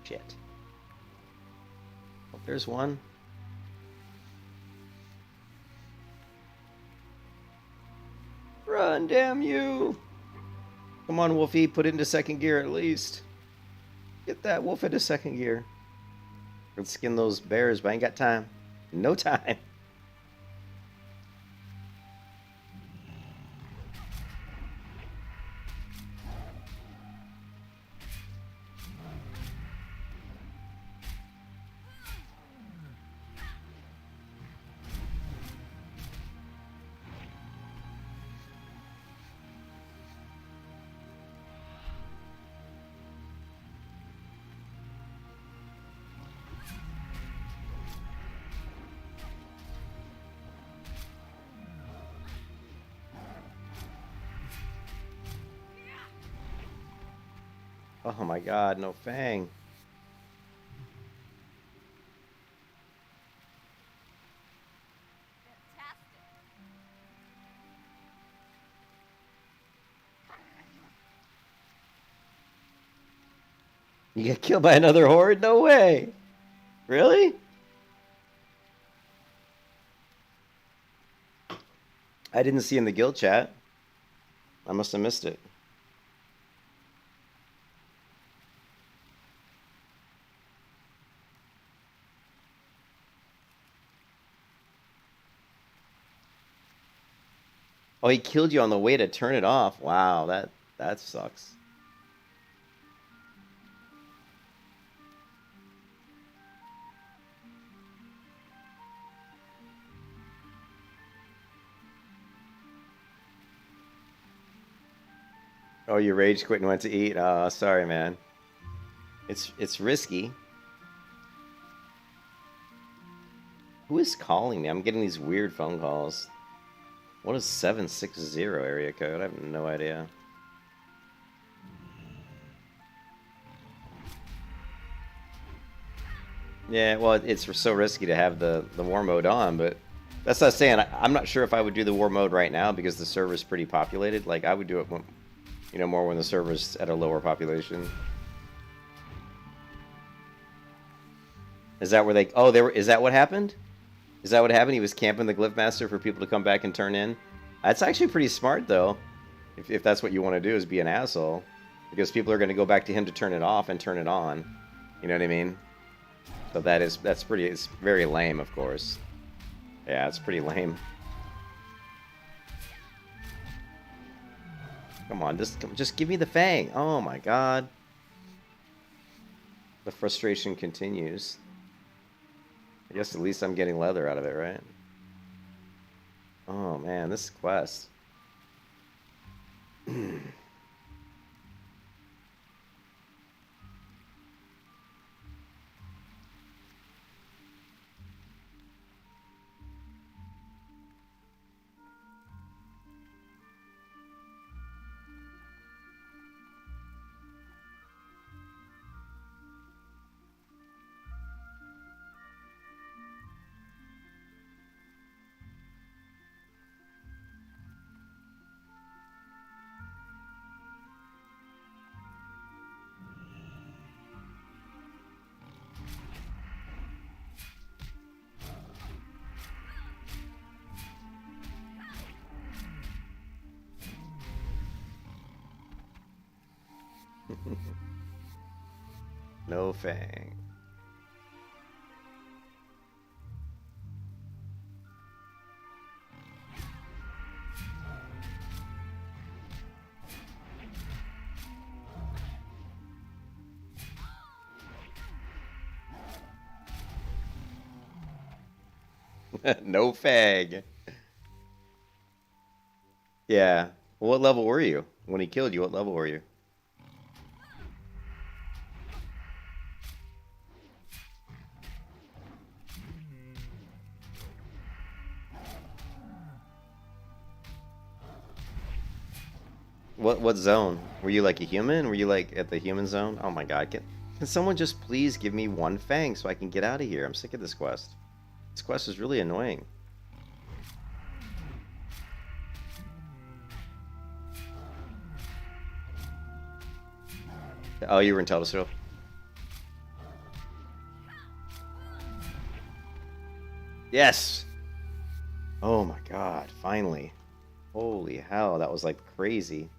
Shit. Oh, there's one. Run, damn you! Come on, Wolfie, put it into second gear at least. Get that wolf into second gear. Let's skin those bears, but I ain't got time. No time. Oh my god, no Fang. You get killed by another horde? No way. Really? I didn't see in the guild chat. I must have missed it. Oh, he killed you on the way to turn it off. Wow, that sucks. Oh, you rage quit and went to eat. Oh, sorry, man. It's risky. Who is calling me? I'm getting these weird phone calls. What is 760 area code? I have no idea. Yeah, well, it's so risky to have the war mode on, but that's not saying I'm not sure if I would do the war mode right now because the server's pretty populated. Like I would do it when, you know, more when the server's at a lower population. Is that where they? Oh, they were. Is that what happened? Is that what happened? He was camping the Glyph Master for people to come back and turn in. That's actually pretty smart, though. If that's what you want to do, is be an asshole, because people are going to go back to him to turn it off and turn it on. You know what I mean? So that's pretty. It's very lame, of course. Yeah, it's pretty lame. Come on, just give me the Fang. Oh my god. The frustration continues. I guess at least I'm getting leather out of it, right? Oh man, this quest. No Fang. No Fang. Yeah. Well, what level were you when he killed you? What level were you? What zone? Were you like a human? Were you like at the human zone? Oh my god, can someone just please give me one Fang so I can get out of here? I'm sick of this quest. This quest is really annoying. Oh, you were in Teldrassil? Yes! Oh my god, finally. Holy hell, that was like crazy.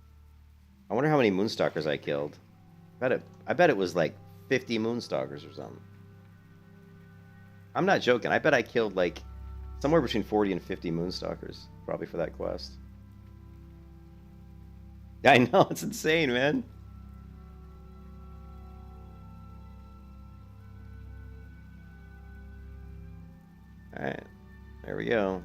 I wonder how many Moonstalkers I killed. I bet it was like 50 Moonstalkers or something. I'm not joking. I bet I killed like somewhere between 40 and 50 Moonstalkers probably for that quest. I know, it's insane, man. Alright, there we go.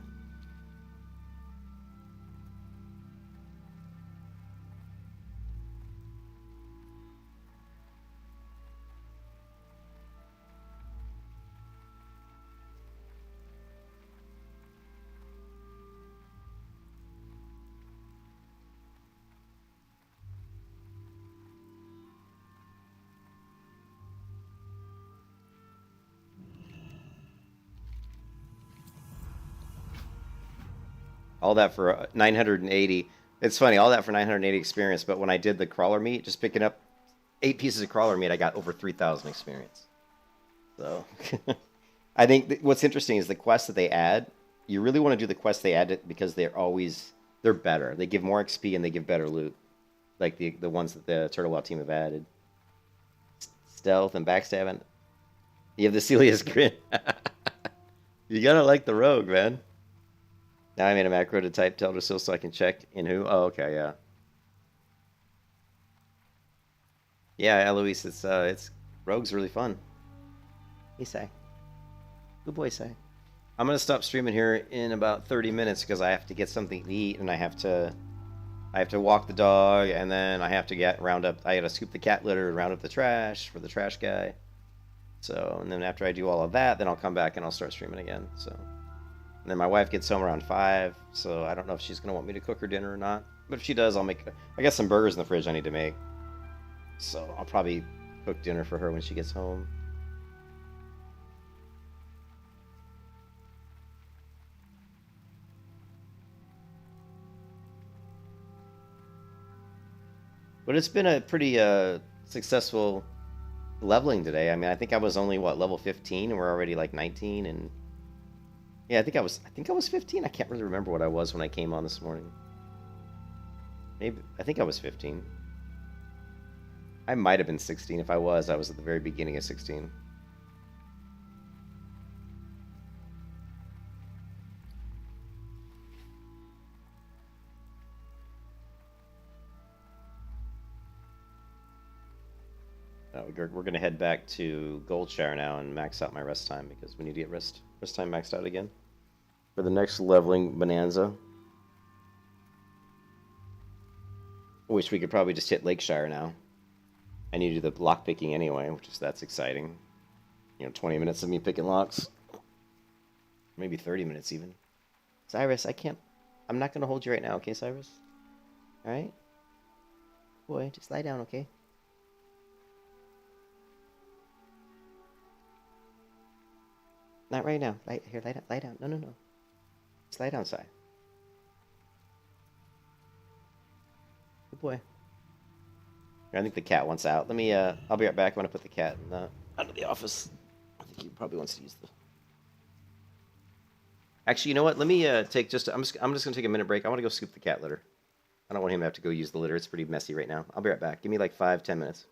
All that for 980. It's funny, all that for 980 experience, but when I did the crawler meat, just picking up 8 pieces of crawler meat, I got over 3,000 experience. So, I think what's interesting is the quests that they add. You really want to do the quests they add because they're better. They give more XP and they give better loot, like the ones that the Turtle Wow team have added. Stealth and backstabbing. You have the Celia's grin. You gotta like the rogue, man. Now I made a macro to type Telder Seal so I can check in who. Oh, okay, yeah. Yeah, Eloise, it's Rogue's really fun. Hey, Sai. Good boy, Sai. I'm gonna stop streaming here in about 30 minutes because I have to get something to eat and I have to walk the dog and then I have to I gotta scoop the cat litter and round up the trash for the trash guy. So, and then after I do all of that, then I'll come back and I'll start streaming again. So. And then my wife gets home around 5, so I don't know if she's going to want me to cook her dinner or not. But if she does, I got some burgers in the fridge I need to make. So I'll probably cook dinner for her when she gets home. But it's been a pretty successful leveling today. I mean, I think I was only, level 15, and we're already like 19, and... Yeah, I think I was 15. I can't really remember what I was when I came on this morning. I think I was 15. I might have been 16. If I was at the very beginning of 16. We're going to head back to Goldshire now and max out my rest time because we need to get rest time maxed out again for the next leveling bonanza. Wish we could probably just hit Lakeshire now. I need to do the lock picking anyway, that's exciting. 20 minutes of me picking locks. Maybe 30 minutes even. Cyrus, I'm not going to hold you right now, okay, Cyrus? Alright? Boy, just lie down, okay? Not right now. Lie down. Lie down. No. Just lie down, Si. Good boy. I think the cat wants out. I'll be right back. I want to put the cat out of the office. I think he probably wants to use the... Actually, you know what? Let me take I'm just going to take a minute break. I want to go scoop the cat litter. I don't want him to have to go use the litter. It's pretty messy right now. I'll be right back. Give me like 5-10 minutes.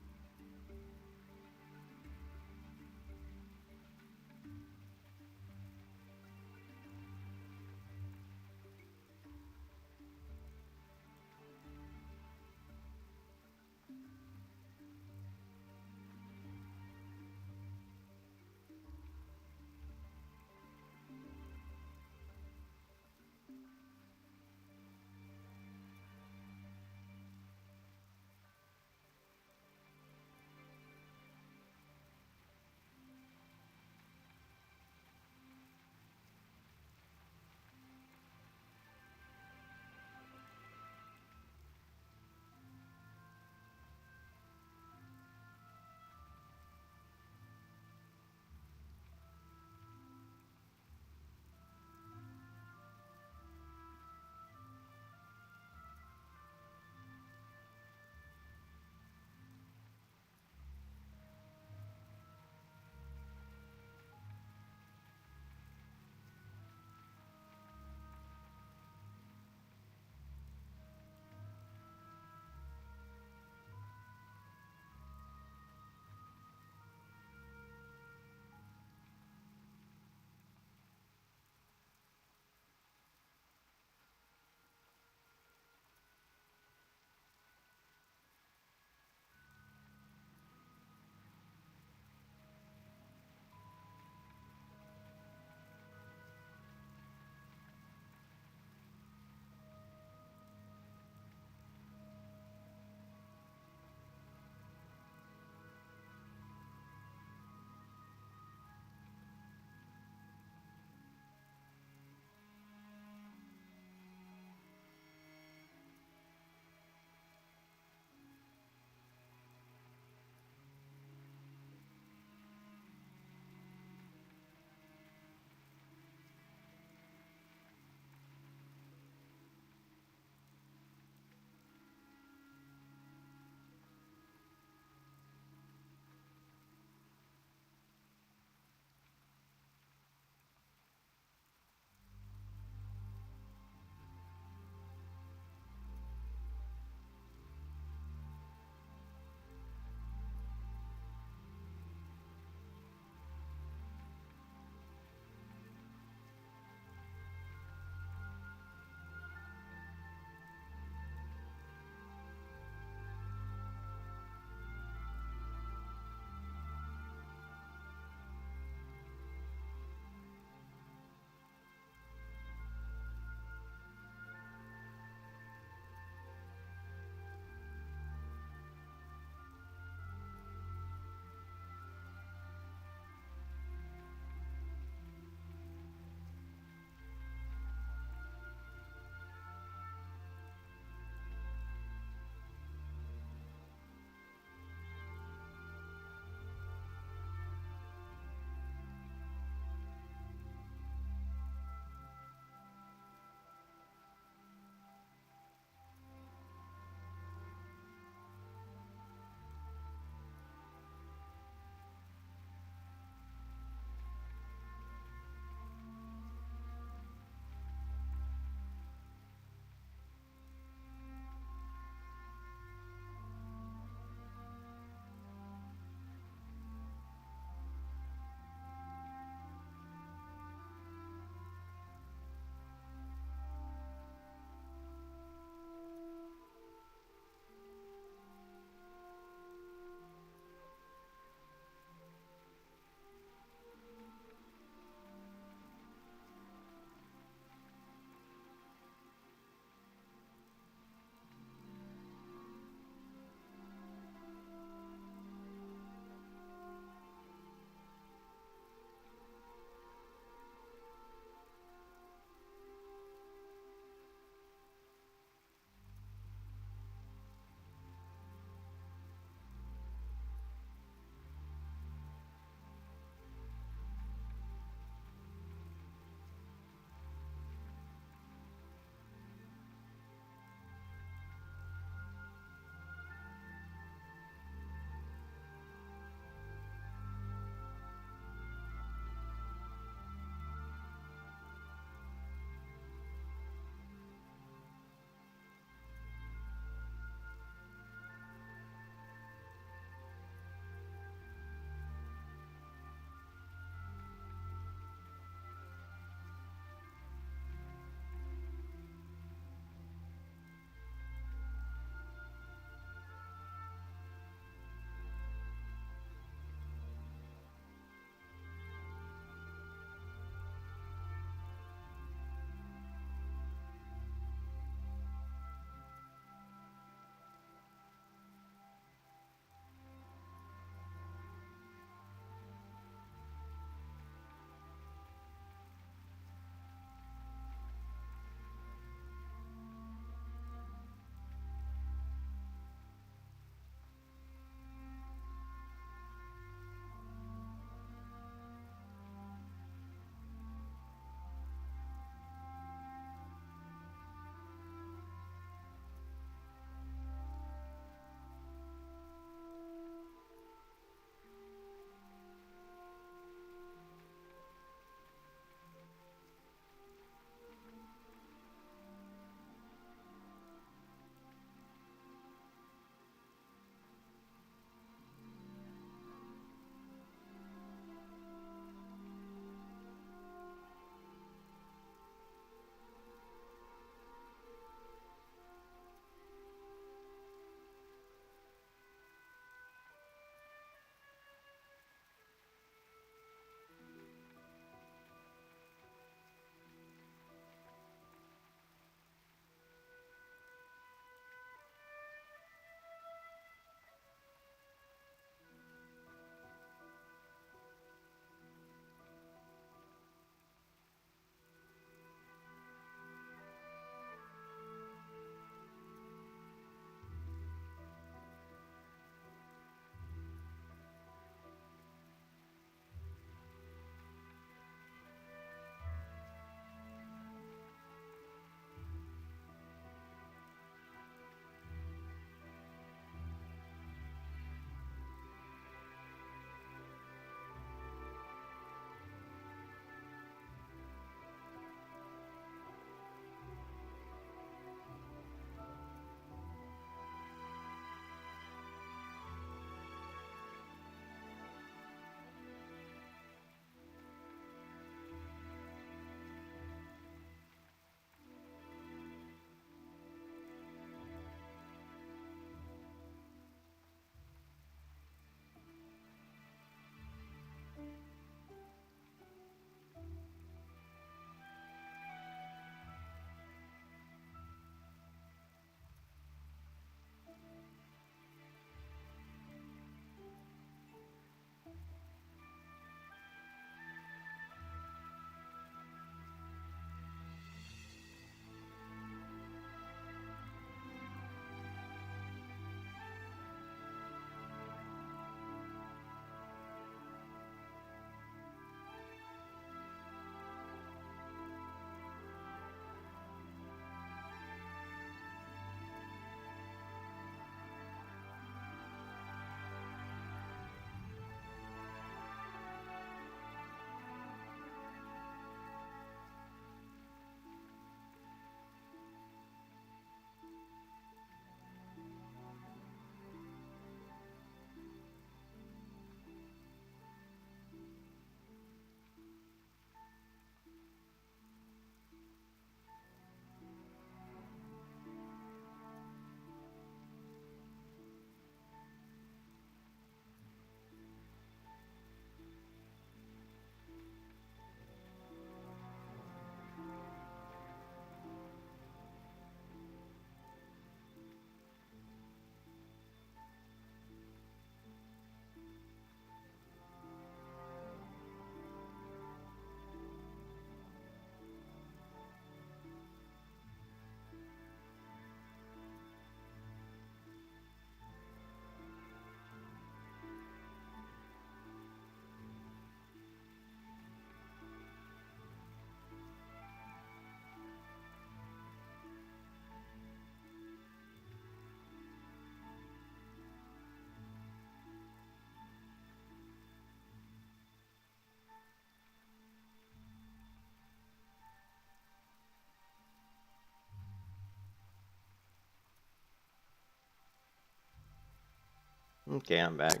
Okay, I'm back.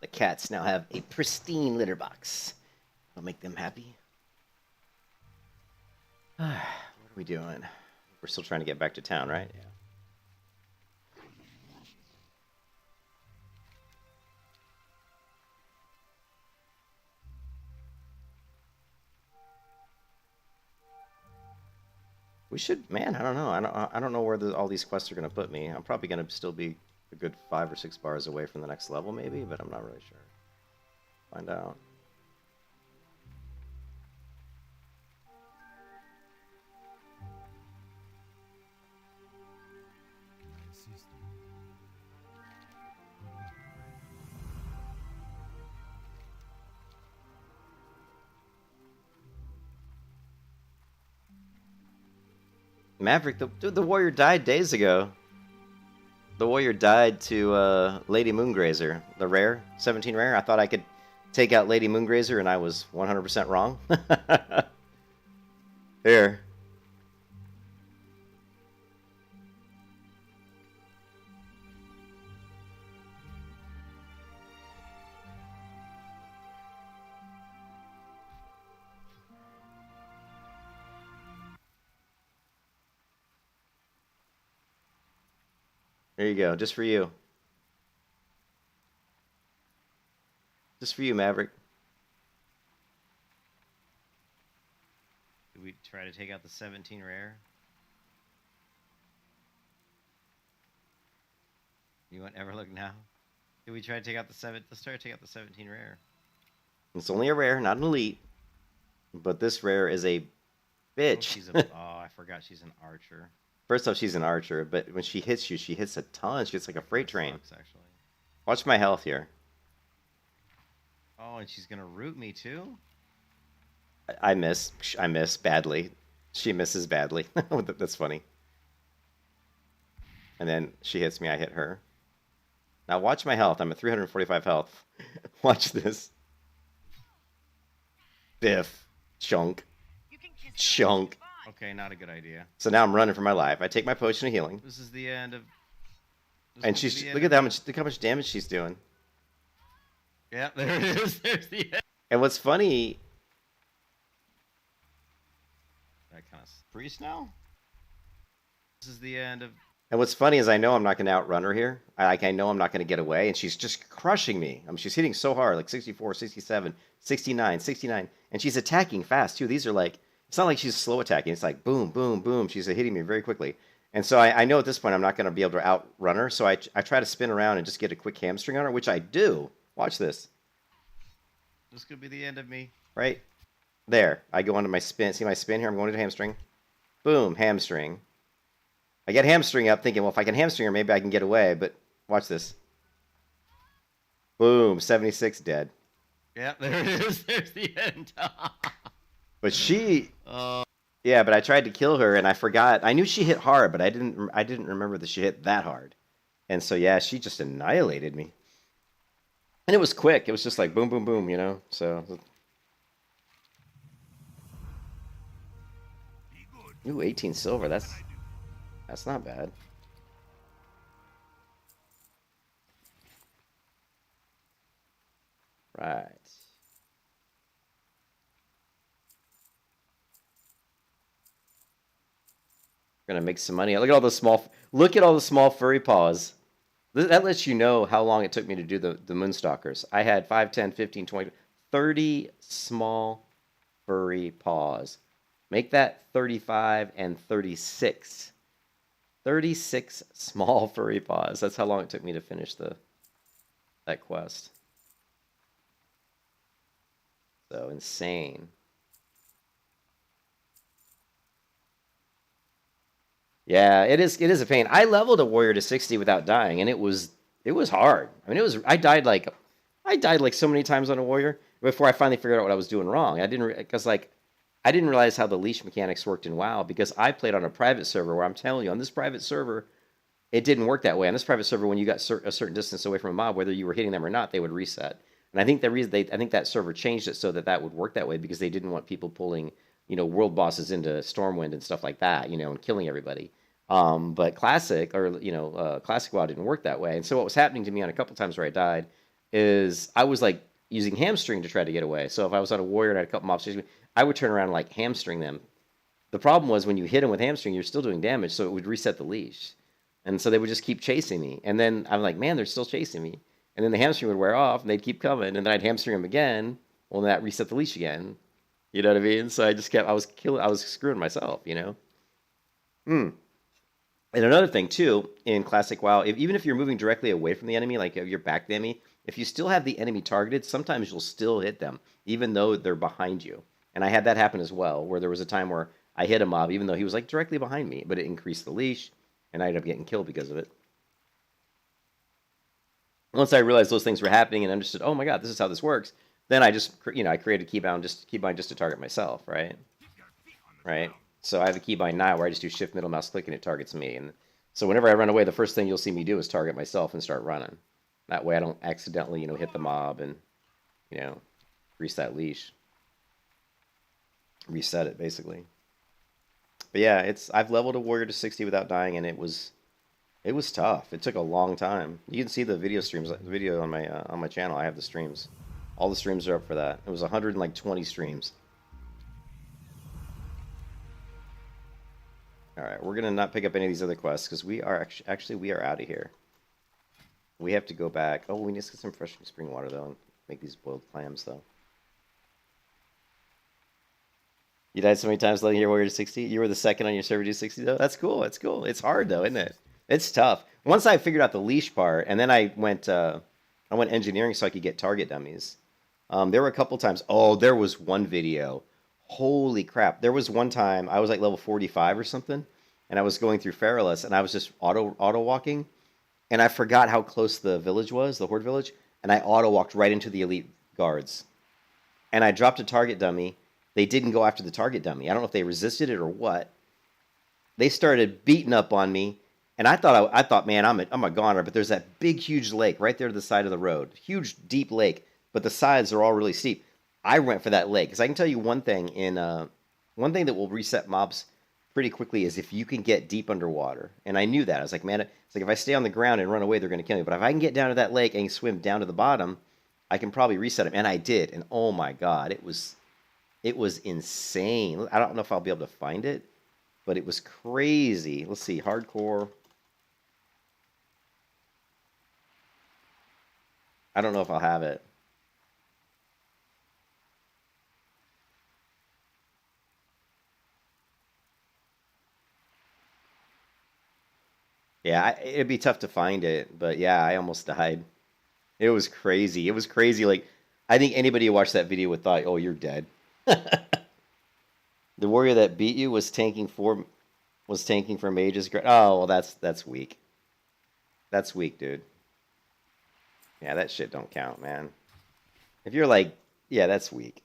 The cats now have a pristine litter box. That'll make them happy. What are we doing? We're still trying to get back to town, right? Yeah. We should, man. I don't know. I don't know where all these quests are gonna put me. I'm probably gonna still be a good 5 or 6 bars away from the next level, maybe, but I'm not really sure. Find out. Maverick, the warrior died days ago. The warrior died to Lady Moongrazer, the rare, 17 rare. I thought I could take out Lady Moongrazer, and I was 100% wrong. Here. There you go, just for you. Just for you, Maverick. Did we try to take out the 17 rare? You won't ever look now? Did we try to take out the 7? Let's try to take out the 17 rare. It's only a rare, not an elite. But this rare is a bitch. Oh, I forgot she's an archer. First off, she's an archer, but when she hits you, she hits a ton. She hits like a freight train. Sucks, actually. Watch my health here. Oh, and she's gonna root me too? I miss badly. She misses badly. That's funny. And then she hits me, I hit her. Now watch my health. I'm at 345 health. Watch this. Biff. Chunk. Chunk. Okay, not a good idea. So now I'm running for my life. I take my potion of healing. This is the end of... And she's... Look at how much damage she's doing. Yeah, there it is. There's the end. And what's funny... That kind of... Priest now? This is the end of... And what's funny is I know I'm not going to outrun her here. I know I'm not going to get away, and she's just crushing me. I mean, she's hitting so hard, like 64, 67, 69, 69. And she's attacking fast, too. These are like... It's not like she's slow attacking. It's like boom, boom, boom. She's hitting me very quickly. And so I know at this point I'm not going to be able to outrun her. So I try to spin around and just get a quick hamstring on her, which I do. Watch this. This could be the end of me. Right? There. I go onto my spin. See my spin here? I'm going to hamstring. Boom. Hamstring. I get hamstring up thinking, well, if I can hamstring her, maybe I can get away. But watch this. Boom. 76 dead. Yeah, there it is. There's the end. But she, yeah, but I tried to kill her and I forgot. I knew she hit hard, but I didn't remember that she hit that hard. And so yeah, she just annihilated me. And it was quick. It was just like boom, boom, boom, you know. So, ooh, 18 silver. That's not bad. Right. Gonna make some money. Look at all the small furry paws. That lets you know how long it took me to do the Moonstalkers. I had 5, 10, 15, 20, 30 small furry paws. Make that 35 and 36. 36 small furry paws. That's how long it took me to finish that quest. So insane. Yeah, it is a pain. I leveled a warrior to 60 without dying, and it was hard. I mean, I died like so many times on a warrior before I finally figured out what I was doing wrong. I didn't realize how the leash mechanics worked in WoW because I played on a private server where I'm telling you, on this private server, it didn't work that way. On this private server, when you got a certain distance away from a mob, whether you were hitting them or not, they would reset. And I think that server changed it so that would work that way because they didn't want people pulling, world bosses into Stormwind and stuff like that, and killing everybody. But classic, or classic WoW didn't work that way. And so what was happening to me on a couple times where I died is I was like using hamstring to try to get away. So if I was on a warrior and I had a couple mobs chasing me, I would turn around and like hamstring them. The problem was when you hit them with hamstring, you're still doing damage, so it would reset the leash. And so they would just keep chasing me. And then I'm like, man, they're still chasing me. And then the hamstring would wear off, and they'd keep coming. And then I'd hamstring them again. Well, that reset the leash again. You know what I mean? So I just kept, I was screwing myself, you know? And another thing, too, in Classic WoW, even if you're moving directly away from the enemy, like if you're back to the enemy, if you still have the enemy targeted, sometimes you'll still hit them, even though they're behind you. And I had that happen as well, where there was a time where I hit a mob, even though he was like directly behind me, but it increased the leash, and I ended up getting killed because of it. Once I realized those things were happening and understood, oh my god, this is how this works, then I just, I created keybind just to target myself, right? Right? So I have a keybind now where I just do shift middle mouse click and it targets me. And so whenever I run away, the first thing you'll see me do is target myself and start running. That way I don't accidentally, hit the mob and, grease that leash. Reset it, basically. But yeah, I've leveled a warrior to 60 without dying, and it was tough. It took a long time. You can see the video on my channel. I have the streams. All the streams are up for that. It was 120 streams. All right, we're gonna not pick up any of these other quests because we are actually we are out of here. We have to go back. Oh, we need to get some fresh spring water though, and make these boiled clams though. You died so many times letting your warrior to 60. You were the second on your server to 60 though. That's cool. That's cool. It's hard though, isn't it? It's tough. Once I figured out the leash part, and then I went engineering so I could get target dummies. There were a couple times. Oh, there was one video. Holy crap. There was one time I was like level 45 or something, and I was going through Feralus, and I was just auto walking, and I forgot how close the village was, the Horde village, and I auto walked right into the elite guards. And I dropped a target dummy. They didn't go after the target dummy. I don't know if they resisted it or what. They started beating up on me, and I thought, man, I'm a goner, but there's that big, huge lake right there to the side of the road. Huge, deep lake, but the sides are all really steep. I went for that lake because I can tell you one thing one thing that will reset mobs pretty quickly is if you can get deep underwater. And I knew that. I was like, man, it's like if I stay on the ground and run away, they're going to kill me. But if I can get down to that lake and swim down to the bottom, I can probably reset them. And I did. And oh my god, it was insane. I don't know if I'll be able to find it, but it was crazy. Let's see, hardcore. I don't know if I'll have it. Yeah, it'd be tough to find it, but yeah, I almost died. It was crazy. It was crazy. Like, I think anybody who watched that video would thought, "Oh, you're dead." The warrior that beat you was tanking for mages. Oh, well, that's weak. That's weak, dude. Yeah, that shit don't count, man. If you're like, yeah, that's weak.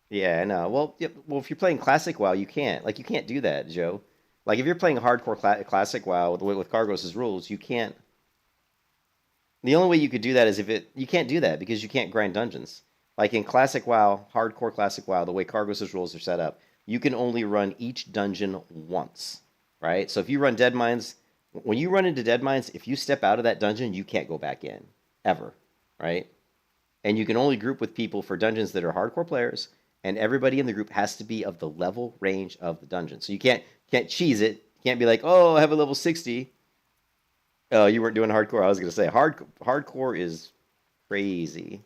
Yeah, no. Well, yeah, well, if you're playing classic WoW, you can't. Like, you can't do that, Joe. Like, if you're playing hardcore classic WoW with Cargos' rules, you can't. The only way you could do that is you can't do that because you can't grind dungeons. Like in classic WoW, hardcore classic WoW, the way Cargos' rules are set up, you can only run each dungeon once, right? So if you run Dead Mines, when you run into Dead Mines, if you step out of that dungeon, you can't go back in, ever, right? And you can only group with people for dungeons that are hardcore players, and everybody in the group has to be of the level range of the dungeon. So you can't cheese it. You can't be like, oh, I have a level 60. Oh, you weren't doing hardcore. I was going to say, hardcore is crazy.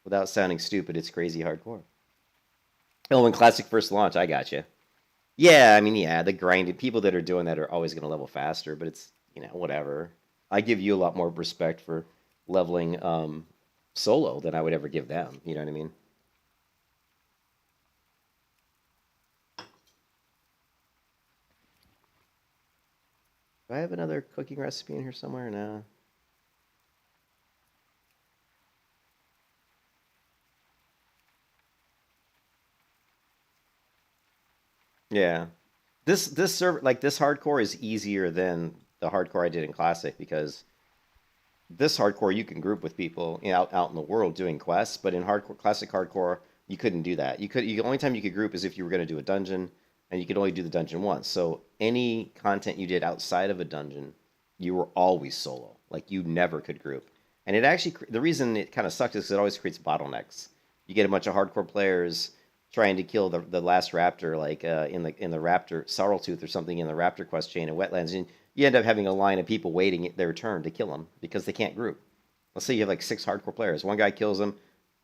Without sounding stupid, it's crazy hardcore. Oh, when Classic first launched, I got you. Yeah, I mean, yeah, the grinding people that are doing that are always going to level faster, but it's, whatever. I give you a lot more respect for leveling solo than I would ever give them. You know what I mean? Do I have another cooking recipe in here somewhere? No. Yeah. This server, like this hardcore is easier than the hardcore I did in Classic because this hardcore you can group with people out in the world doing quests, but in Classic hardcore you couldn't do that. The only time you could group is if you were going to do a dungeon and you could only do the dungeon once. So any content you did outside of a dungeon, you were always solo. Like you never could group. And it actually, the reason it kind of sucked is because it always creates bottlenecks. You get a bunch of hardcore players trying to kill the last raptor, like in the raptor Sorreltooth or something in the raptor quest chain in wetlands, and you end up having a line of people waiting their turn to kill them because they can't group. Let's say you have like 6 hardcore players. One guy kills them,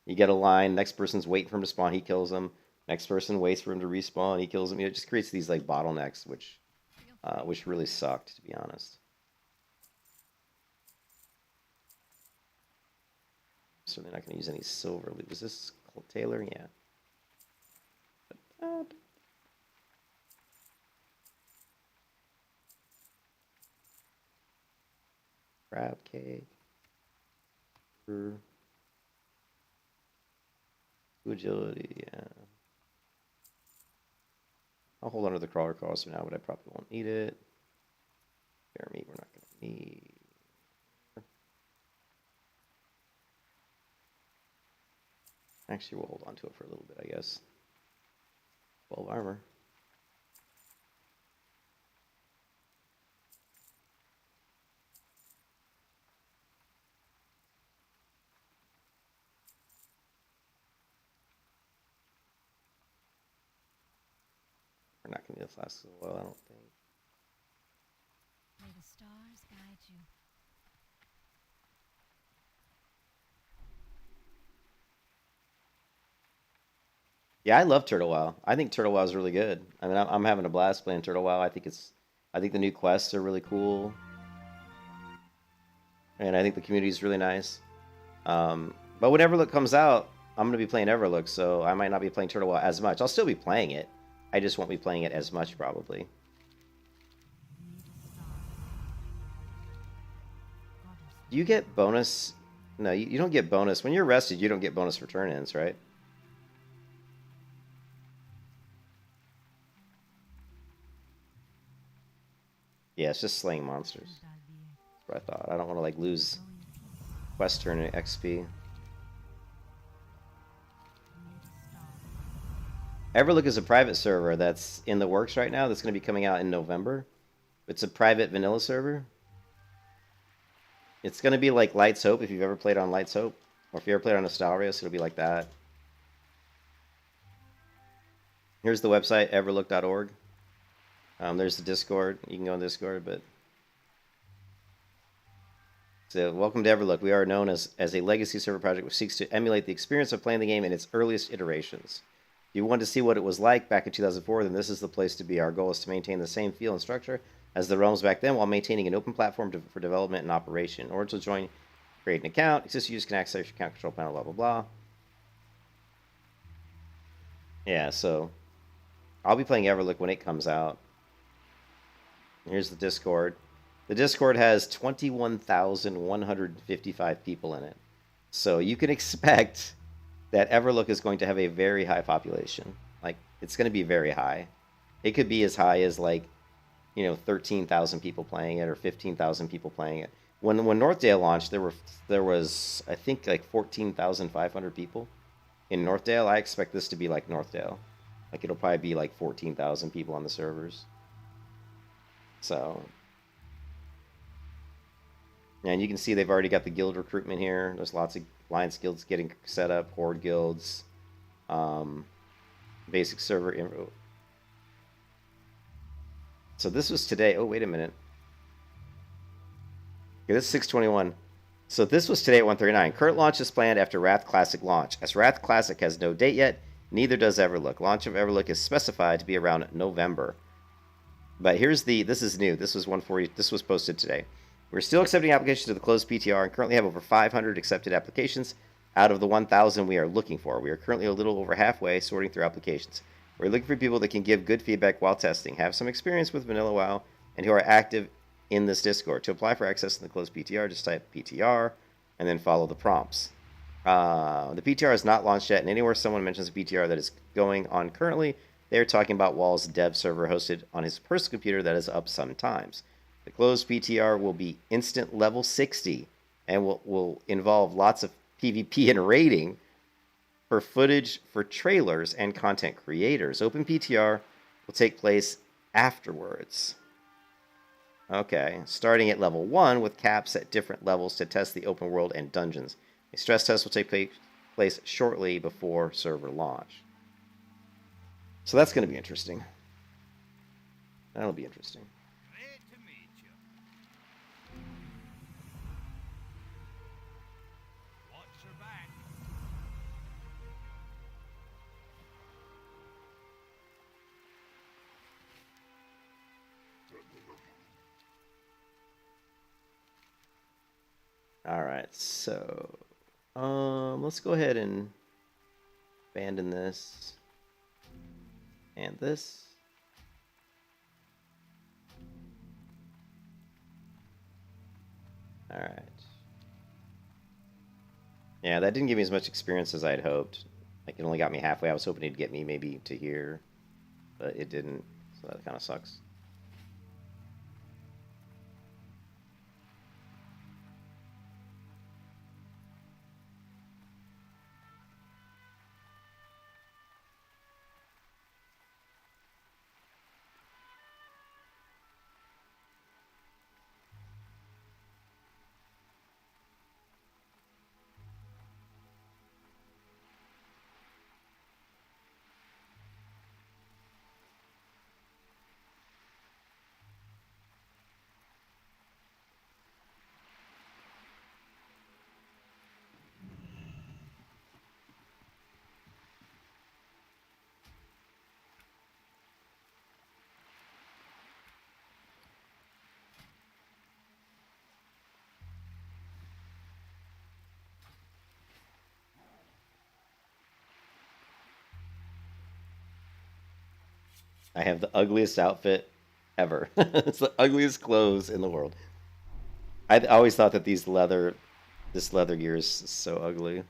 you get a line. Next person's waiting for him to spawn, he kills them. Next person waits for him to respawn, he kills them. You know, it just creates these like bottlenecks, which really sucked, to be honest. Certainly not going to use any silver loot. Was this Taylor? Yeah. Crab cake. Agility, yeah. I'll hold on to the crawler cost for now, but I probably won't need it. Bear meat, we're not going to need. Actually, we'll hold on to it for a little bit, I guess. 12 armor. We're not going to need this last a while, I don't think. May the stars guide you. Yeah, I love Turtle WoW. I think Turtle WoW is really good. I mean, I'm having a blast playing Turtle WoW. I think the new quests are really cool, and I think the community is really nice. But when Everlook comes out, I'm going to be playing Everlook, so I might not be playing Turtle WoW as much. I'll still be playing it. I just won't be playing it as much, probably. Do you get bonus? No, you don't get bonus. When you're rested, you don't get bonus for turn-ins, right? Yeah, it's just slaying monsters. That's what I thought. I don't want to like lose quest turn and XP. Everlook is a private server that's in the works right now. That's going to be coming out in November. It's a private vanilla server. It's going to be like Light's Hope if you've ever played on Light's Hope, or if you ever played on Astalrius, it'll be like that. Here's the website, everlook.org. There's the Discord. You can go on Discord, but... So, welcome to Everlook. We are known as a legacy server project which seeks to emulate the experience of playing the game in its earliest iterations. If you want to see what it was like back in 2004, then this is the place to be. Our goal is to maintain the same feel and structure as the realms back then while maintaining an open platform for development and operation. In order to join, create an account. Existing users can access your account control panel, blah, blah, blah. Yeah, so... I'll be playing Everlook when it comes out. Here's the Discord. The Discord has 21,155 people in it. So you can expect that Everlook is going to have a very high population. Like, it's going to be very high. It could be as high as, like, 13,000 people playing it or 15,000 people playing it. When Northdale launched, there was, I think, like 14,500 people in Northdale. I expect this to be like Northdale. Like, it'll probably be like 14,000 people on the servers. So, and you can see they've already got the guild recruitment here. There's lots of alliance guilds getting set up, horde guilds, basic server info. So this was today. Oh, wait a minute. Okay, this is 621. So this was today at 1:39. Current launch is planned after Wrath Classic launch. As Wrath Classic has no date yet, neither does Everlook. Launch of Everlook is specified to be around November. But this is new. This was 140. This was posted today. We're still accepting applications to the closed PTR and currently have over 500 accepted applications out of the 1,000 we are looking for. We are currently a little over halfway sorting through applications. We're looking for people that can give good feedback while testing, have some experience with Vanilla WoW, and who are active in this Discord. To apply for access in the closed PTR, just type PTR and then follow the prompts. The PTR is not launched yet, and anywhere someone mentions a PTR that is going on currently, they are talking about Wall's dev server hosted on his personal computer that is up sometimes. The closed PTR will be instant level 60 and will involve lots of PvP and raiding for footage for trailers and content creators. Open PTR will take place afterwards. Okay, starting at level 1 with caps at different levels to test the open world and dungeons. A stress test will take place shortly before server launch. So that's going to be interesting. That'll be interesting. Great to meet you. Watch your back. Alright, so let's go ahead and abandon this and this. Alright. Yeah, that didn't give me as much experience as I'd hoped. Like, it only got me halfway. I was hoping it'd get me maybe to here, but it didn't, so that kind of sucks. I have the ugliest outfit ever. It's the ugliest clothes in the world. I always thought that this leather gear is so ugly.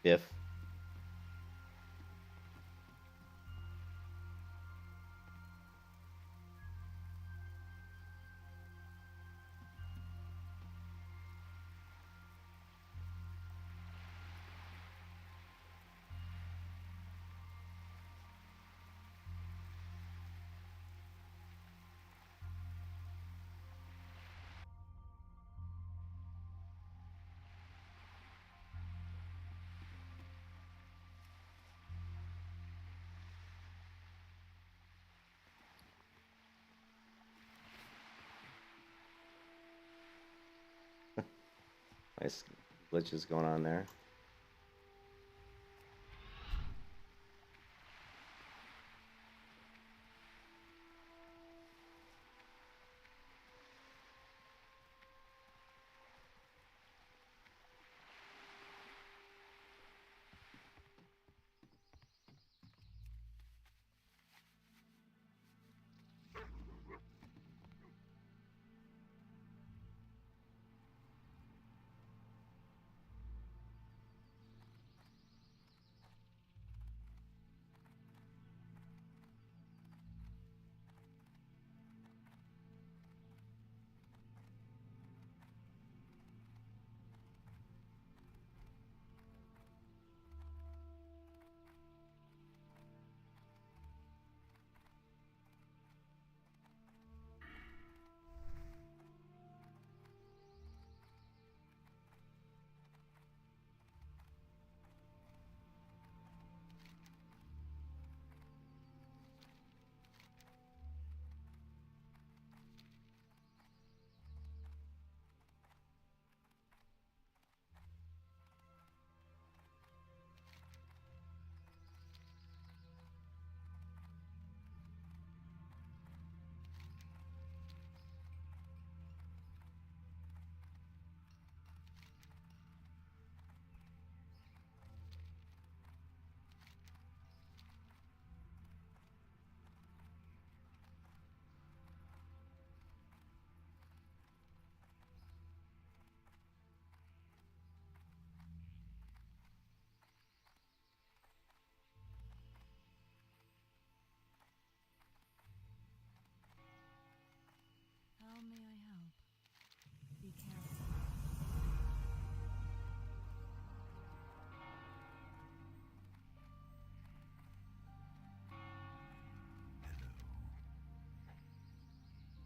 If nice glitches going on there.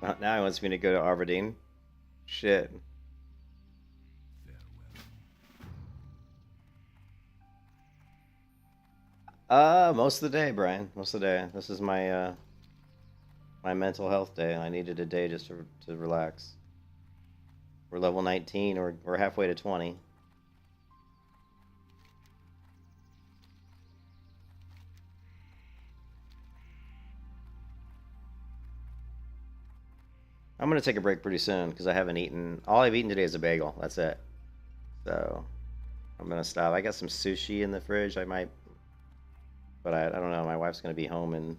Now he wants me to go to Aberdeen. Shit. Most of the day, Brian. Most of the day. This is my my mental health day. I needed a day just to relax. We're level 19. We're halfway to 20. I'm gonna take a break pretty soon because I haven't eaten. All I've eaten today is a bagel. That's it. So I'm gonna stop. I got some sushi in the fridge. I might, but I don't know. My wife's gonna be home in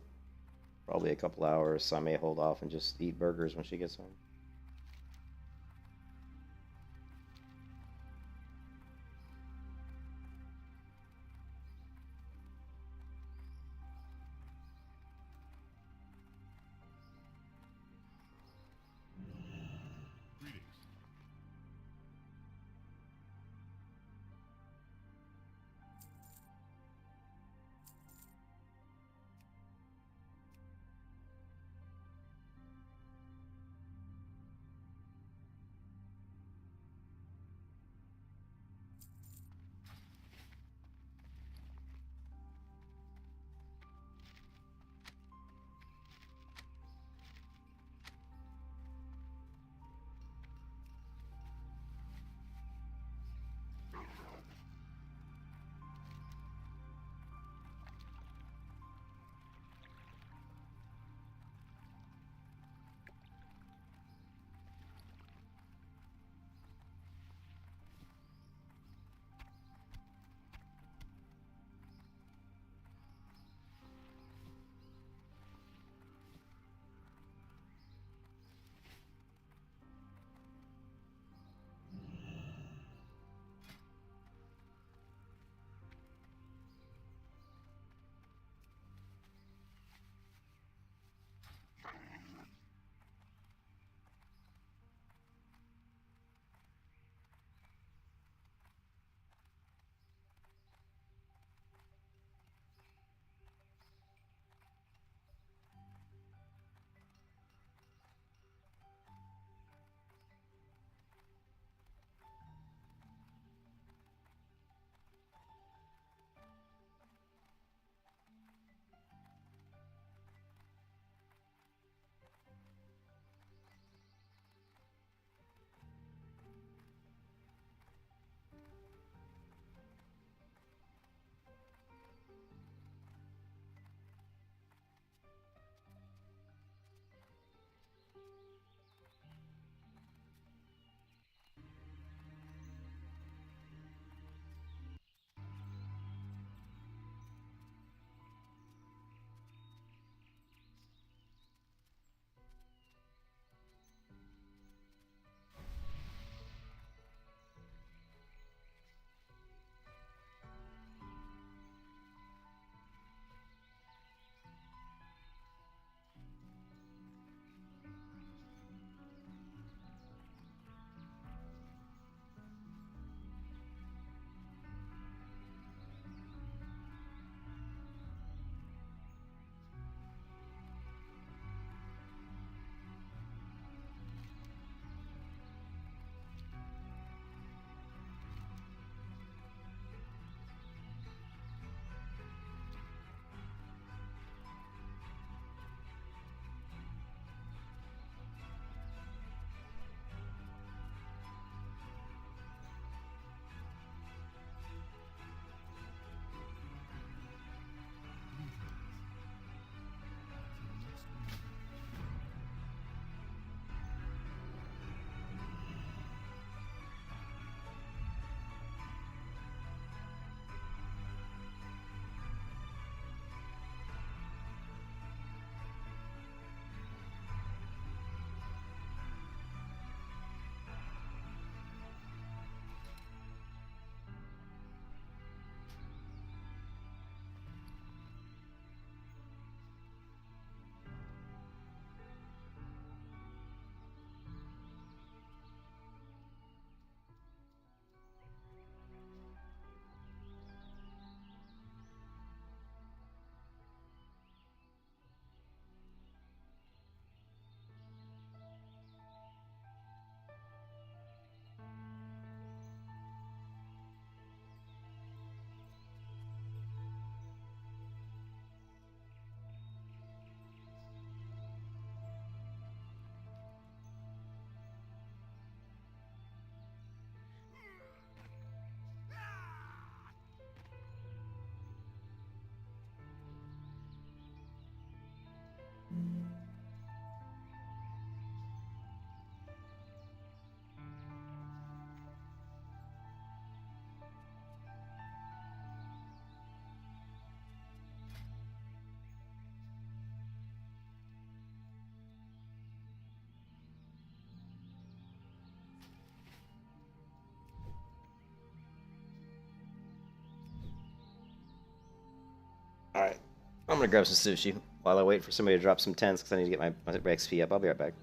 probably a couple hours, so I may hold off and just eat burgers when she gets home. Alright. I'm gonna grab some sushi while I wait for somebody to drop some tents because I need to get my XP up. I'll be right back.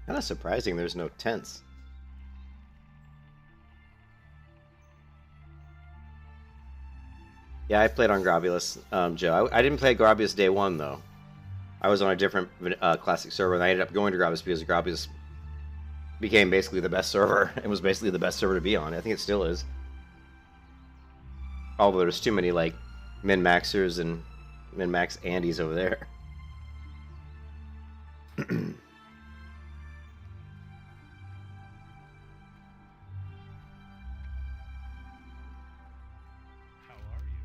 Kind of surprising there's no tents. Yeah, I played on Grobulus, Joe. I didn't play Grobulus day one, though. I was on a different classic server, and I ended up going to Grobulus because Grobulus became basically the best server. It was basically the best server to be on. I think it still is. Although there's too many, like, min-maxers and min-max Andes over there. How are you?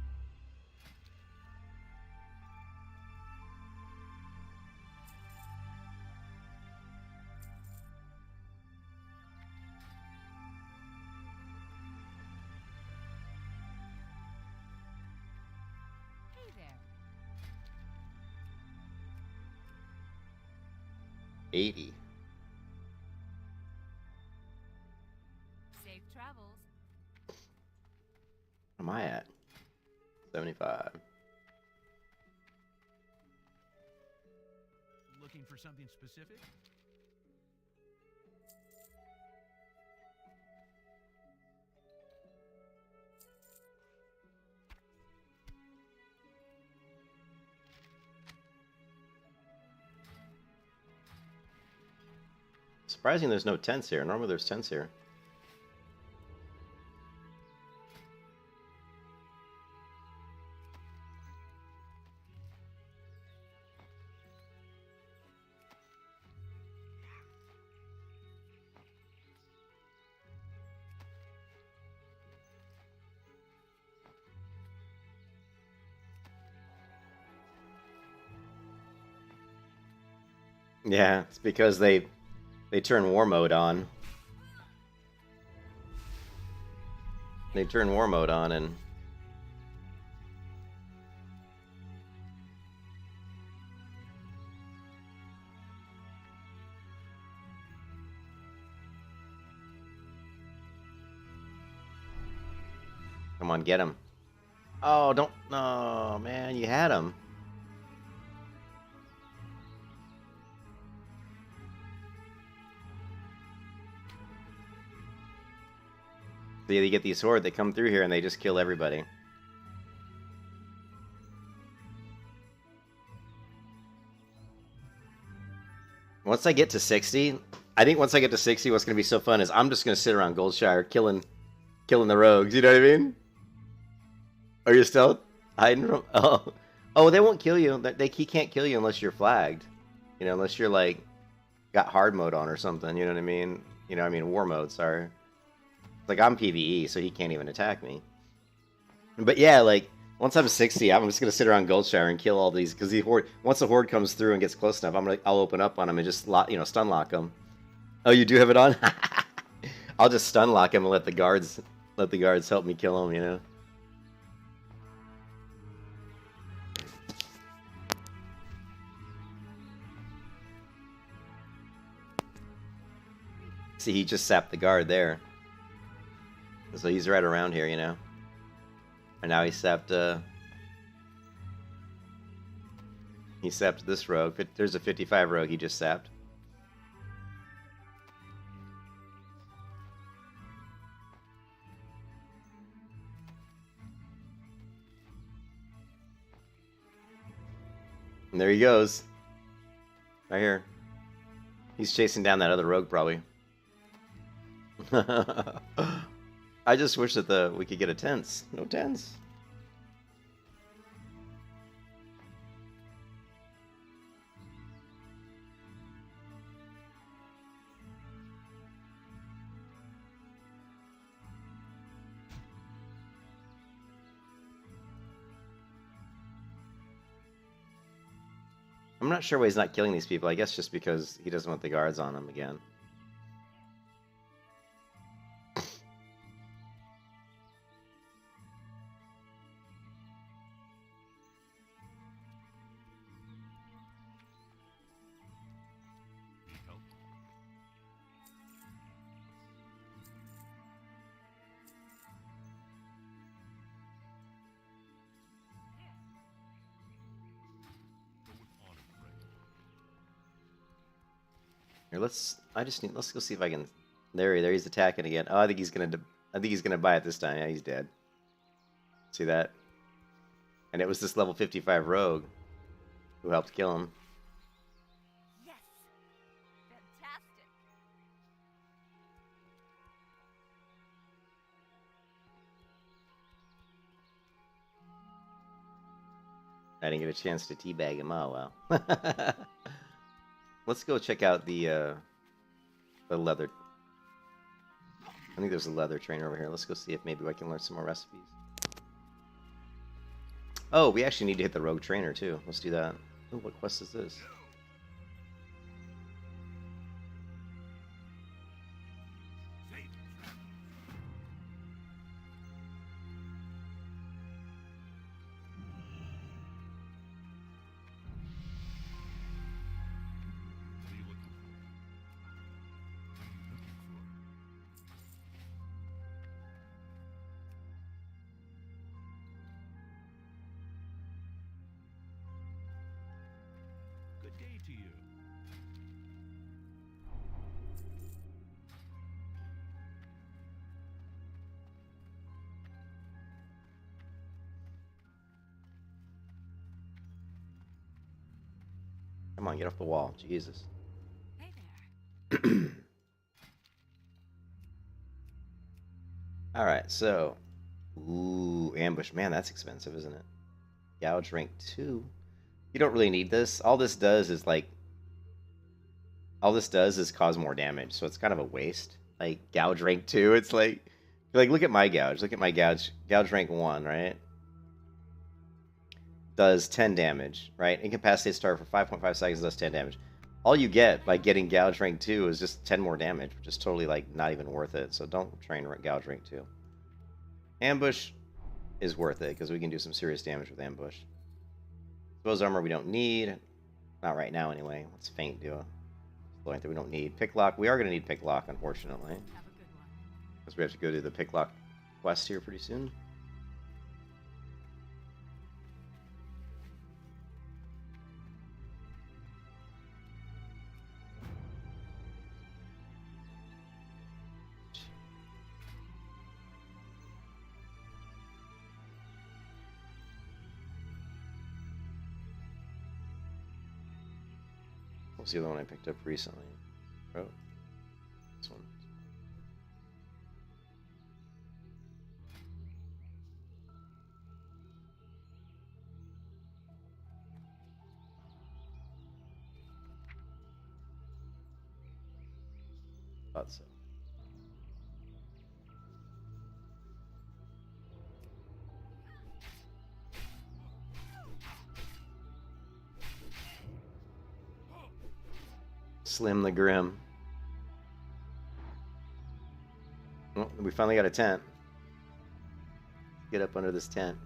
Hey there. 80. Safe travels. What am I at? 75. Looking for something specific? Surprising there's no tents here. Normally there's tents here. Yeah, it's because they turn war mode on. They turn war mode on and come on, get him. Oh, don't. No, man, you had him. So you get these Horde, they come through here and they just kill everybody. Once I get to 60, I think once I get to 60, what's going to be so fun is I'm just going to sit around Goldshire killing the rogues, you know what I mean? Are you still hiding from... Oh, they won't kill you. He can't kill you unless you're flagged. You know, unless you're, like, got hard mode on or something, you know what I mean? You know, I mean war mode, sorry. Like, I'm PvE, so he can't even attack me. But yeah, like, once I'm 60, I'm just going to sit around Goldshire and kill all these, because once the Horde comes through and gets close enough, I'll open up on him and just, stun lock him. Oh, you do have it on? I'll just stun lock him and let the guards help me kill him, you know? See, he just sapped the guard there. So he's right around here, you know? And now he sapped this rogue. There's a 55 rogue he just sapped. And there he goes. Right here. He's chasing down that other rogue, probably. I just wish that we could get a tense. No tense. I'm not sure why he's not killing these people. I guess just because he doesn't want the guards on him again. Here, let's go see if I can. There he's attacking again. Oh, I think he's gonna buy it this time. Yeah, he's dead. See that? And it was this level 55 rogue who helped kill him. Yes. Fantastic. I didn't get a chance to teabag him. Oh well. Let's go check out the leather. I think there's a leather trainer over here. Let's go see if maybe I can learn some more recipes. Oh, we actually need to hit the rogue trainer too. Let's do that. Oh, what quest is this? Good day to you. Come on, get off the wall. Jesus. Hey there. Alright, so. Ooh, ambush. Man, that's expensive, isn't it? Gouge rank 2. You don't really need this. All this does is cause more damage, so it's kind of a waste. Like, gouge rank 2, it's like look at my gouge. Look at my gouge. Gouge rank 1, right? Does 10 damage, right? Incapacitates target for 5.5 seconds, does 10 damage. all you get by getting Gouge rank 2 is just 10 more damage, which is totally like not even worth it. So don't train Gouge rank 2. Ambush is worth it because we can do some serious damage with ambush. Suppose armor we don't need. Not right now anyway. What's Feint do? That we don't need. Picklock. We are going to need Picklock, unfortunately. Have a good one. Because we have to go do the Picklock quest here pretty soon. What's the other one I picked up recently? Oh, this one. Thought so. Slim the Grim. Well, we finally got a tent. Get up under this tent.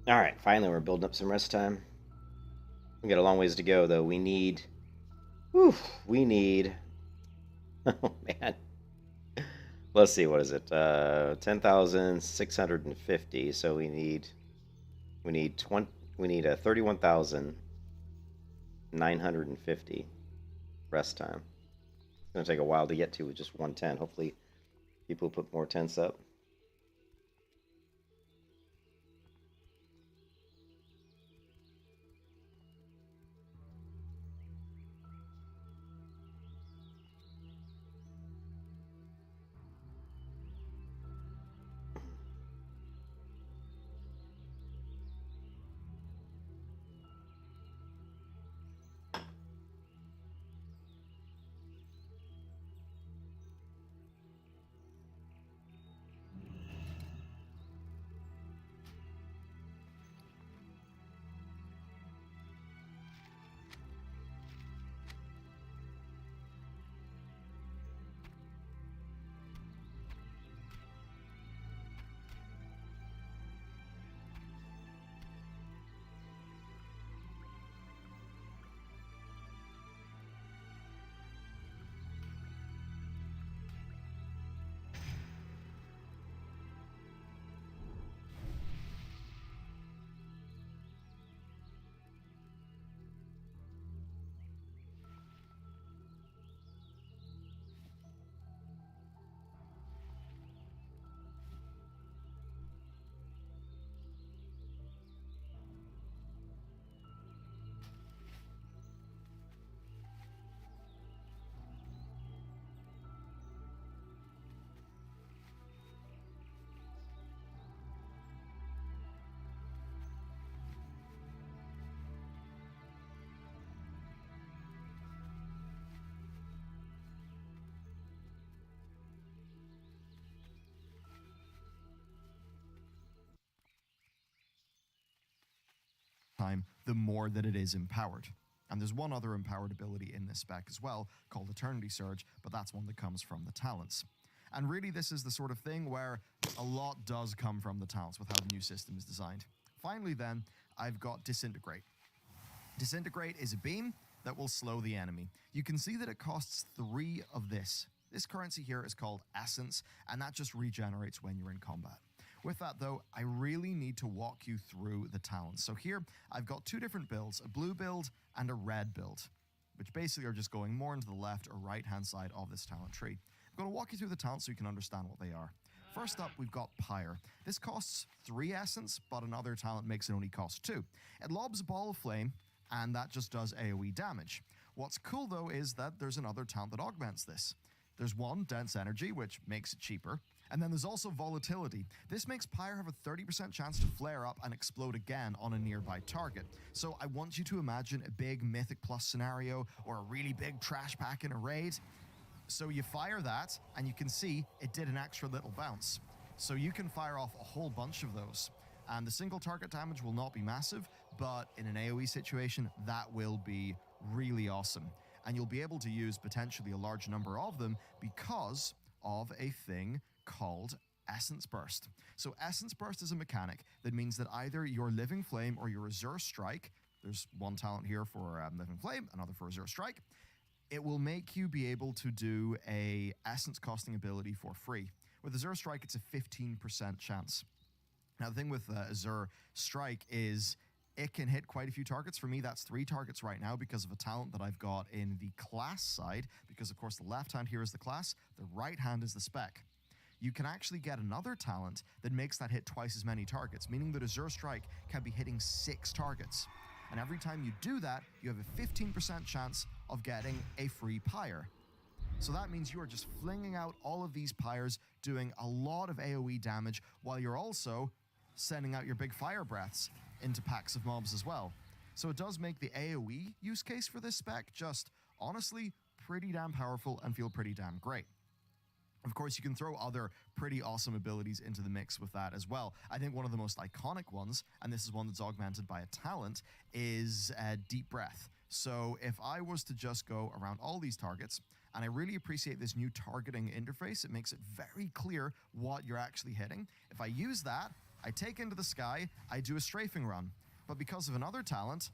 Alright, finally we're building up some rest time. We got a long ways to go, though. We need... Whew, we need... Oh, man. Let's see, what is it? 10,650, so we need 31,950 rest time. It's going to take a while to get to with just one tent. Hopefully people put more tents up. Time, the more that it is empowered. And there's one other empowered ability in this spec as well, called Eternity Surge, but that's one that comes from the talents. And really, this is the sort of thing where a lot does come from the talents with how the new system is designed. Finally then, I've got Disintegrate. Disintegrate is a beam that will slow the enemy. You can see that it costs 3 of this. This currency here is called Essence, and that just regenerates when you're in combat. With that though, I really need to walk you through the talents. So here, I've got 2 different builds, a blue build and a red build, which basically are just going more into the left or right-hand side of this talent tree. I'm going to walk you through the talents so you can understand what they are. First up, we've got Pyre. This costs 3 essence, but another talent makes it only cost 2. It lobs a ball of flame, and that just does AoE damage. What's cool though is that there's another talent that augments this. There's one, Dense Energy, which makes it cheaper, And then there's also volatility. This makes Pyre have a 30% chance to flare up and explode again on a nearby target. So I want you to imagine a big Mythic Plus scenario or a really big trash pack in a raid. So you fire that, and you can see it did an extra little bounce. So you can fire off a whole bunch of those. And the single target damage will not be massive, but in an AoE situation, that will be really awesome. And you'll be able to use potentially a large number of them because of a thing called Essence Burst. So Essence Burst is a mechanic that means that either your Living Flame or your Azure Strike, there's one talent here for Living Flame, another for Azure Strike, it will make you be able to do a essence costing ability for free. With Azure Strike, it's a 15% chance. Now, the thing with Azure Strike is it can hit quite a few targets. For me, that's 3 targets right now because of a talent that I've got in the class side, because, of course, the left hand here is the class, the right hand is the spec. You can actually get another talent that makes that hit twice as many targets, meaning that Azure Strike can be hitting 6 targets. And every time you do that, you have a 15% chance of getting a free pyre. So that means you are just flinging out all of these pyres, doing a lot of AoE damage, while you're also sending out your big fire breaths into packs of mobs as well. So it does make the AoE use case for this spec just, honestly, pretty damn powerful and feel pretty damn great. Of course, you can throw other pretty awesome abilities into the mix with that as well. I think one of the most iconic ones, and this is one that's augmented by a talent, is Deep Breath. So if I was to just go around all these targets, and I really appreciate this new targeting interface, it makes it very clear what you're actually hitting. If I use that, I take into the sky, I do a strafing run. But because of another talent,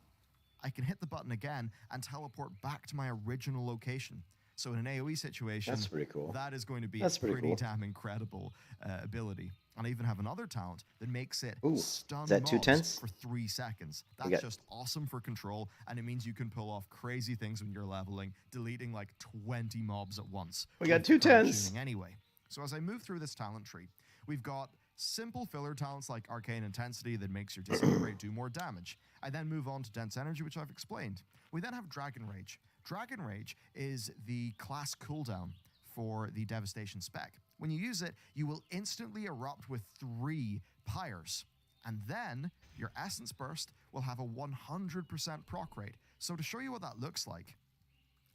I can hit the button again and teleport back to my original location. So in an AoE situation, That's pretty cool. That is going to be That's a pretty cool. damn incredible ability. And I even have another talent that makes it stun is that mobs 2 tenths? for 3 seconds. We That's got- just awesome for control, and it means you can pull off crazy things when you're leveling, deleting like 20 mobs at once. We got with 2 the current tenths. tuning anyway. So as I move through this talent tree, we've got simple filler talents like Arcane Intensity that makes your Disintegrate do more damage. I then move on to Dense Energy, which I've explained. We then have Dragon Rage. Dragon Rage is the class cooldown for the Devastation spec. When you use it, you will instantly erupt with 3 pyres. And then your Essence Burst will have a 100% proc rate. So to show you what that looks like,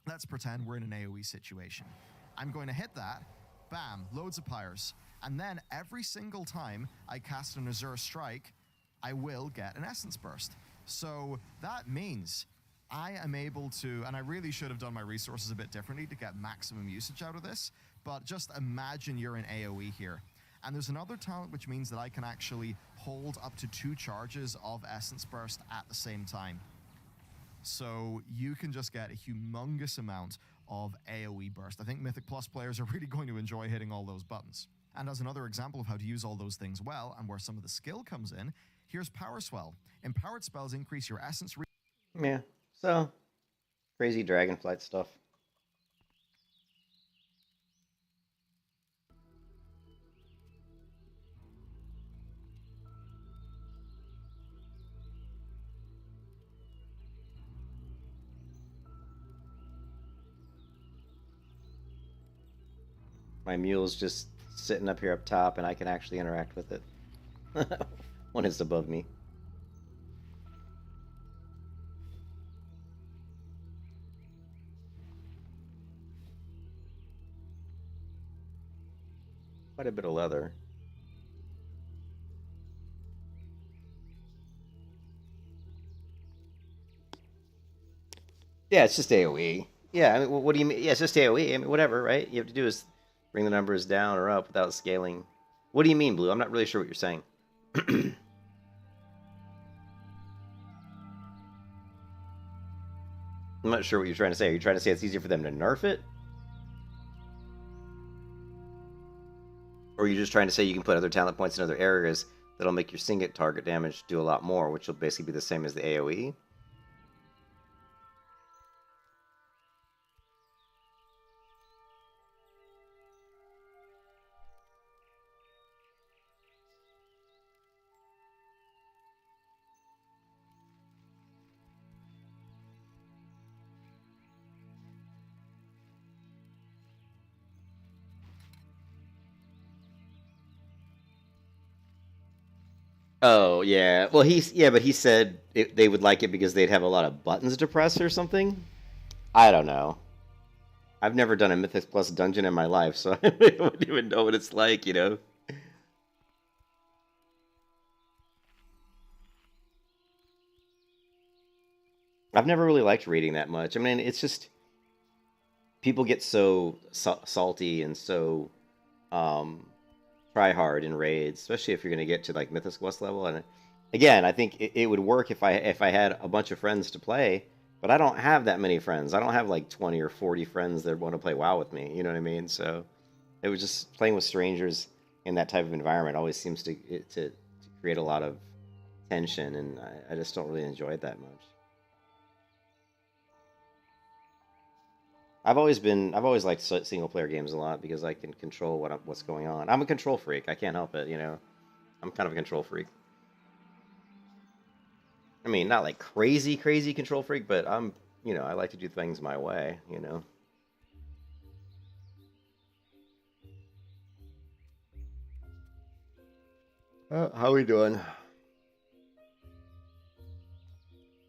let's pretend we're in an AoE situation. I'm going to hit that, bam, loads of pyres. And then every single time I cast an Azure Strike, I will get an Essence Burst. So that means I am able to, and I really should have done my resources a bit differently to get maximum usage out of this, but just imagine you're in AoE here. And there's another talent which means that I can actually hold up to 2 charges of Essence Burst at the same time. So you can just get a humongous amount of AoE burst. I think Mythic Plus players are really going to enjoy hitting all those buttons. And as another example of how to use all those things well and where some of the skill comes in, here's Power Swell. Empowered spells increase your essence. Yeah, so crazy Dragonflight stuff. My mule's just sitting up here up top, and I can actually interact with it. One is above me. Quite a bit of leather. Yeah, it's just AoE. Yeah, I mean, what do you mean? Yeah, it's just AoE. I mean, whatever, right? You have to do is bring the numbers down or up without scaling. What do you mean, Blue? I'm not really sure what you're saying. I'm not sure what you're trying to say. Are you trying to say it's easier for them to nerf it? Or are you just trying to say you can put other talent points in other areas that'll make your singlet target damage do a lot more, which will basically be the same as the AoE? Oh yeah. Well, but he said they would like it because they'd have a lot of buttons to press or something. I don't know. I've never done a Mythic Plus dungeon in my life, so I wouldn't even know what it's like, you know. I've never really liked reading that much. I mean, it's just people get so salty and so um, try hard in raids, especially if you're going to get to like Mythos Quest level. And again, I think it would work if I had a bunch of friends to play, but I don't have that many friends. I don't have like 20 or 40 friends that want to play WoW with me. You know what I mean? So it was just playing with strangers in that type of environment always seems to create a lot of tension, and I just don't really enjoy it that much. I've always liked single player games a lot because I can control what's going on. I'm a control freak. I can't help it, you know. I'm kind of a control freak. I mean, not like crazy control freak, but I like to do things my way, you know. How we doing?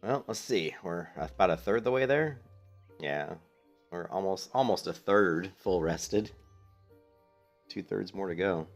Well, let's see. We're about a third the way there. Yeah, we're almost a third full rested. 2/3 more to go.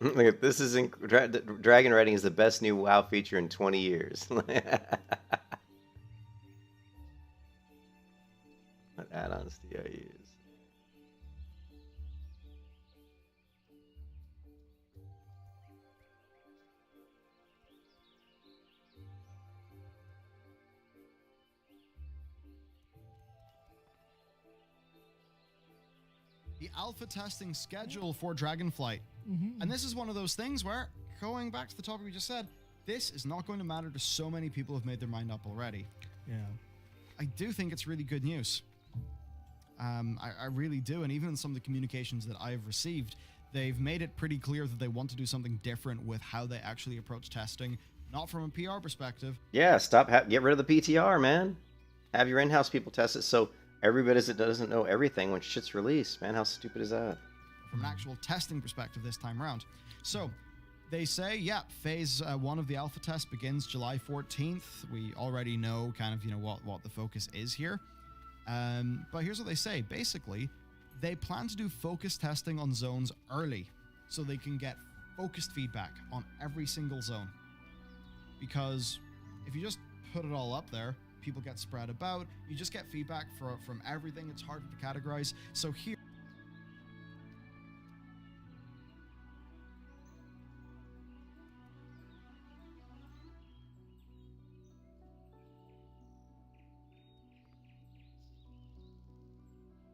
Look at this is dragon writing is the best new WoW feature in 20 years. What add-ons do I use? The alpha testing schedule for Dragonflight. And this is one of those things where, going back to the topic we just said, this is not going to matter to so many people who've made their mind up already. Yeah. I do think it's really good news. I really do. And even in some of the communications that I've received, they've made it pretty clear that they want to do something different with how they actually approach testing, not from a PR perspective. Yeah, get rid of the PTR, man. Have your in-house people test it so everybody doesn't know everything when shit's released. Man, how stupid is that? From an actual testing perspective this time around. So they say, yeah, phase 1 of the alpha test begins July 14th. We already know kind of, what the focus is here. But here's what they say. Basically, they plan to do focus testing on zones early so they can get focused feedback on every single zone. Because if you just put it all up there, people get spread about. You just get feedback from everything. It's harder to categorize. So here,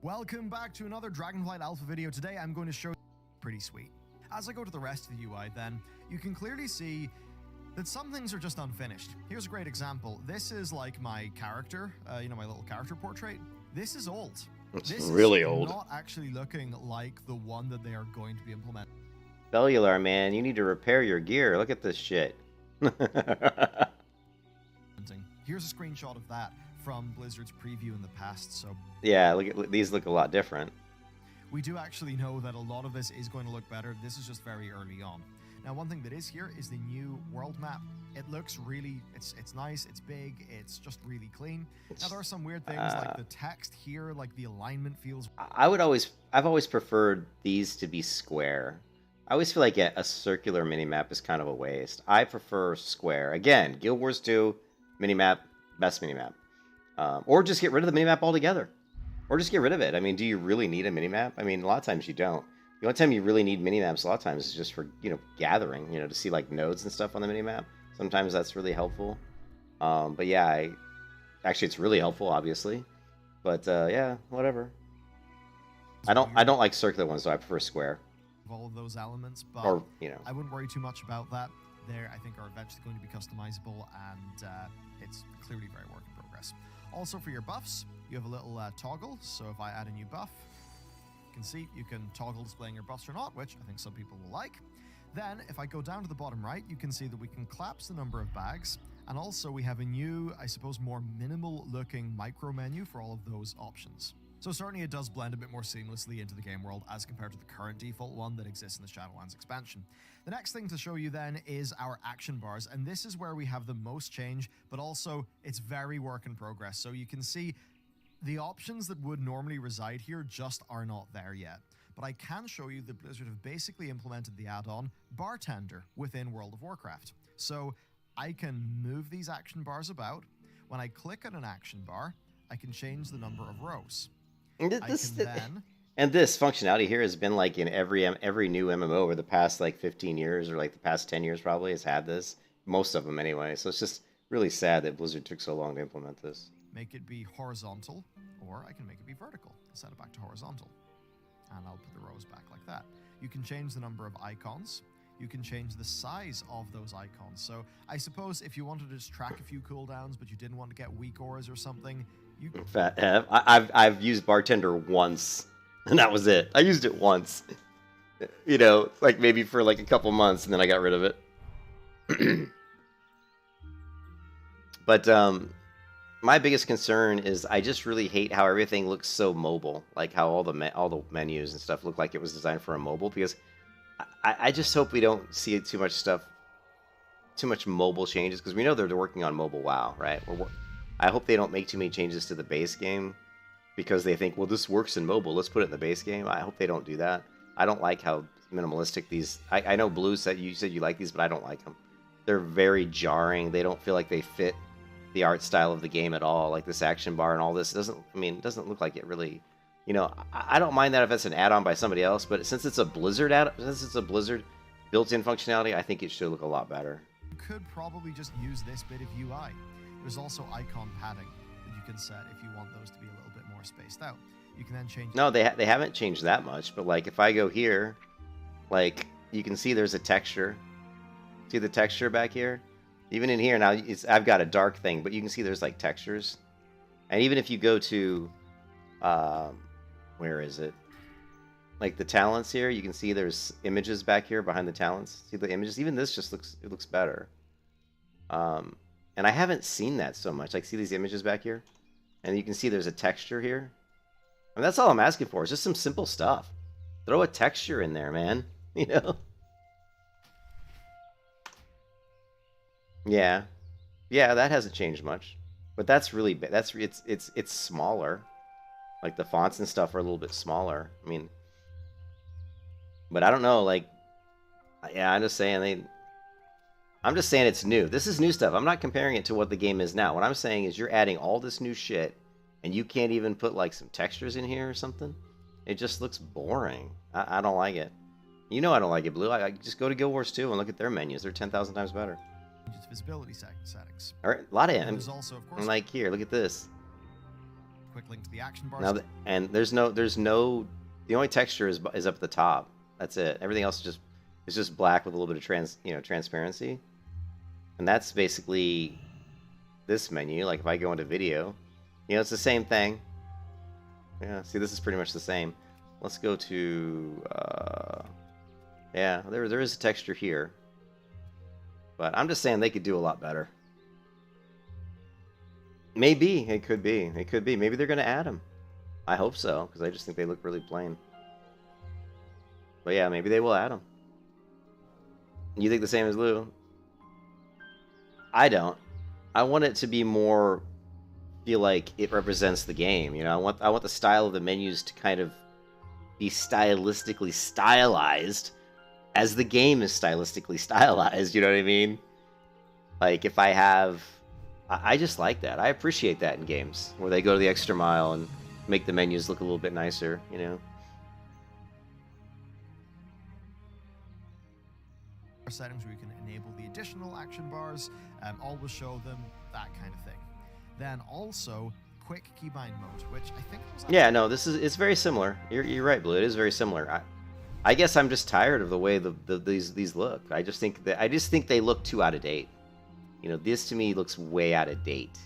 welcome back to another Dragonflight Alpha video. Today I'm going to show you pretty sweet. As I go to the rest of the UI then, you can clearly see that some things are just unfinished. Here's a great example. This is like my character, my little character portrait. This is old. It's This really is old. not actually looking like the one that they are going to be implementing. Cellular, man, you need to repair your gear. Look at this shit. Here's a screenshot of that from Blizzard's preview in the past, so Yeah, these look a lot different. we do actually know that a lot of this is going to look better. This is just very early on. Now, one thing that is here is the new world map. It looks really, it's nice, it's big, it's just really clean. Now, there are some weird things like the text here, like the alignment feels... I've always preferred these to be square. I always feel like a circular minimap is kind of a waste. I prefer square. Again, Guild Wars 2 minimap, best minimap. Or just get rid of the minimap altogether. Or just get rid of it. I mean, do you really need a minimap? I mean, a lot of times you don't. The only time you really need minimaps, a lot of times, is just for, gathering, to see, like, nodes and stuff on the minimap. Sometimes that's really helpful. But yeah, actually, it's really helpful, obviously. But, yeah, whatever. I don't like circular ones, so I prefer square. All of those elements, but Or, I wouldn't worry too much about that. They, I think, are eventually going to be customizable, and it's clearly very work in progress. Also, for your buffs, you have a little toggle. So if I add a new buff, you can see you can toggle displaying your buffs or not, which I think some people will like. Then, if I go down to the bottom right, you can see that we can collapse the number of bags, and also we have a new, I suppose, more minimal-looking micro menu for all of those options. So certainly it does blend a bit more seamlessly into the game world as compared to the current default one that exists in the Shadowlands expansion. The next thing to show you then is our action bars, and this is where we have the most change, but also it's very work in progress. So you can see the options that would normally reside here just are not there yet. But I can show you that Blizzard have basically implemented the add-on Bartender within World of Warcraft. So I can move these action bars about. When I click on an action bar, I can change the number of rows. And this functionality here has been like in every new MMO over the past like 15 years or like the past 10 years probably has had this. Most of them anyway. So it's just really sad that Blizzard took so long to implement this. Make it be horizontal, or I can make it be vertical. Set it back to horizontal. And I'll put the rows back like that. You can change the number of icons. You can change the size of those icons. So I suppose if you wanted to just track a few cooldowns, but you didn't want to get weak auras or something, you Fat I've used Bartender once, and that was it. I used it once, like maybe for like a couple months, and then I got rid of it. But my biggest concern is I just really hate how everything looks so mobile, like how all the menus and stuff look like it was designed for a mobile. Because I just hope we don't see too much mobile changes, because we know they're working on mobile WoW, right? I hope they don't make too many changes to the base game because they think, well, this works in mobile, let's put it in the base game. I hope they don't do that. I don't like how minimalistic these... I know Blue said you like these, but I don't like them. They're very jarring. They don't feel like they fit the art style of the game at all. Like this action bar and all this doesn't look like it really... I don't mind that if it's an add-on by somebody else, but since it's a Blizzard built-in functionality, I think it should look a lot better. You could probably just use this bit of UI. There's also icon padding that you can set if you want those to be a little bit more spaced out. You can then change... No, they haven't changed that much, but like if I go here, like you can see there's a texture. See the texture back here? Even in here now, I've got a dark thing, but you can see there's like textures. And even if you go to, where is it? Like the talents here, you can see there's images back here behind the talents. See the images? Even this just looks better. And I haven't seen that so much. Like, see these images back here? And you can see there's a texture here. I mean, that's all I'm asking for. It's just some simple stuff. Throw a texture in there, man. Yeah, that hasn't changed much. But that's really it's smaller. Like the fonts and stuff are a little bit smaller. I mean, but I don't know. Like, yeah, I'm just saying it's new. This is new stuff. I'm not comparing it to what the game is now. What I'm saying is you're adding all this new shit, and you can't even put like some textures in here or something. It just looks boring. I don't like it. I don't like it, Blue. I just go to Guild Wars 2 and look at their menus. They're 10,000 times better. Just visibility settings. All right, a lot of them. There's also, of course, like here, look at this. Quick link to the action bars. Now, and there's no. The only texture is up at the top. That's it. Everything else is just black with a little bit of transparency. And that's basically this menu. Like if I go into video, it's the same thing. Yeah, see, this is pretty much the same. Let's go to, yeah, there is a texture here. But I'm just saying they could do a lot better. Maybe, it could be. It could be. Maybe they're going to add them. I hope so, because I just think they look really plain. But yeah, maybe they will add them. You think the same as Lou? I don't. I want it to be more, feel like it represents the game. You know, I want the style of the menus to kind of be stylistically stylized as the game is stylistically stylized. You know what I mean? Like if I have, I just like that. I appreciate that in games where they go to the extra mile and make the menus look a little bit nicer. You know. Settings where you can enable the additional action bars, always show them, that kind of thing. Then also quick keybind mode, which I think was yeah, no, it's very similar. You're right, Blue. It is very similar. I guess I'm just tired of the way these look. I just think they look too out of date. You know, this to me looks way out of date.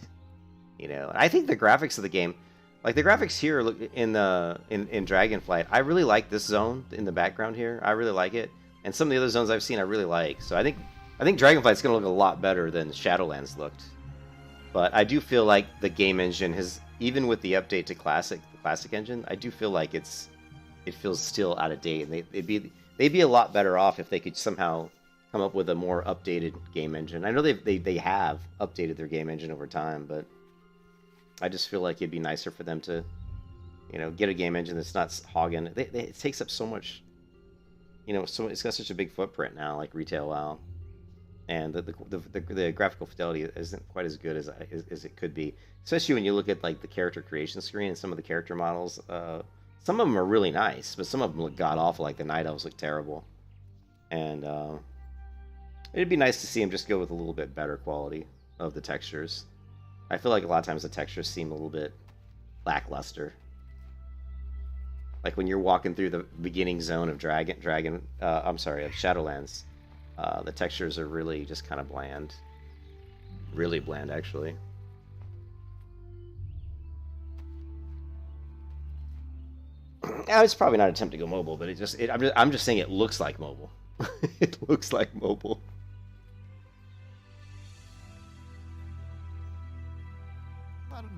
You know, I think the graphics of the game, like the graphics here look in Dragonflight, I really like this zone in the background here. I really like it. And some of the other zones I've seen I really like. So I think Dragonflight's going to look a lot better than Shadowlands looked. But I do feel like the game engine has, even with the update to the classic engine, I do feel like it feels still out of date. And they'd be a lot better off if they could somehow come up with a more updated game engine. I know they have updated their game engine over time, but I just feel like it'd be nicer for them to, you know, get a game engine that's not hogging. It takes up so much. You know, so it's got such a big footprint now, like retail WoW, and the graphical fidelity isn't quite as good as it could be. Especially when you look at like the character creation screen and some of the character models. Some of them are really nice, but some of them look god awful. Like the Night Elves look terrible, and it'd be nice to see them just go with a little bit better quality of the textures. I feel like a lot of times the textures seem a little bit lackluster. Like when you're walking through the beginning zone of of Shadowlands, the textures are really just kind of bland. Really bland, actually. It's probably not an attempt to go mobile, but I'm just saying it looks like mobile. It looks like mobile.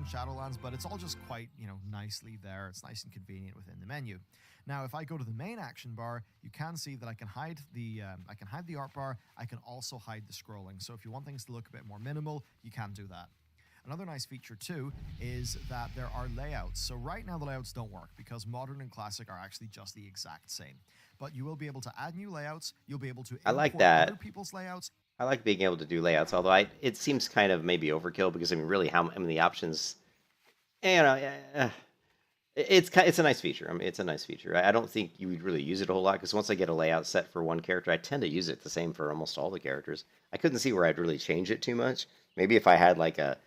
in Shadowlands, but it's all just quite, you know, nicely there. It's nice and convenient within the menu. Now, if I go to the main action bar, you can see that I can hide the art bar. I can also hide the scrolling. So if you want things to look a bit more minimal, you can do that. Another nice feature too is that there are layouts. So right now the layouts don't work because Modern and Classic are actually just the exact same. But you will be able to add new layouts. You'll be able to import other people's layouts. I like being able to do layouts, although it seems kind of maybe overkill because I mean, really, how many options? You know, it's a nice feature. I mean, it's a nice feature. I don't think you would really use it a whole lot because once I get a layout set for one character, I tend to use it the same for almost all the characters. I couldn't see where I'd really change it too much. Maybe if I had like a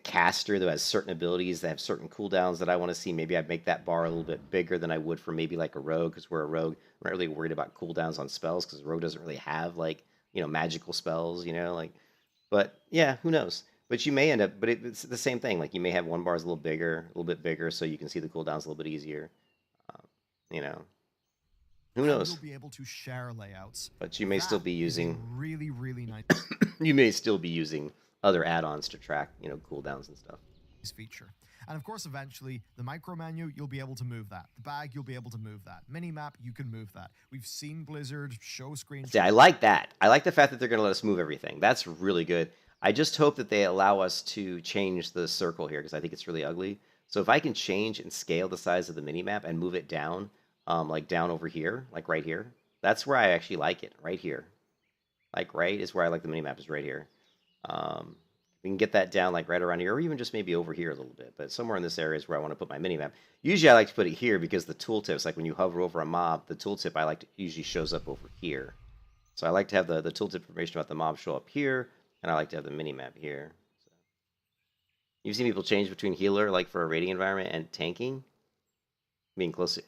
caster that has certain abilities that have certain cooldowns that I want to see, maybe I'd make that bar a little bit bigger than I would for maybe like a rogue, because we're a rogue. I'm not really worried about cooldowns on spells because rogue doesn't really have like, magical spells, but yeah, who knows? But you may end up, but it's the same thing. Like you may have one bar is a little bit bigger, so you can see the cooldowns a little bit easier. Who knows? You'll be able to share layouts, but you may still be using really, really nice. You may still be using other add-ons to track, cooldowns and stuff. This feature. And of course, eventually, the micro menu, you'll be able to move that. The bag, you'll be able to move that. Minimap, you can move that. We've seen Blizzard show screenshots. Yeah, I like that. I like the fact that they're going to let us move everything. That's really good. I just hope that they allow us to change the circle here because I think it's really ugly. So if I can change and scale the size of the minimap and move it down, like down over here, like right here, that's where I actually like it, right here. Like right is where I like the minimap, is right here. We can get that down like right around here, or even just maybe over here a little bit. But somewhere in this area is where I want to put my minimap. Usually I like to put it here because the tooltips, like when you hover over a mob, the tooltip usually shows up over here. So I like to have the tooltip information about the mob show up here, and I like to have the minimap here. So. You've seen people change between healer, like for a raiding environment, and tanking? Being closer.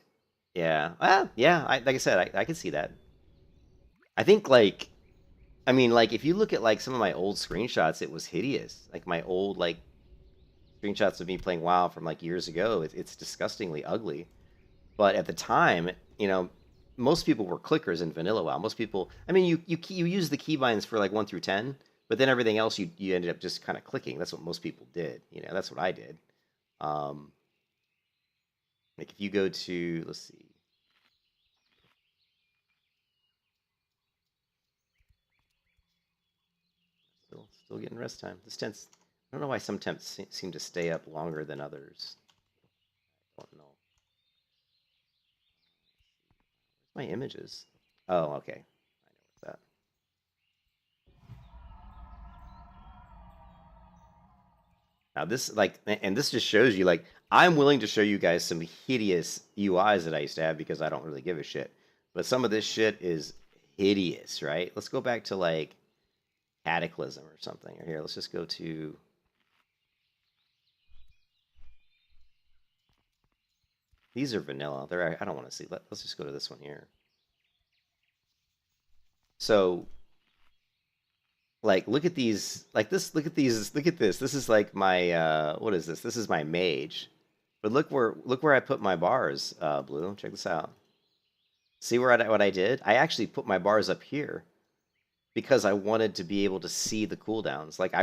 Yeah. Like I said, I can see that. I think, if you look at, some of my old screenshots, it was hideous. Like, my old, screenshots of me playing WoW from like years ago. It's disgustingly ugly. But at the time, you know, most people were clickers in vanilla WoW. Most people, I mean, you use the keybinds for like 1 through 10, but then everything else you ended up just kind of clicking. That's what most people did. You know, that's what I did. Like if you go to, let's see. Still getting rest time. This tents, I don't know why some temps seem to stay up longer than others. I don't know. Where's my images? Oh, okay. I know what's that. Now this, like, and this just shows you, like, I'm willing to show you guys some hideous UIs that I used to have because I don't really give a shit. But some of this shit is hideous, right? Let's go back to, like, Cataclysm or something. Or here, let's just go to... These are vanilla. I don't want to see. Let's just go to this one here. So... Like, look at these, like this, look at these, look at this. This is like my, what is this? This is my mage. But look where I put my bars, Blue. Check this out. See what I did? I actually put my bars up here because I wanted to be able to see the cooldowns. Like,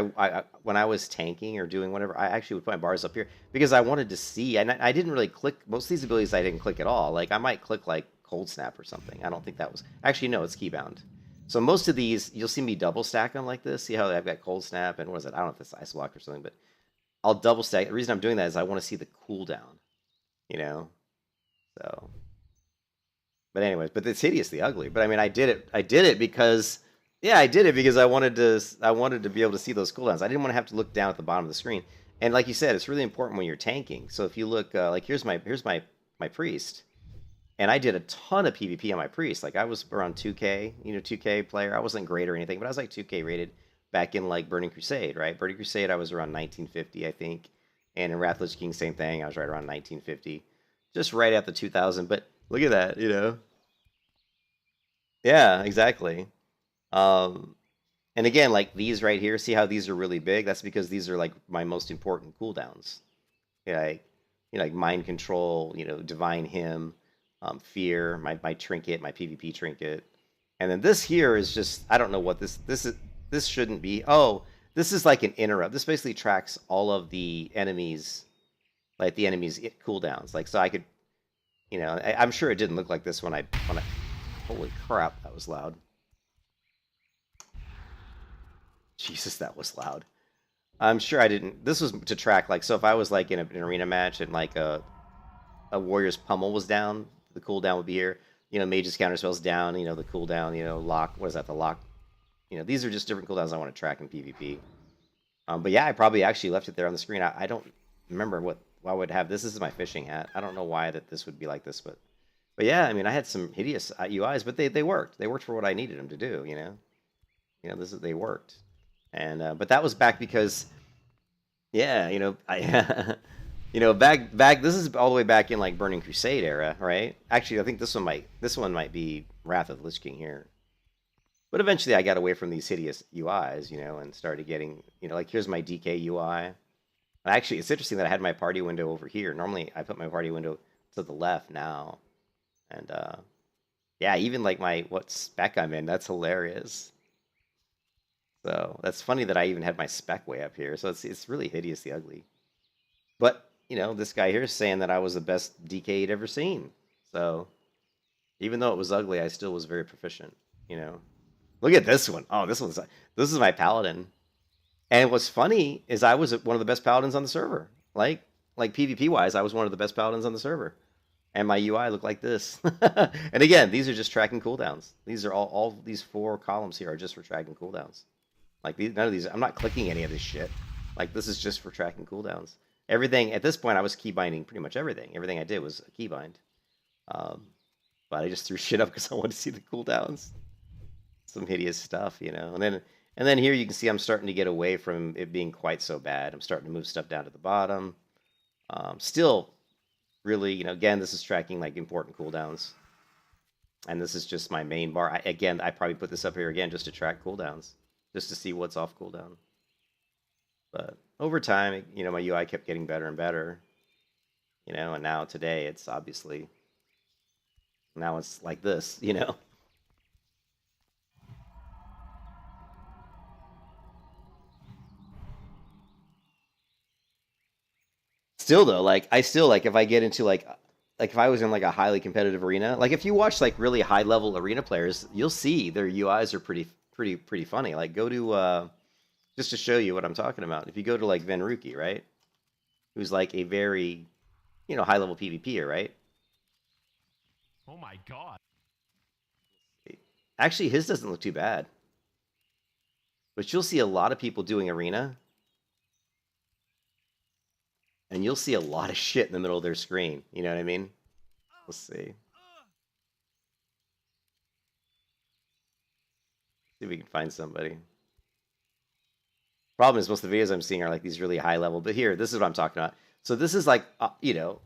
when I was tanking or doing whatever, I actually would put my bars up here because I wanted to see, and I didn't really click, most of these abilities I didn't click at all. Like, I might click, like, Cold Snap or something. I don't think that was, actually, no, it's keybound. So most of these, you'll see me double stack them like this. See how I've got Cold Snap and what is it? I don't know if it's Ice Block or something, but I'll double stack. The reason I'm doing that is I want to see the cooldown, you know? So, but anyways, but it's hideously ugly. But I mean, I did it because, yeah, I did it because I wanted to be able to see those cooldowns. I didn't want to have to look down at the bottom of the screen. And like you said, it's really important when you're tanking. So if you look, like here's my priest. And I did a ton of PvP on my priest. Like, I was around 2K, you know, 2K player. I wasn't great or anything, but I was like 2K rated back in, like, Burning Crusade, right? Burning Crusade, I was around 1950, I think. And in Wrath of the Lich King, same thing. I was right around 1950. Just right at the 2000. But look at that, you know? Yeah, exactly. And again, like, these right here, see how these are really big? That's because these are, like, my most important cooldowns. Yeah, like Mind Control, you know, Divine Hymn. Fear, my trinket, my PvP trinket. And then this here is just, I don't know what this is. This shouldn't be. Oh, this is like an interrupt. This basically tracks all of the enemies, like the enemies' cooldowns. Like, so I could, you know, I'm sure it didn't look like this when I, holy crap, that was loud. Jesus, that was loud. I'm sure I didn't, this was to track, like, so if I was like in an arena match and like a warrior's pummel was down, the cooldown would be here. You know, mage's counterspell's down, you know, the cooldown, you know, lock, what is that, the lock? You know, these are just different cooldowns I want to track in PvP. But yeah, I probably actually left it there on the screen. I don't remember why I would have this. This is my fishing hat. I don't know why that this would be like this, but yeah, I mean, I had some hideous UIs, but they worked. They worked for what I needed them to do, you know? You know, they worked. And, but that was back because, yeah, you know, you know, back this is all the way back in like Burning Crusade era, right? Actually, I think this one might be Wrath of the Lich King here. But eventually I got away from these hideous UIs, you know, and started getting, you know, like here's my DK UI. Actually, it's interesting that I had my party window over here. Normally I put my party window to the left now. And yeah, even like what spec I'm in, that's hilarious. So that's funny that I even had my spec way up here. So it's really hideously ugly. But you know, this guy here is saying that I was the best DK he'd ever seen. So, even though it was ugly, I still was very proficient, you know. Look at this one. Oh, this is my paladin. And what's funny is I was one of the best paladins on the server. Like PvP-wise, I was one of the best paladins on the server. And my UI looked like this. And again, these are just tracking cooldowns. These are all these 4 columns here are just for tracking cooldowns. Like, none of these, I'm not clicking any of this shit. Like, this is just for tracking cooldowns. Everything, at this point, I was keybinding pretty much everything. Everything I did was a keybind. But I just threw shit up because I wanted to see the cooldowns. Some hideous stuff, you know. And then here you can see I'm starting to get away from it being quite so bad. I'm starting to move stuff down to the bottom. Still, really, you know, again, this is tracking, like, important cooldowns. And this is just my main bar. I probably put this up here again just to track cooldowns. Just to see what's off cooldown. But over time, you know, my UI kept getting better and better. You know, and now today it's obviously now it's like this. You know. Still though, like I still like if I get into like if I was in like a highly competitive arena, like if you watch like really high level arena players, you'll see their UIs are pretty funny. Like go to just to show you what I'm talking about. If you go to like Venruki, right? Who's like a very, you know, high level PvPer, right? Oh my god. Actually, his doesn't look too bad. But you'll see a lot of people doing arena, and you'll see a lot of shit in the middle of their screen. You know what I mean? Let's see. See if we can find somebody. Problem is, most of the videos I'm seeing are like these really high level. But here, this is what I'm talking about. So this is like, you know,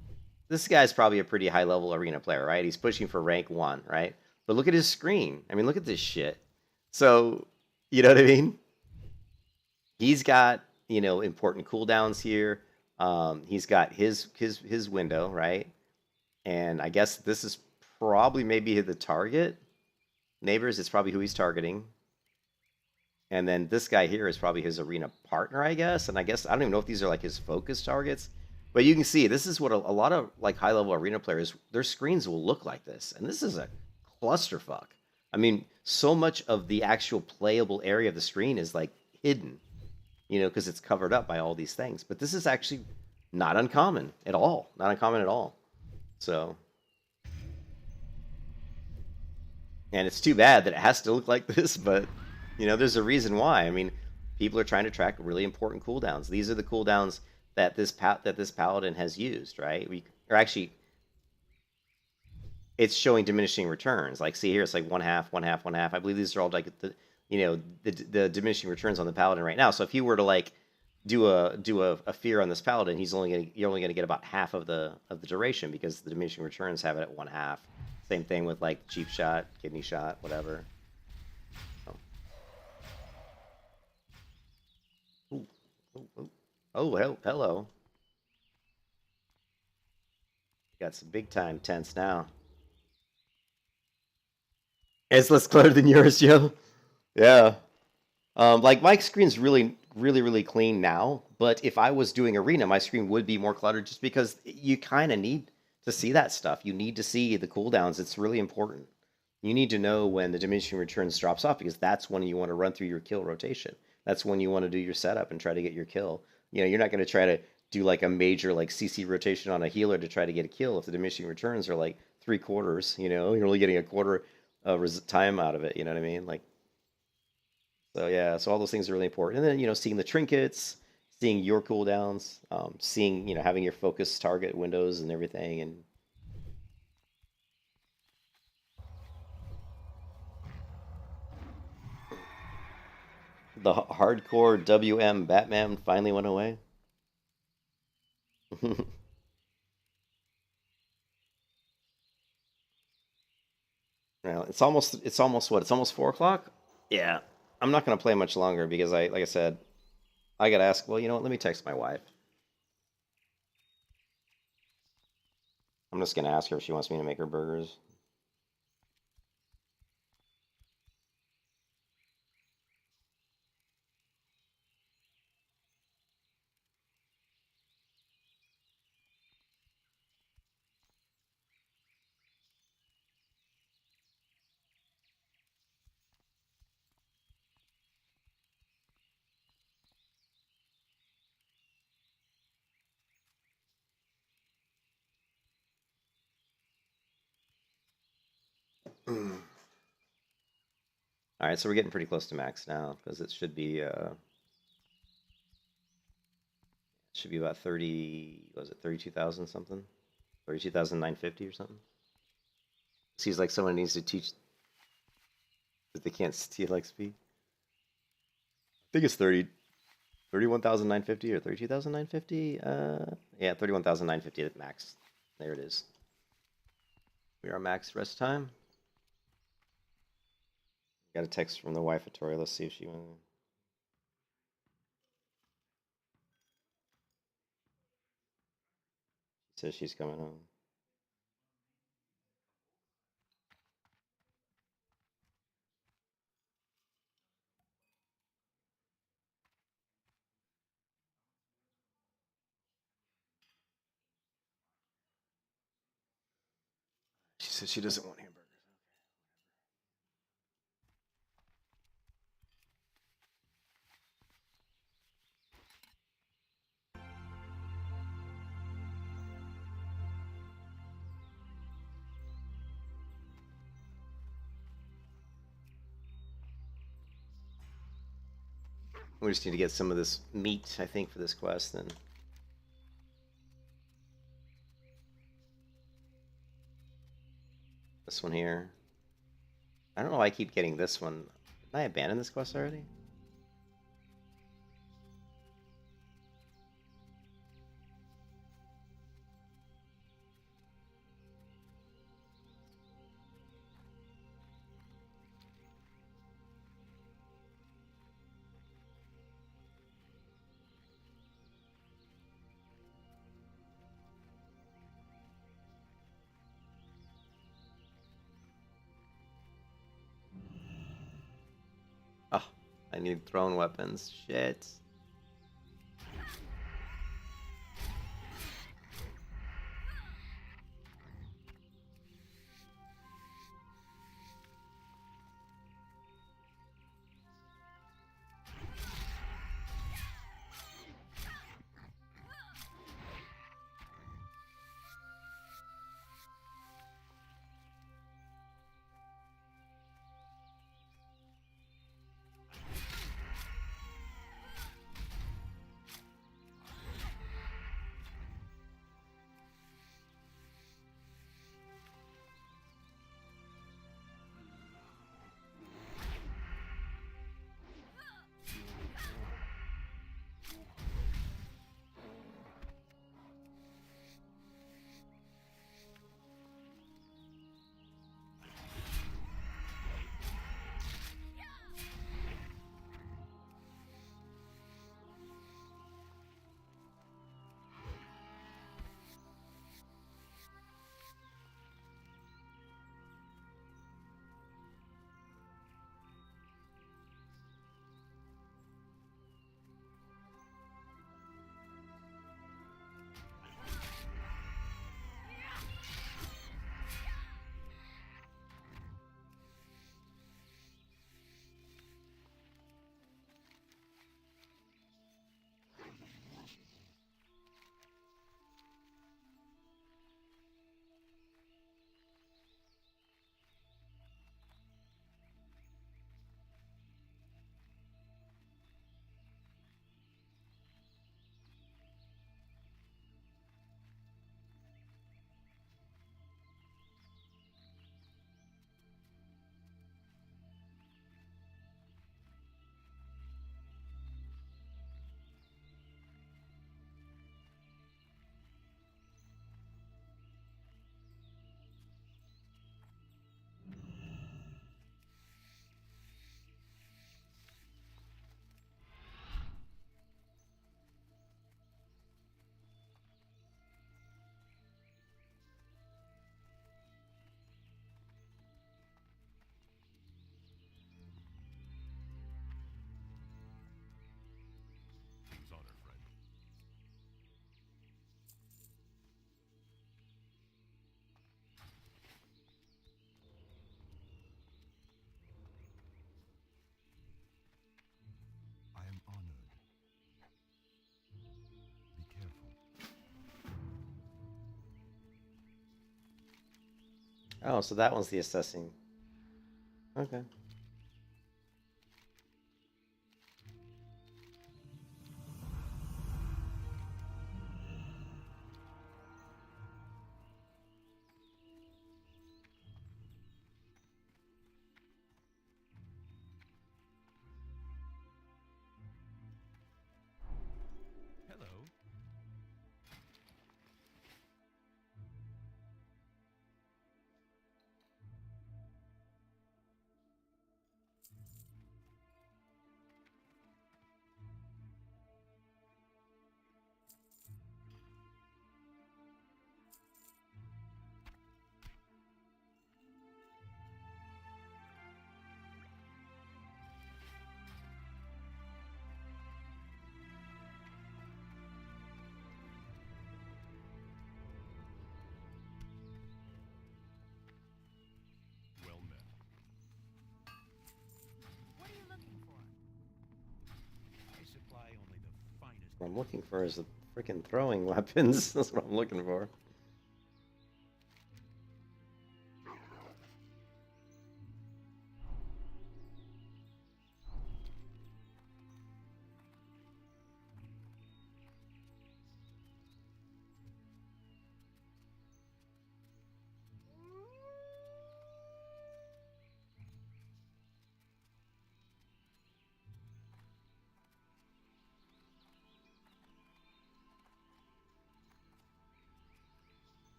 this guy's probably a pretty high level arena player, right? He's pushing for rank 1, right? But look at his screen. I mean, look at this shit. So, you know what I mean? He's got, you know, important cooldowns here. He's got his window, right? And I guess this is probably maybe the target. Neighbors is probably who he's targeting. And then this guy here is probably his arena partner, I guess. And I guess I don't even know if these are like his focus targets. But you can see this is what a lot of like high level arena players, their screens will look like this. And this is a clusterfuck. I mean, so much of the actual playable area of the screen is like hidden, you know, because it's covered up by all these things. But this is actually not uncommon at all. Not uncommon at all. So, and it's too bad that it has to look like this, but you know, there's a reason why. I mean, people are trying to track really important cooldowns. These are the cooldowns that this paladin has used, right? Or actually, it's showing diminishing returns. Like, see here, it's like 1/2, 1/2, 1/2. I believe these are all like the, you know, the diminishing returns on the paladin right now. So if you were to like do a fear on this paladin, you're only gonna get about half of the duration because the diminishing returns have it at 1/2. Same thing with like cheap shot, kidney shot, whatever. Oh, hello. Got some big time tents now. It's less cluttered than yours, Joe. Yeah. Like my screen's really clean now, but if I was doing arena, my screen would be more cluttered just because you kind of need to see that stuff. You need to see the cooldowns. It's really important. You need to know when the diminishing returns drops off because that's when you want to run through your kill rotation. That's when you want to do your setup and try to get your kill. You know, you're not going to try to do like a major like CC rotation on a healer to try to get a kill if the diminishing returns are like 3/4. You know, you're only getting a quarter of time out of it. You know what I mean? Like, so yeah, so all those things are really important. And then you know, seeing the trinkets, seeing your cooldowns, seeing you know having your focus target windows and everything, and the hardcore WM Batman finally went away. Well, it's almost what? It's almost 4 o'clock. Yeah, I'm not gonna play much longer because like I said, I gotta ask. Well, you know what? Let me text my wife. I'm just gonna ask her if she wants me to make her burgers. All right, so we're getting pretty close to max now because it should be about 30. Was it 32,000 something? 32,950 or something. Seems like someone needs to teach that they can't steal XP. I think it's 31,950 or 32,950. Yeah, 31,950 at max. There it is. We are max rest time. Got a text from the wife at Tori. Let's see if she wants. says she's coming home. She says she doesn't want hamburgers. We just need to get some of this meat, I think, for this quest then. This one here. I don't know why I keep getting this one. Did I abandon this quest already? Oh, I need thrown weapons. Shit. King's honor, friend. I am honored. Be careful. Oh, so that one's the assessing. Okay. Hello. What I'm looking for is the freaking throwing weapons. That's what I'm looking for.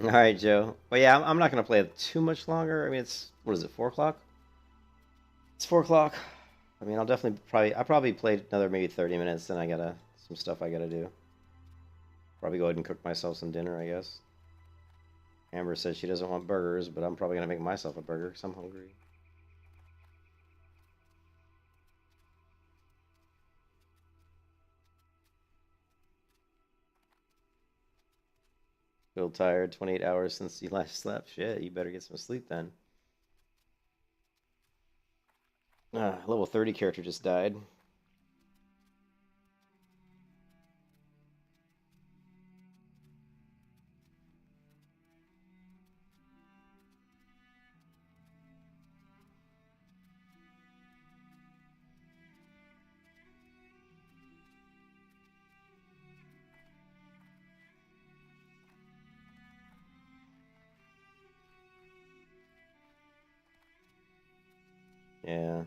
All right, Joe. But yeah, I'm not gonna play it too much longer. I mean, it's what is it, 4 o'clock? It's 4 o'clock. I mean, I probably played another maybe 30 minutes. Then I gotta some stuff I gotta do. Probably go ahead and cook myself some dinner, I guess. Amber says she doesn't want burgers, but I'm probably gonna make myself a burger because I'm hungry. Feel tired. 28 hours since you last slept. Shit, you better get some sleep then. Level 30 character just died. Yeah.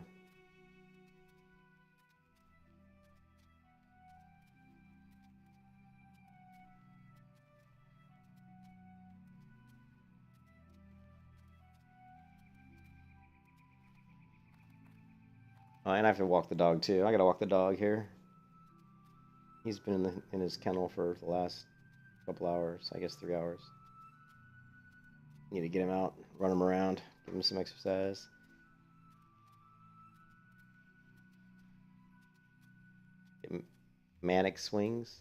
Oh, and I have to walk the dog too. I gotta walk the dog here. He's been in his kennel for the last couple hours. I guess 3 hours. Need to get him out, run him around, give him some exercise. Get him manic swings.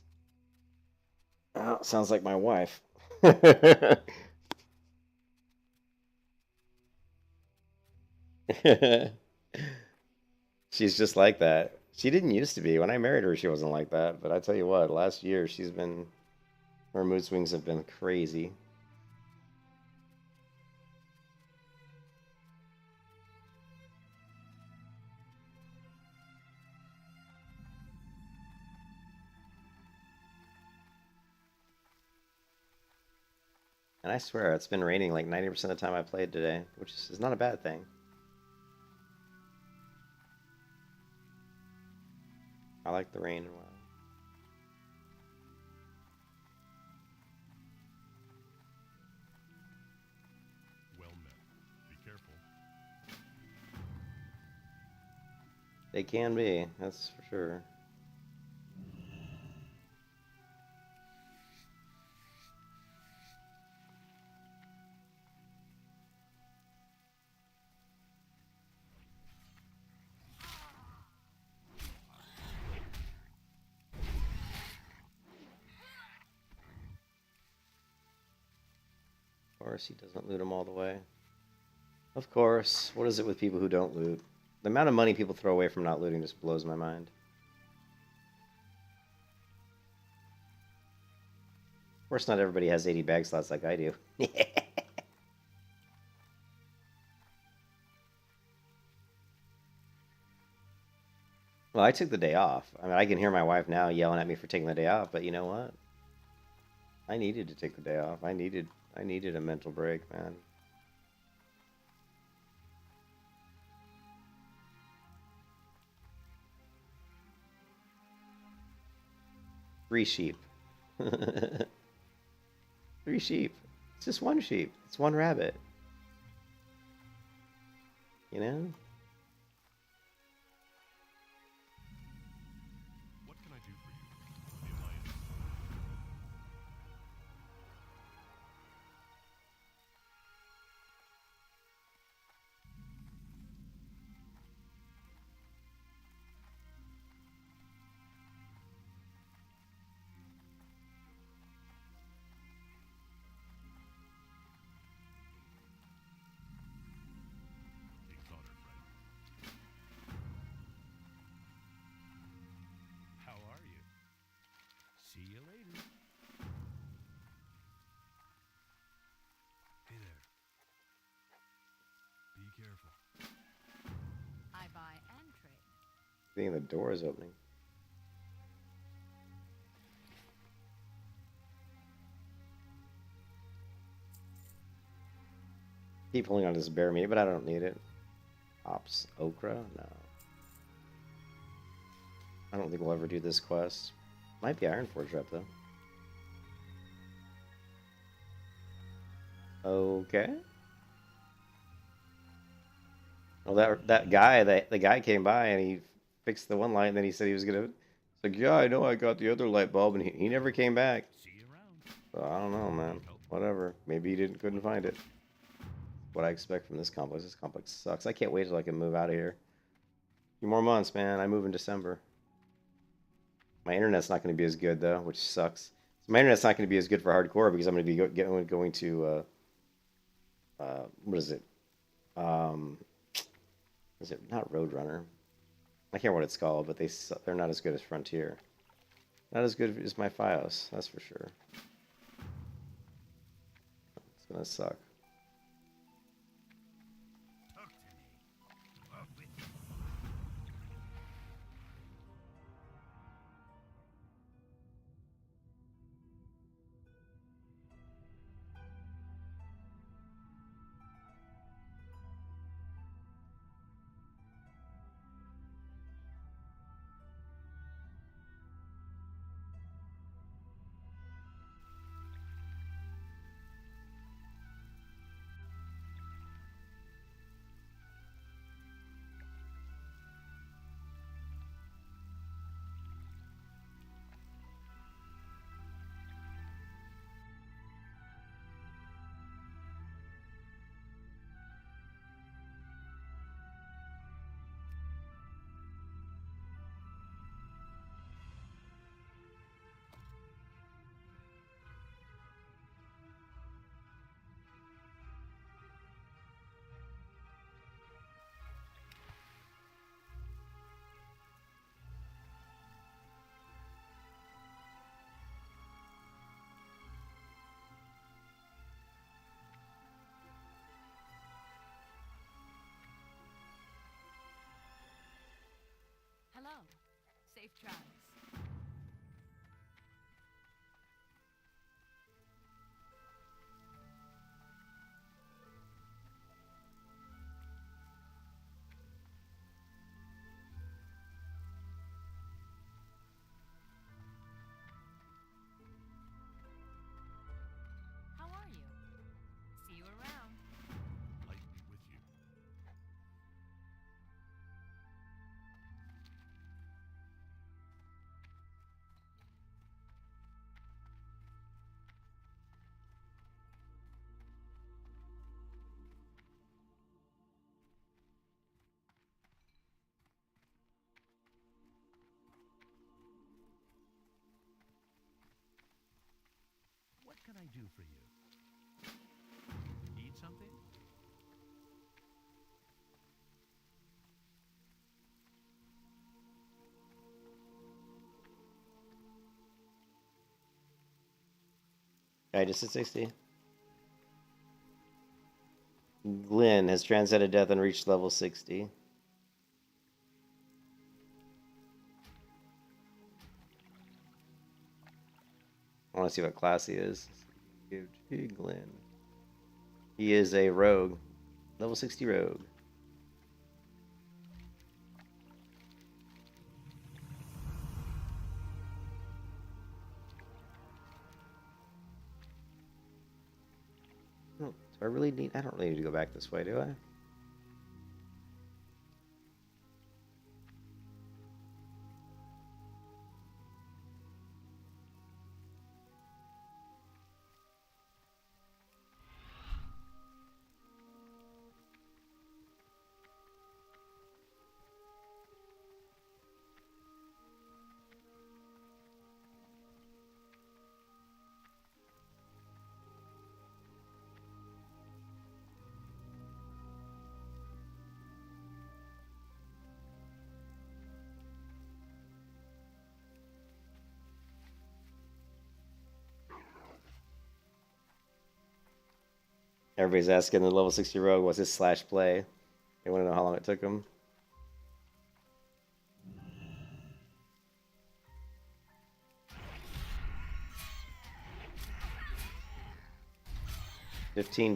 Oh, sounds like my wife. She's just like that. She didn't used to be. When I married her, she wasn't like that. But I tell you what, last year her mood swings have been crazy. And I swear, it's been raining like 90% of the time I played today, which is not a bad thing. I like the rain and WoW. Well met. Be careful. They can be, that's for sure. course, he doesn't loot them all the way. Of course. What is it with people who don't loot? The amount of money people throw away from not looting just blows my mind. Of course, not everybody has 80 bag slots like I do. Well, I took the day off. I mean, I can hear my wife now yelling at me for taking the day off, but you know what? I needed to take the day off. I needed a mental break, man. Three sheep. 3 sheep. It's just 1 sheep. It's 1 rabbit. You know? What can I do for you? The Alliance. King's honor, friend. How are you? See you later. Hey there. Be careful. I buy and trade. I think the door is opening. Keep holding on to this bear meat, but I don't need it. Ops okra? No. I don't think we'll ever do this quest. Might be Ironforge rep though. Okay. Well, the guy came by and he fixed the one light, and then he said he was gonna. It's like, yeah, I know I got the other light bulb, and he never came back. See you around. So I don't know, man. Whatever. Maybe he couldn't find it. What I expect from this complex. This complex sucks. I can't wait till I can move out of here. A few more months, man. I move in December. My internet's not going to be as good though, which sucks. So my internet's not going to be as good for hardcore because I'm going to be going to what is it? Is it not Roadrunner? I can't remember what it's called, but they're not as good as Frontier. Not as good as my FiOS, that's for sure. It's gonna suck. Talk to me. Off with you. Hello. Safe travels. How are you? See you around. Light be with you. What can I do for you? Need something? Okay, just at 60. Glenn has transcended death and reached level 60. I want to see what class he is. Give to Glenn. He is a rogue. Level 60 rogue. Oh, do I really need... I don't really need to go back this way, do I? Everybody's asking the level 60 rogue what's his slash play. They want to know how long it took him.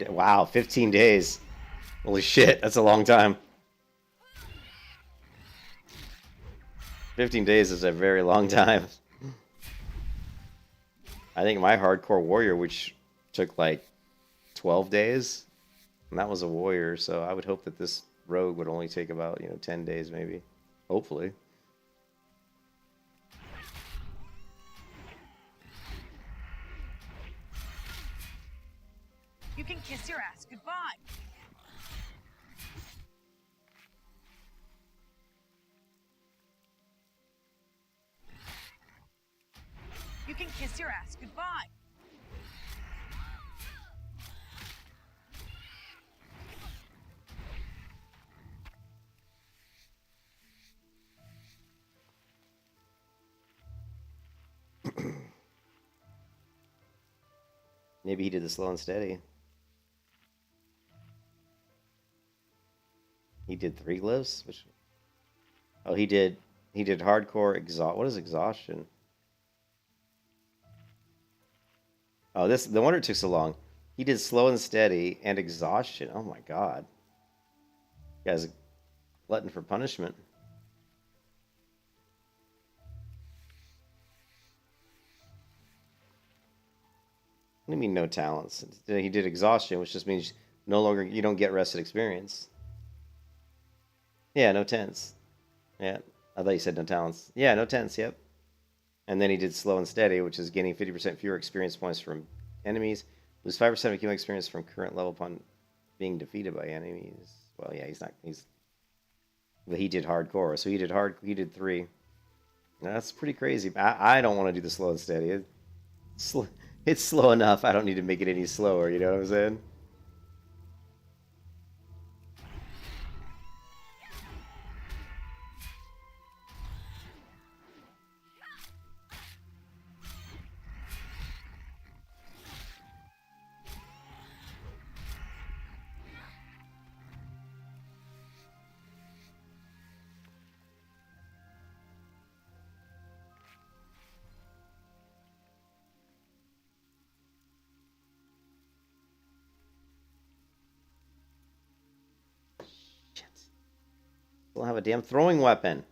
Wow, 15 days. Holy shit, that's a long time. 15 days is a very long time. I think my hardcore warrior, which took like 12 days, and that was a warrior, so I would hope that this rogue would only take about, 10 days maybe. Hopefully. You can kiss your ass goodbye. You can kiss your ass goodbye. Maybe he did the slow and steady. He did 3 glyphs? Which... Oh, he did hardcore exhaust. What is exhaustion? Oh, no wonder it took so long. He did slow and steady and exhaustion. Oh my god. You guys are glutton for punishment. What do you mean no talents? He did exhaustion, which just means no longer you don't get rested experience. Yeah, no tents. Yeah, I thought you said no talents. Yeah, no tents. Yep. And then he did slow and steady, which is gaining 50% fewer experience points from enemies. Lose 5% of accumulated experience from current level upon being defeated by enemies. Well, yeah, but he did hardcore, so he did 3. Now, that's pretty crazy. I don't want to do the slow and steady. It's slow enough. I don't need to make it any slower. You know what I'm saying? Don't have a damn throwing weapon.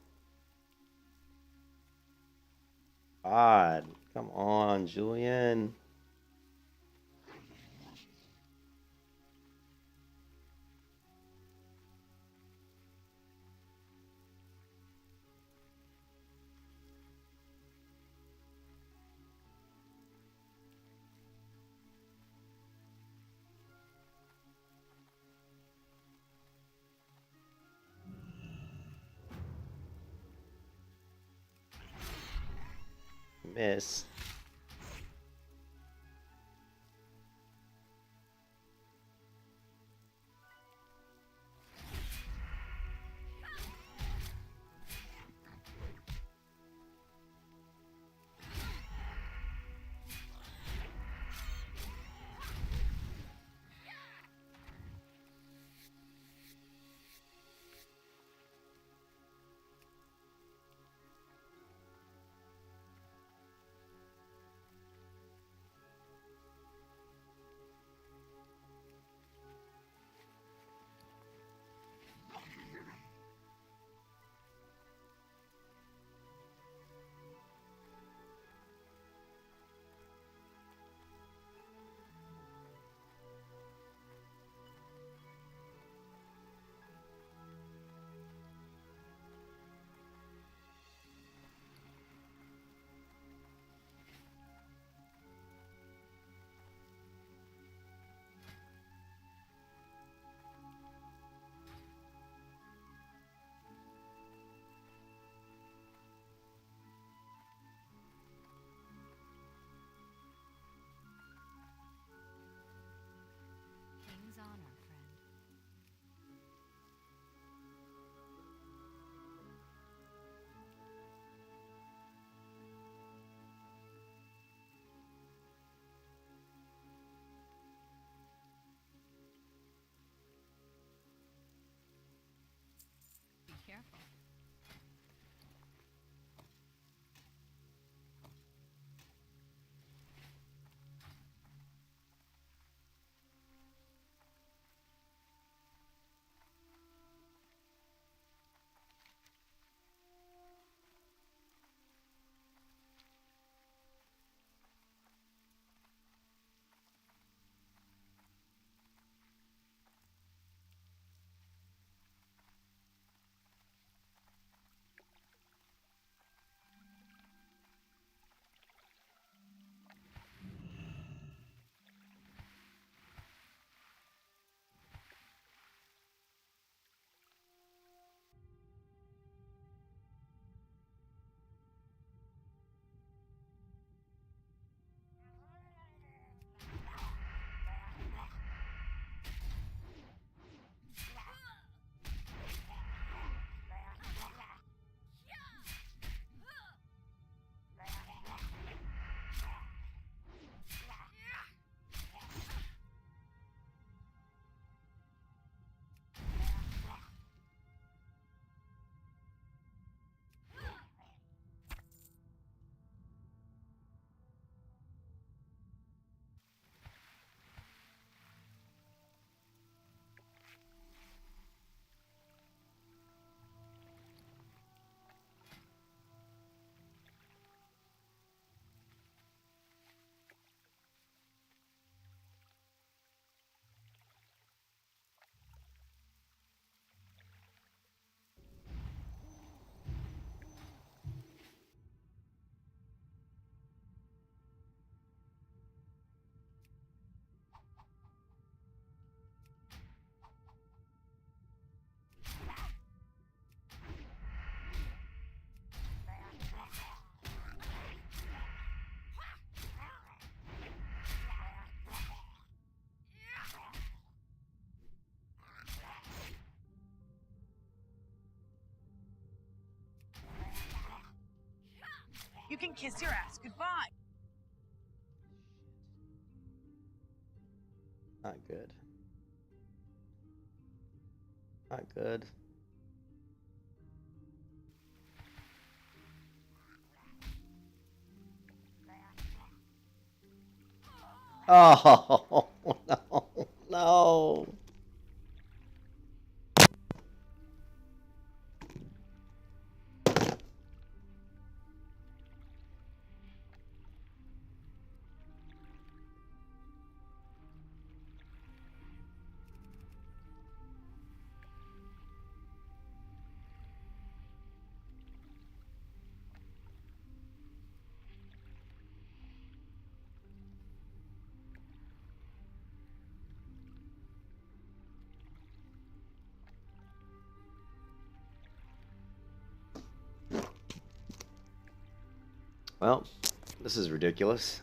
God, come on, Julian. Miss. careful. You can kiss your ass goodbye. Not good. Not good. Oh, no, no. Well, this is ridiculous.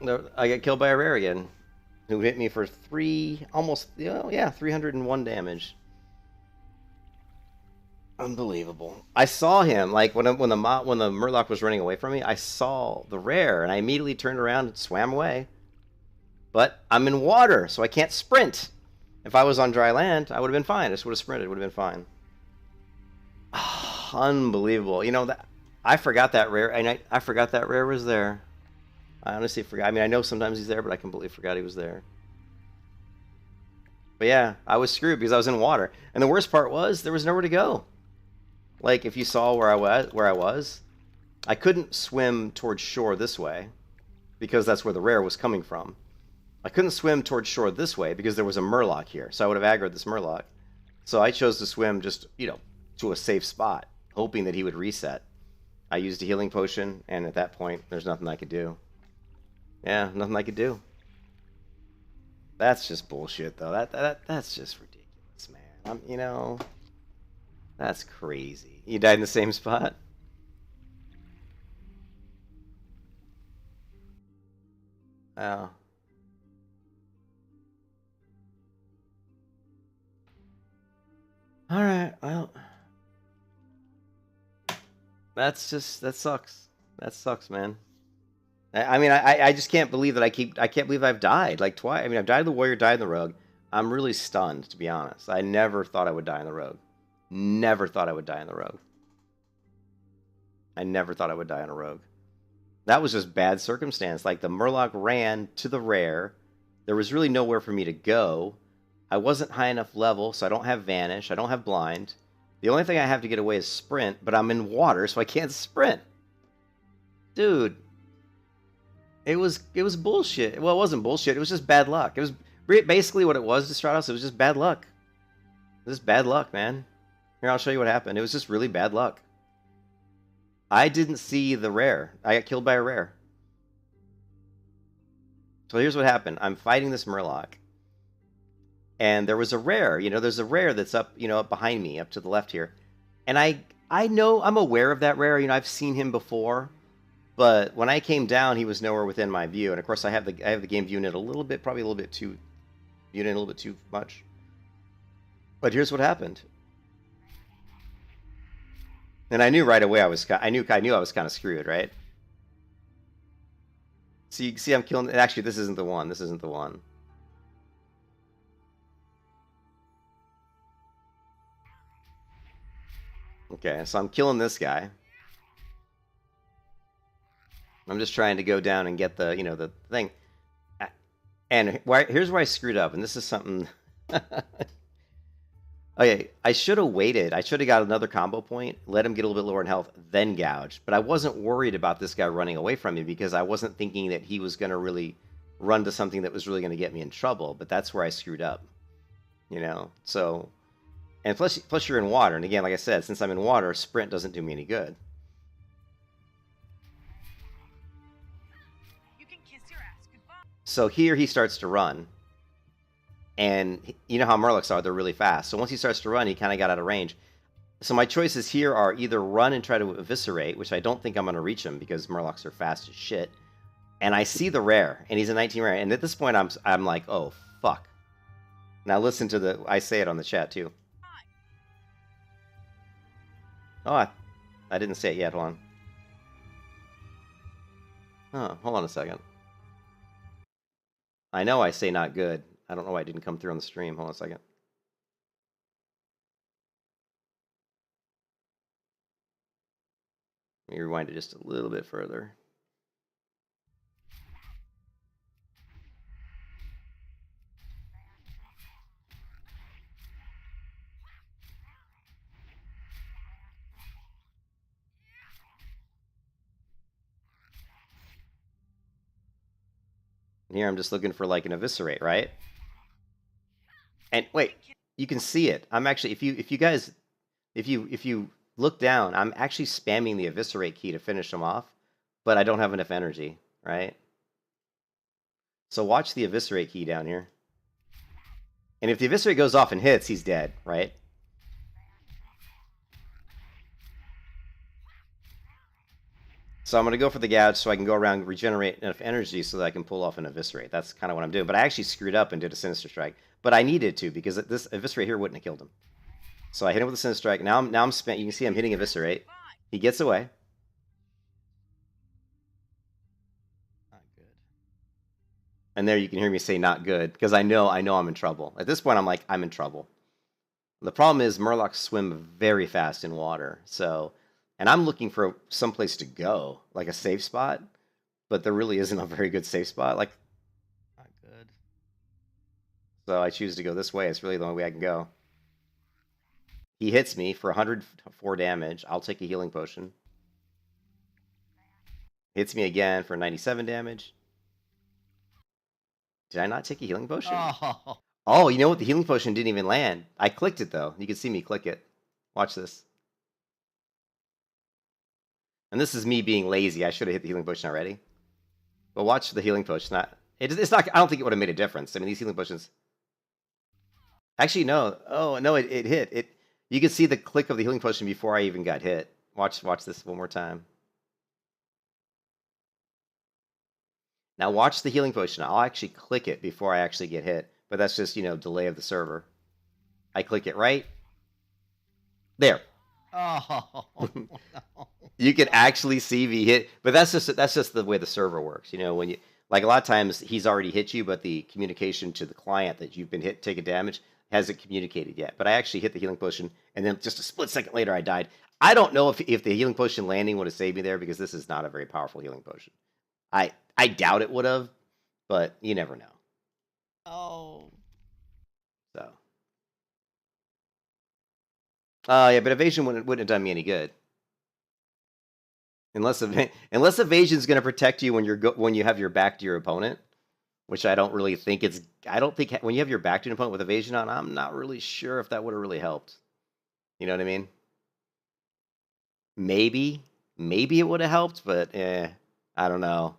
I got killed by a rare again, who hit me for almost 301 damage. Unbelievable. I saw him like when the Murloc was running away from me. I saw the rare, and I immediately turned around and swam away. But I'm in water, so I can't sprint. If I was on dry land, I would have been fine. I just would have sprinted. Would have been fine. Unbelievable. You know that I forgot that rare, and I forgot that rare was there. I honestly forgot. I mean, I know sometimes he's there, but I completely forgot he was there. But yeah, I was screwed because I was in water, and the worst part was there was nowhere to go. Like if you saw where I was, I couldn't swim towards shore this way because that's where the rare was coming from. I couldn't swim towards shore this way because there was a Murloc here, so I would have aggroed this Murloc. So I chose to swim just, to a safe spot, hoping that he would reset. I used a healing potion, and at that point, there's nothing I could do. Yeah, nothing I could do. That's just bullshit, though. That's just ridiculous, man. That's crazy. You died in the same spot? Oh. Alright, well. That sucks. That sucks, man. I mean, I just can't believe that I can't believe I've died like twice. I mean, I've died of the warrior, died of the rogue. I'm really stunned, to be honest. I never thought I would die in the rogue. Never thought I would die in the rogue. I never thought I would die on a rogue. That was just bad circumstance. Like, the Murloc ran to the rare. There was really nowhere for me to go. I wasn't high enough level, so I don't have Vanish. I don't have Blind. The only thing I have to get away is Sprint, but I'm in water, so I can't sprint. Dude. It was bullshit. Well, it wasn't bullshit. It was just bad luck. It was basically what it was to Stratos. It was just bad luck. It was just bad luck, man. Here, I'll show you what happened. It was just really bad luck. I didn't see the rare. I got killed by a rare. So here's what happened. I'm fighting this Murloc. And there was a rare. You know, there's a rare that's up, you know, up behind me, up to the left here. And I know, I'm aware of that rare. You know, I've seen him before. But when I came down, he was nowhere within my view. And of course, I have the game view unit a little bit, probably a little bit too, unit a little bit too much. But here's what happened. And I knew right away I knew I was kind of screwed, right? So you can see I'm killing. Actually, this isn't the one. This isn't the one. Okay, so I'm killing this guy. I'm just trying to go down and get the, you know, the thing. And here's where I screwed up, and this is something. Okay, I should have waited. I should have got another combo point, let him get a little bit lower in health, then gouged. But I wasn't worried about this guy running away from me because I wasn't thinking that he was going to really run to something that was really going to get me in trouble. But that's where I screwed up, you know. So, and plus you're in water, and again, like I said, since I'm in water, sprint doesn't do me any good. You can kiss your ass goodbye. So here he starts to run. And you know how Murlocs are, they're really fast. So once he starts to run, he kind of got out of range. So my choices here are either run and try to eviscerate, which I don't think I'm going to reach him because Murlocs are fast as shit. And I see the rare, and he's a 19 rare. And at this point, I'm like, oh, fuck. Now listen to I say it on the chat, too. Oh, I didn't say it yet, hold on. Oh, hold on a second. I know I say not good. I don't know why it didn't come through on the stream. Hold on a second. Let me rewind it just a little bit further. And here I'm just looking for like an eviscerate, right? And wait, you can see it. I'm actually, if you look down, I'm actually spamming the eviscerate key to finish him off, but I don't have enough energy, right? So watch the eviscerate key down here. And if the eviscerate goes off and hits, he's dead, right? So I'm going to go for the gouge so I can go around, regenerate enough energy so that I can pull off an eviscerate. That's kind of what I'm doing. But I actually screwed up and did a Sinister Strike. But I needed to because this eviscerate here wouldn't have killed him. So I hit him with a Sinister Strike. Now I'm spent. You can see I'm hitting eviscerate. He gets away. Not good. And there you can hear me say not good because I know I'm in trouble. At this point, I'm like, I'm in trouble. The problem is Murlocs swim very fast in water. So... And I'm looking for some place to go, like a safe spot, but there really isn't a very good safe spot. Like, not good. So I choose to go this way. It's really the only way I can go. He hits me for 104 damage. I'll take a healing potion. Hits me again for 97 damage. Did I not take a healing potion? Oh, you know what? The healing potion didn't even land. I clicked it, though. You can see me click it. Watch this. And this is me being lazy. I should have hit the healing potion already. But watch the healing potion. It's not. I don't think it would have made a difference. I mean, these healing potions. Actually, no. Oh no, it hit. It. You can see the click of the healing potion before I even got hit. Watch this one more time. Now watch the healing potion. I'll actually click it before I actually get hit. But that's just, you know, delay of the server. I click it right there. Oh, You can actually see me hit, but that's just the way the server works. You know, when Like a lot of times he's already hit you, but the communication to the client that you've been hit, taking damage, hasn't communicated yet. But I actually hit the healing potion, and then just a split second later, I died. I don't know if the healing potion landing would have saved me there because this is not a very powerful healing potion. I doubt it would have, but you never know. Oh. So. Oh yeah, but evasion wouldn't have done me any good. Unless evasion is going to protect you when you have your back to your opponent, which I don't really think it's. I don't think when you have your back to an opponent with evasion on, I'm not really sure if that would have really helped. You know what I mean? Maybe it would have helped, but I don't know.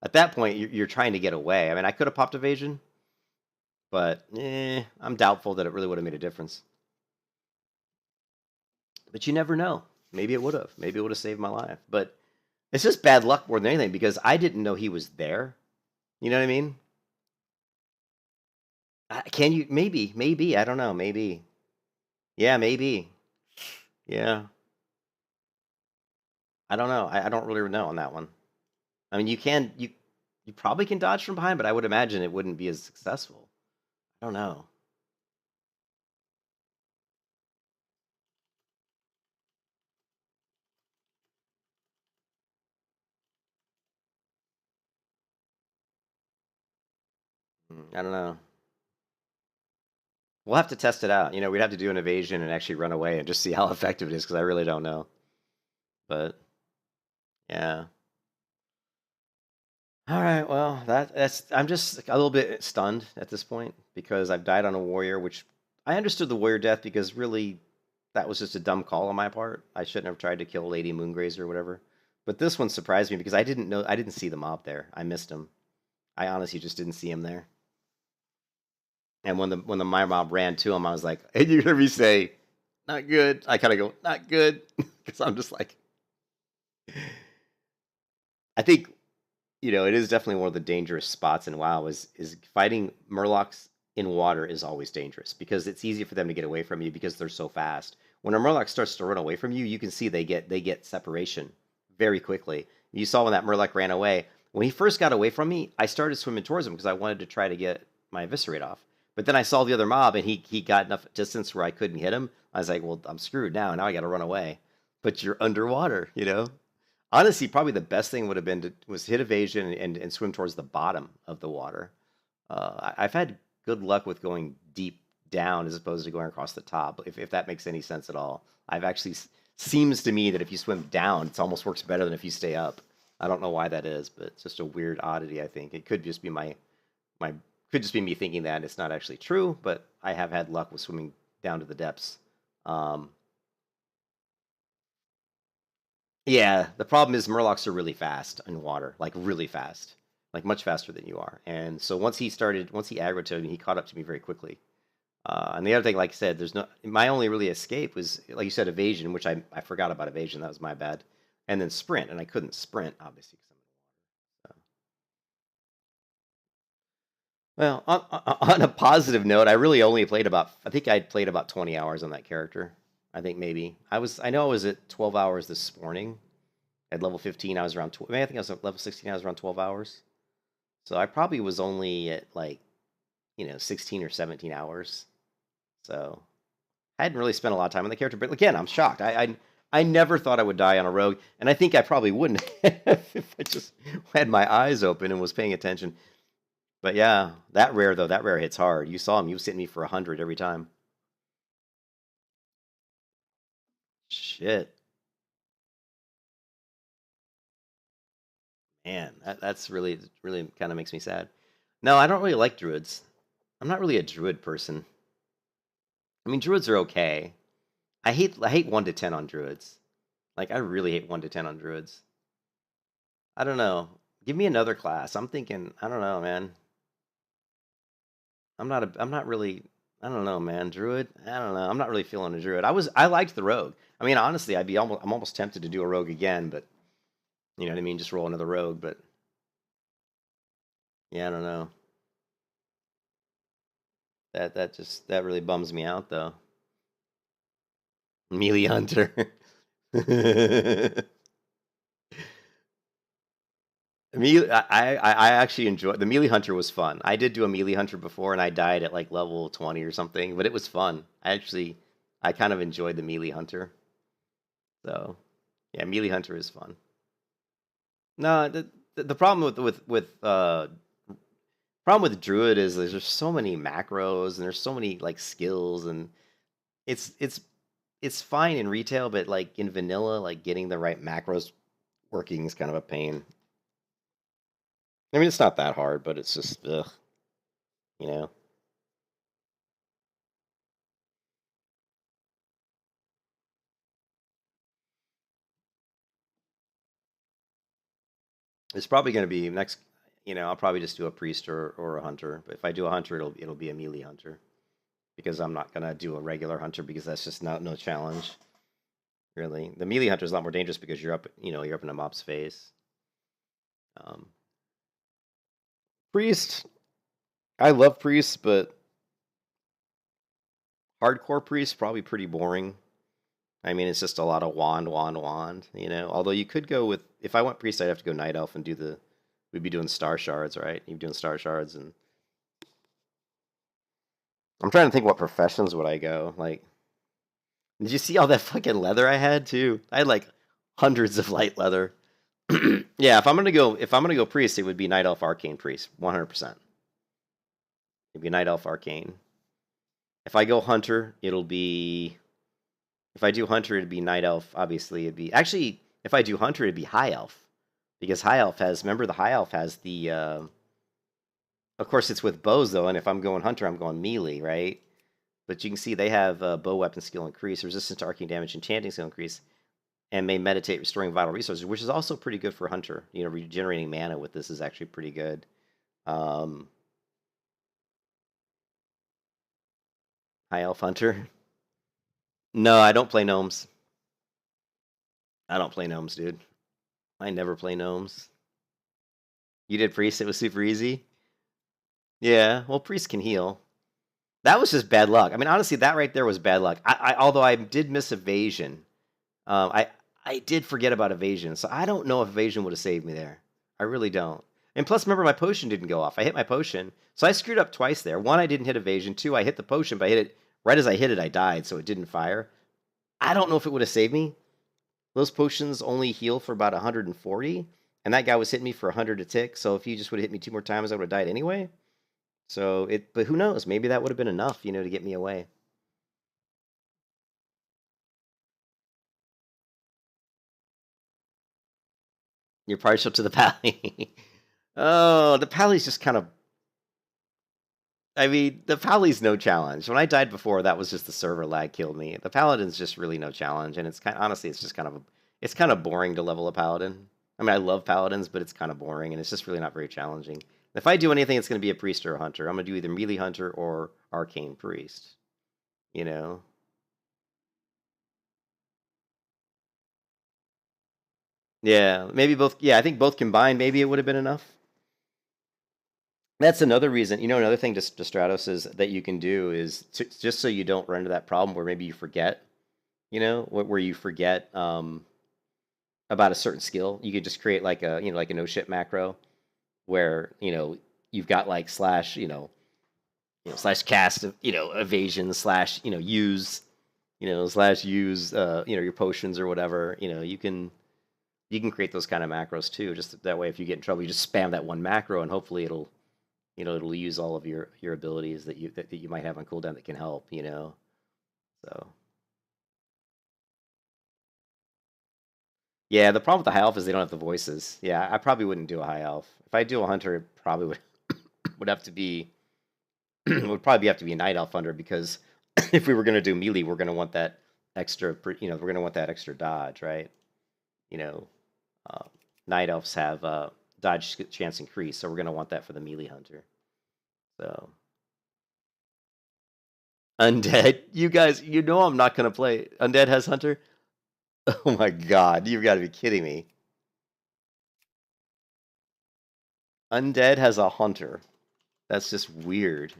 At that point, you're trying to get away. I mean, I could have popped evasion, but I'm doubtful that it really would have made a difference. But you never know. Maybe it would have. Maybe it would have saved my life. But it's just bad luck more than anything because I didn't know he was there. You know what I mean? Can you? Maybe. I don't know. Maybe. Yeah, maybe. Yeah. I don't know. I don't really know on that one. I mean, you probably can dodge from behind, but I would imagine it wouldn't be as successful. I don't know. I don't know. We'll have to test it out. You know, we'd have to do an evasion and actually run away and just see how effective it is because I really don't know. But yeah. All right. Well, that's I'm just a little bit stunned at this point because I've died on a warrior, which I understood the warrior death because really that was just a dumb call on my part. I shouldn't have tried to kill Lady Moongrazer or whatever. But this one surprised me because I didn't see the mob there. I missed him. I honestly just didn't see him there. And when the my mob ran to him, I was like, "And you hear me say, not good." I kind of go, "Not good," because I'm just like, I think, you know, it is definitely one of the dangerous spots in WoW. Is fighting Murlocs in water is always dangerous because it's easy for them to get away from you because they're so fast. When a Murloc starts to run away from you, you can see they get separation very quickly. You saw when that Murloc ran away. When he first got away from me, I started swimming towards him because I wanted to try to get my eviscerate off. But then I saw the other mob, and he got enough distance where I couldn't hit him. I was like, well, I'm screwed now. Now I got to run away. But you're underwater, you know? Honestly, probably the best thing would have been was hit evasion and swim towards the bottom of the water. I've had good luck with going deep down as opposed to going across the top, if that makes any sense at all. I've actually seems to me that if you swim down, it almost works better than if you stay up. I don't know why that is, but it's just a weird oddity. I think it could just be could just be me thinking that it's not actually true, but I have had luck with swimming down to the depths. Yeah, the problem is Murlocs are really fast in water, like really fast, like much faster than you are. And so once he aggroed to me, he caught up to me very quickly. And the other thing, like I said, my only really escape was, like you said, evasion, which I forgot about evasion. That was my bad. And then sprint, and I couldn't sprint, obviously. Well, on a positive note, I really only played I think I played about 20 hours on that character. I think maybe. I know I was at 12 hours this morning. At level 15, I was around, I think I was at level 16, I was around 12 hours. So I probably was only at 16 or 17 hours. So I hadn't really spent a lot of time on the character. But again, I'm shocked. I never thought I would die on a rogue. And I think I probably wouldn't if I just had my eyes open and was paying attention. But yeah, that rare hits hard. You saw him. He was hitting me for 100 every time. Shit. Man, that's really kind of makes me sad. No, I don't really like druids. I'm not really a druid person. I mean, druids are okay. I hate 1 to 10 on druids. Like, I really hate 1 to 10 on druids. I don't know. Give me another class. I'm thinking, I don't know, man. I'm not really, I don't know, man. Druid? I don't know. I'm not really feeling a druid. I liked the rogue. I mean, honestly, I'm almost tempted to do a rogue again, but you know what I mean? Just roll another rogue, but yeah, I don't know. That really bums me out though. Melee hunter. I actually enjoyed the melee hunter was fun. I did do a melee hunter before, and I died at like level 20 or something, but it was fun. I kind of enjoyed the melee hunter. So yeah, melee hunter is fun. No, the problem with druid is there's so many macros and there's so many like skills, and it's it's it's fine in retail, but like in vanilla, like getting the right macros working is kind of a pain. I mean, it's not that hard, but it's just ugh, you know. It's probably going to be next. I'll probably just do a priest or a hunter. But if I do a hunter, it'll be a melee hunter, because I'm not gonna do a regular hunter because that's just no challenge. Really, the melee hunter is a lot more dangerous because you're up in a mob's face. Um, Priest, I love priests, but hardcore priest probably pretty boring. I mean, it's just a lot of wand, wand, wand. Although you could go with, if I went priest, I'd have to go night elf and we'd be doing star shards, right? You'd be doing star shards, and I'm trying to think what professions would I go. Like, did you see all that fucking leather I had too? I had like hundreds of light leather. Yeah, if I'm gonna go priest, it would be night elf arcane priest, 100%. It'd be night elf arcane. If I go hunter, it'll be. If I do hunter, it'd be night elf. Obviously, it'd be actually. If I do hunter, it'd be high elf, because high elf has. Remember, the high elf has the. Of course, it's with bows though, and if I'm going hunter, I'm going melee, right? But you can see they have bow weapon skill increase, resistance to arcane damage, enchanting skill increase, and may meditate, restoring vital resources, which is also pretty good for hunter. Regenerating mana with this is actually pretty good. High elf hunter. No, I don't play gnomes. I don't play gnomes, dude. I never play gnomes. You did priest, it was super easy. Yeah, well, priest can heal. That was just bad luck. I mean, honestly, that right there was bad luck. Although I did miss evasion, I did forget about evasion, so I don't know if evasion would have saved me there. I really don't. And plus, remember, my potion didn't go off. I hit my potion, so I screwed up twice there. One, I didn't hit evasion. Two, I hit the potion, but I hit it right as I hit it. I died, so it didn't fire. I don't know if it would have saved me. Those potions only heal for about 140, and that guy was hitting me for 100 a tick. So if he just would have hit me 2 more times, I would have died anyway. But who knows? Maybe that would have been enough, to get me away. You're partial to the pally. Oh, the pally's just kind of. I mean, the pally's no challenge. When I died before, that was just the server lag killed me. The paladin's just really no challenge, and honestly, it's just it's kind of boring to level a paladin. I mean, I love paladins, but it's kind of boring, and it's just really not very challenging. If I do anything, it's going to be a priest or a hunter. I'm going to do either melee hunter or arcane priest. Yeah, maybe both. Yeah, I think both combined, maybe it would have been enough. That's another reason. Another thing to Stratos is that you can do is just so you don't run into that problem where maybe you forget, where you forget about a certain skill. You could just create like a no shit macro where you've got like slash slash cast evasion slash use slash use your potions or whatever. You can create those kind of macros too. Just that way, if you get in trouble, you just spam that one macro, and hopefully it'll use all of your abilities that you might have on cooldown that can help. So yeah, the problem with the high elf is they don't have the voices. Yeah, I probably wouldn't do a high elf. If I do a hunter, it probably would have to be would probably have to be a night elf hunter, because if we were going to do melee, we're going to want that extra. We're going to want that extra dodge, right? Uh, Night elves have dodge chance increase, so we're going to want that for the melee hunter. So undead, you guys, I'm not going to play. Undead has hunter. Oh my god, you've got to be kidding me. Undead has a hunter. That's just weird.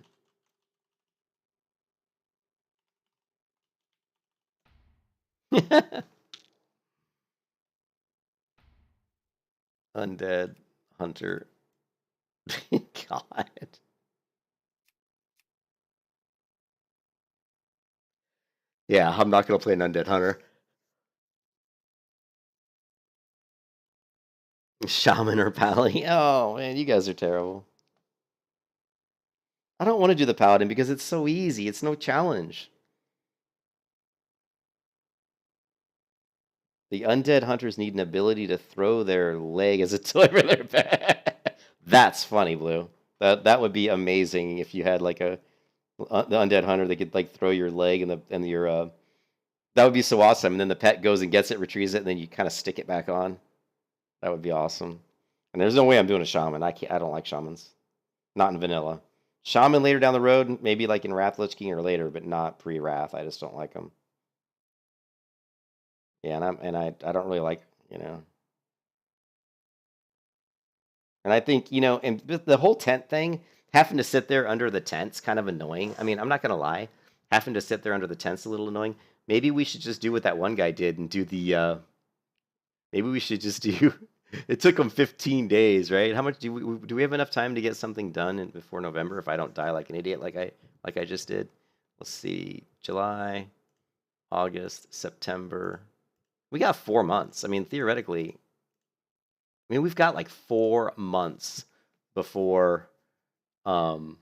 Undead Hunter. God. Yeah, I'm not gonna play an undead hunter. Shaman or Pally. Oh man, you guys are terrible. I don't want to do the paladin because it's so easy. It's no challenge. The undead hunters need an ability to throw their leg as a toy for their pet. That's funny, Blue. That would be amazing if you had like the undead hunter that could like throw your leg and your that would be so awesome. And then the pet goes and gets it, retrieves it, and then you kind of stick it back on. That would be awesome. And there's no way I'm doing a shaman. I don't like shamans. Not in vanilla. Shaman later down the road, maybe like in Wrath Lich King or later, but not pre-Wrath. I just don't like them. Yeah, I don't really like, you know. And I think, you know, and the whole tent thing, having to sit there under the tent's kind of annoying. I mean, I'm not gonna lie, having to sit there under the tent's a little annoying. Maybe we should just do what that one guy did and do the. Maybe we should just do. It took him 15 days, right? How much do we have enough time to get something done before November? If I don't die like an idiot, like I just did. Let's see, July, August, September. We got 4 months. I mean, theoretically, we've got like 4 months before, before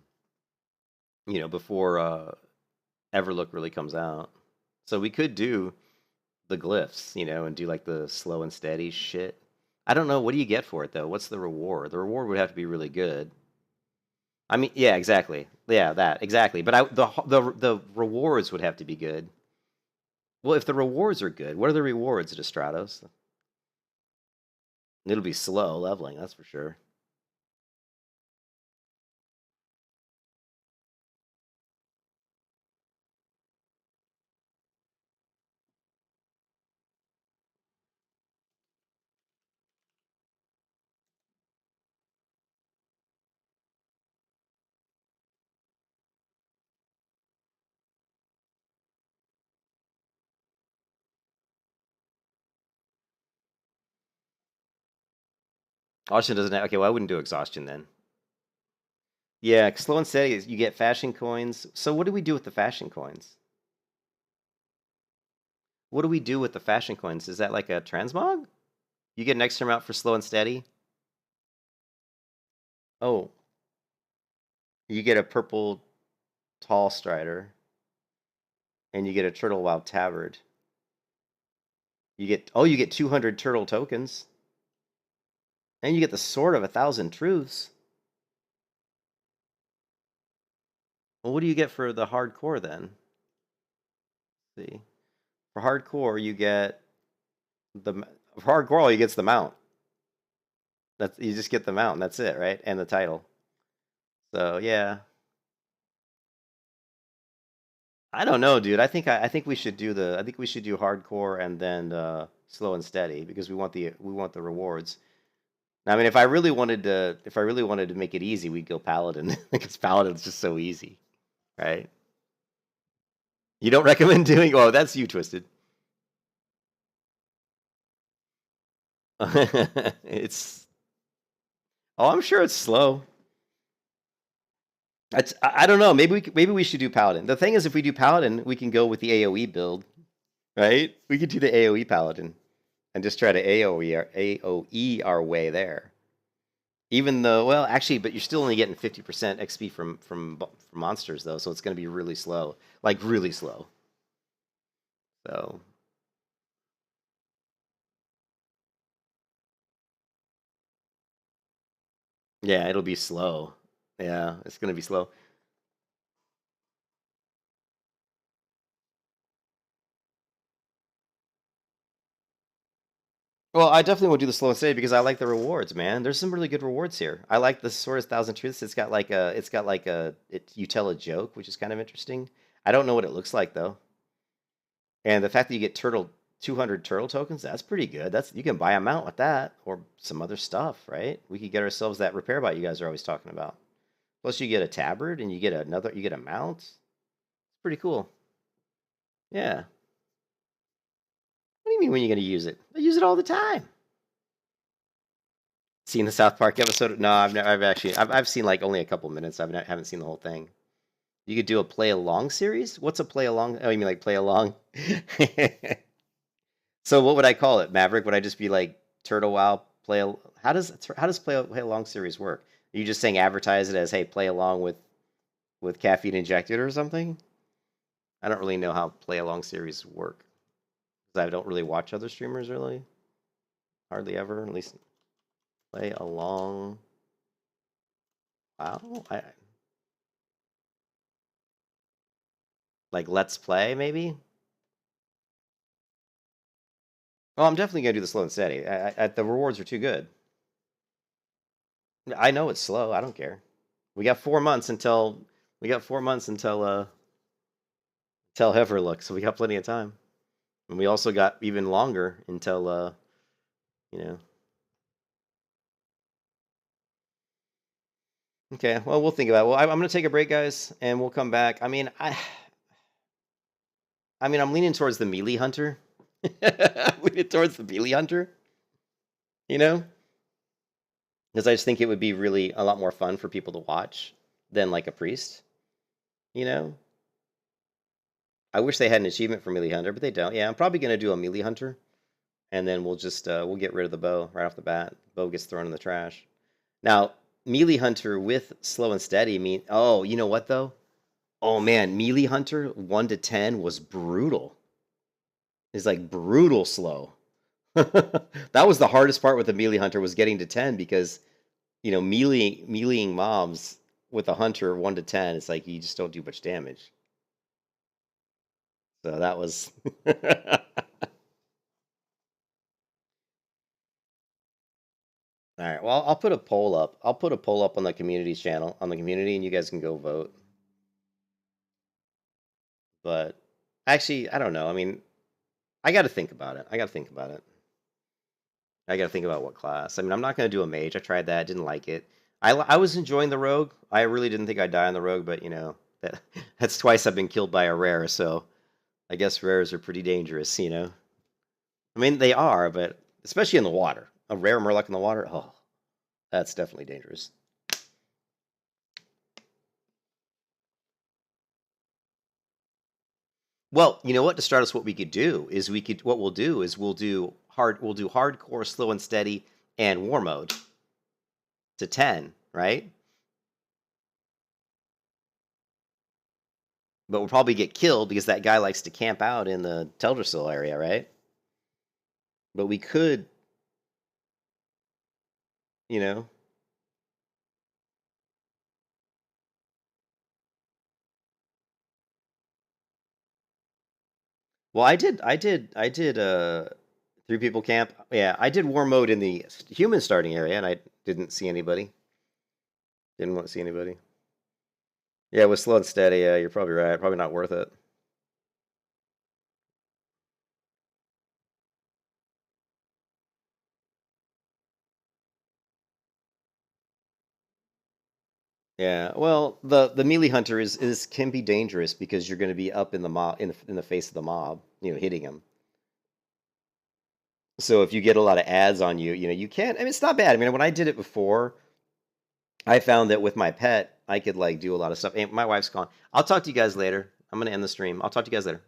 Everlook really comes out. So we could do the glyphs, and do like the slow and steady shit. I don't know. What do you get for it though? What's the reward? The reward would have to be really good. I mean, yeah, exactly. Yeah, that exactly. But the rewards would have to be good. Well, if the rewards are good, what are the rewards, Stratos? It'll be slow leveling, that's for sure. Exhaustion doesn't have, okay, well, I wouldn't do exhaustion then. Yeah, slow and steady, you get fashion coins. So what do we do with the fashion coins? What do we do with the fashion coins? Is that like a transmog? You get an extra amount for slow and steady? Oh. You get a purple tall strider. And you get a turtle wild tabard. You get 200 turtle tokens. And you get the sword of 1,000 truths. Well, what do you get for the hardcore then? Let's see. For hardcore, you get for hardcore, all you get's the mount. You just get the mount, and that's it, right? And the title. So yeah. I don't know, dude. I think we should do hardcore and then slow and steady because we want the rewards. Now, I mean, if I really wanted to make it easy, we'd go paladin because paladin's just so easy, right? You don't recommend doing? Oh, that's you, Twisted. It's. Oh, I'm sure it's slow. I don't know. Maybe we should do paladin. The thing is, if we do paladin, we can go with the AOE build, right? We could do the AOE paladin, and just try to AOE our way there. Even though, well, actually, but you're still only getting 50% XP from monsters though, so it's going to be really slow, like really slow. So. Yeah, it'll be slow. Yeah, it's going to be slow. Well, I definitely will do the slow and steady because I like the rewards, man. There's some really good rewards here. I like the Sword of 1,000 Truths. You tell a joke, which is kind of interesting. I don't know what it looks like though. And the fact that you get 200 turtle tokens, that's pretty good. You can buy a mount with that or some other stuff, right? We could get ourselves that repair bot you guys are always talking about. Plus you get a tabard and you get a mount. It's pretty cool. Yeah. What do you mean when you're going to use it? I use it all the time. Seen the South Park episode? No, I've never. I've seen like only a couple minutes. Haven't seen the whole thing. You could do a play along series. What's a play along? Oh, you mean like play along? So what would I call it, Maverick? Would I just be like Turtle Wow play? How does play along series work? Are you just saying advertise it as, hey, play along with caffeine injected or something? I don't really know how play along series work because I don't really watch other streamers really. Hardly ever, at least. Play along. Wow, like let's play maybe. Oh, I'm definitely gonna do the slow and steady. The rewards are too good. I know it's slow. I don't care. We got 4 months until until Everlook, so we got plenty of time. And we also got even longer until you know. Okay, well we'll think about it. Well, I'm gonna take a break, guys, and we'll come back. I mean, I'm leaning towards the melee hunter. Leaning towards the melee hunter. You know? Because I just think it would be really a lot more fun for people to watch than like a priest. You know? I wish they had an achievement for melee hunter, but they don't. Yeah, I'm probably gonna do a melee hunter, and then we'll just we'll get rid of the bow right off the bat. Bow gets thrown in the trash. Now, melee hunter with slow and steady mean. Oh, you know what though? Oh man, melee hunter 1 to 10 was brutal. It's like brutal slow. That was the hardest part with the melee hunter, was getting to 10, because meleeing mobs with a hunter 1 to 10, it's like you just don't do much damage. So that was all right. Well, I'll put a poll up. I'll put a poll up on the community's channel, on the community, and you guys can go vote. But actually, I don't know. I mean, I got to think about it. I got to think about what class. I mean, I'm not going to do a mage. I tried that. Didn't like it. I was enjoying the rogue. I really didn't think I'd die on the rogue, but that's twice I've been killed by a rare. So I guess rares are pretty dangerous, I mean, they are, but especially in the water. A rare Murloc in the water, oh, that's definitely dangerous. Well, you know what? To start us, what we could do is we'll do hardcore, slow and steady, and war mode to 10, right? But we'll probably get killed because that guy likes to camp out in the Teldrassil area, right? But we could, you know. Well, I did 3 people camp. Yeah, I did war mode in the human starting area, and I didn't see anybody. Didn't want to see anybody. Yeah, with slow and steady, yeah, you're probably right. Probably not worth it. Yeah, well, the melee hunter is can be dangerous because you're going to be up in the mob, in the face of the mob, hitting him. So if you get a lot of ads on you, you can't. I mean, it's not bad. I mean, when I did it before, I found that with my pet, I could like do a lot of stuff. And my wife's gone. I'll talk to you guys later. I'm gonna end the stream. I'll talk to you guys later.